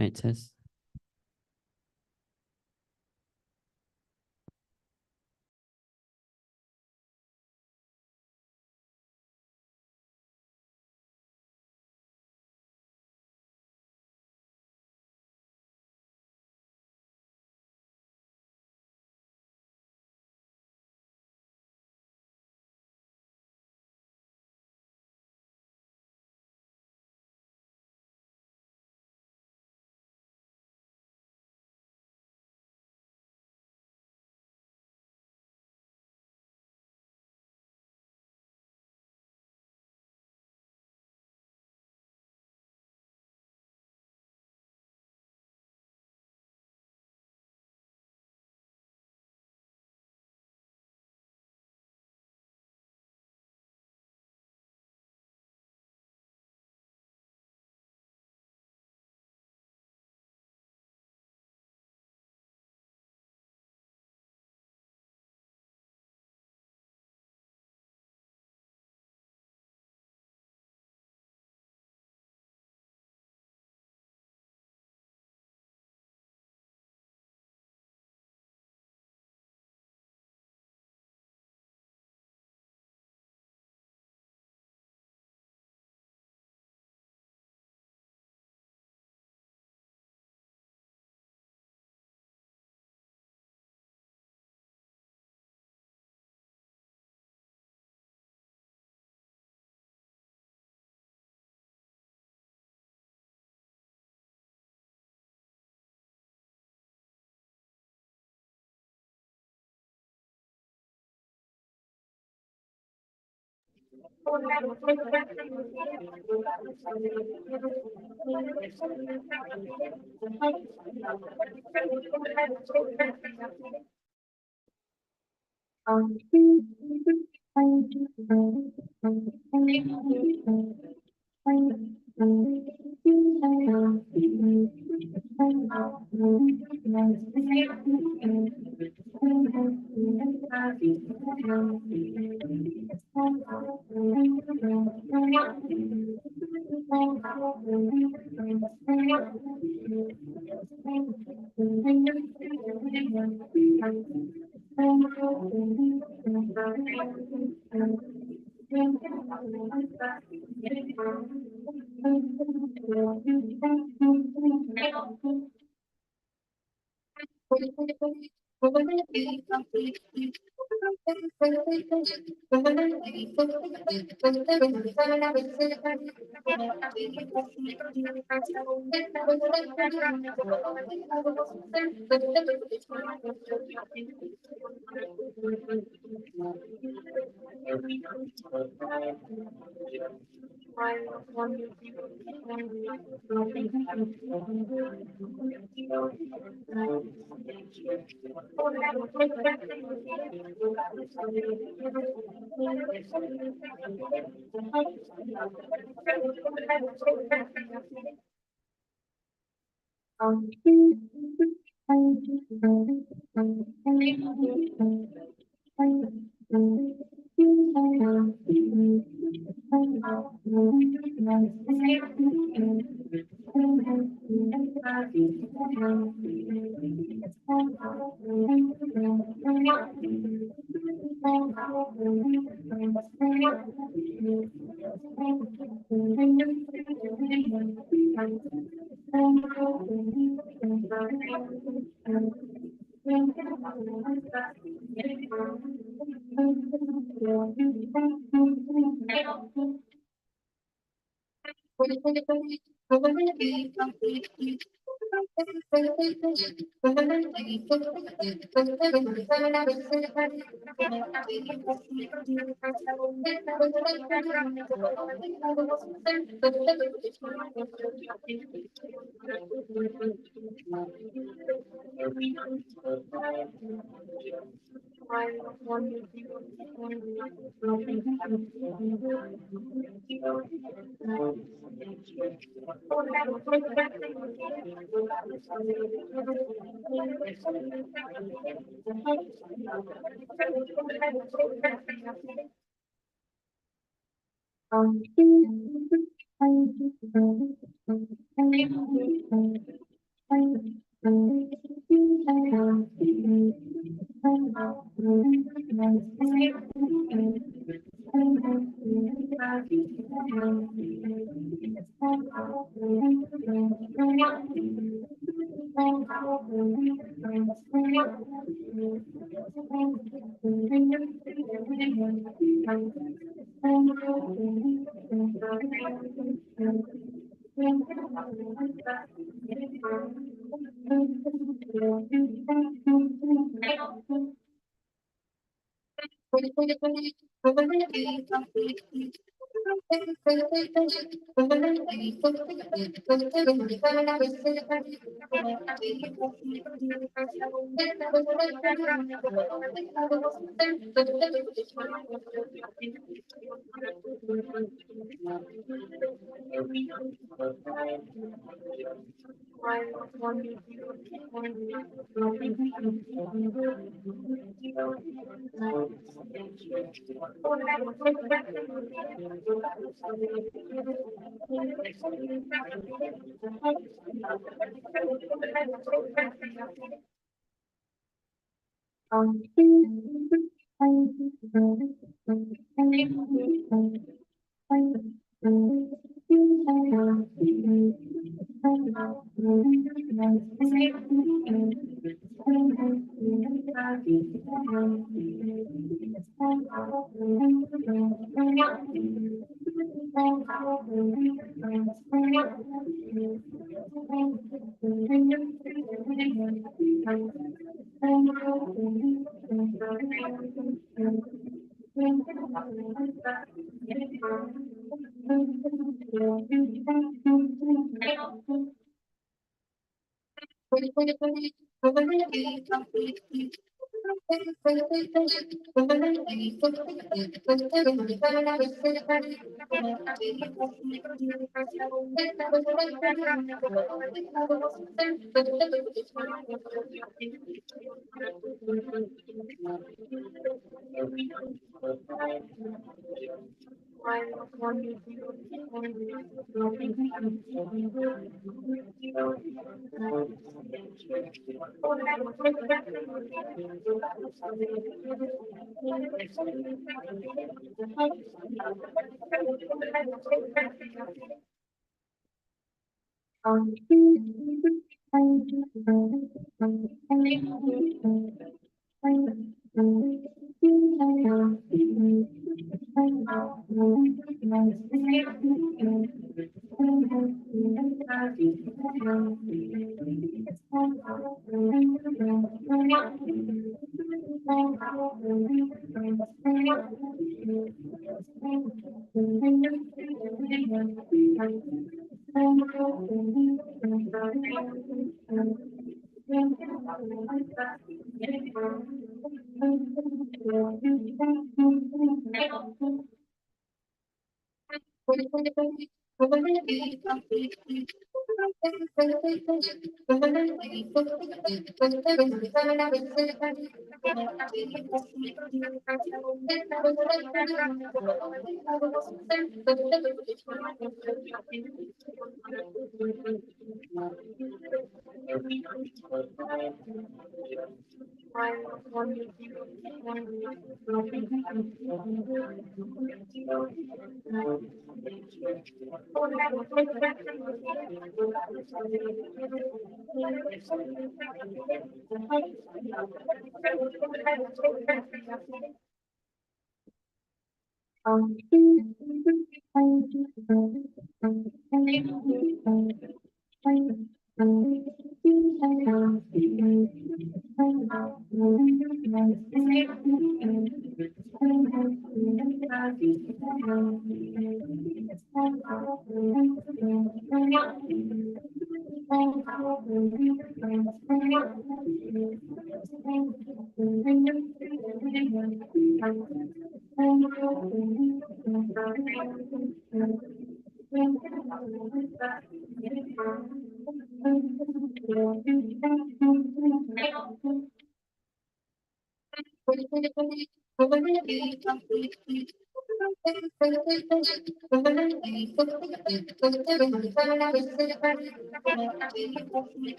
Speaker 18: Right, test.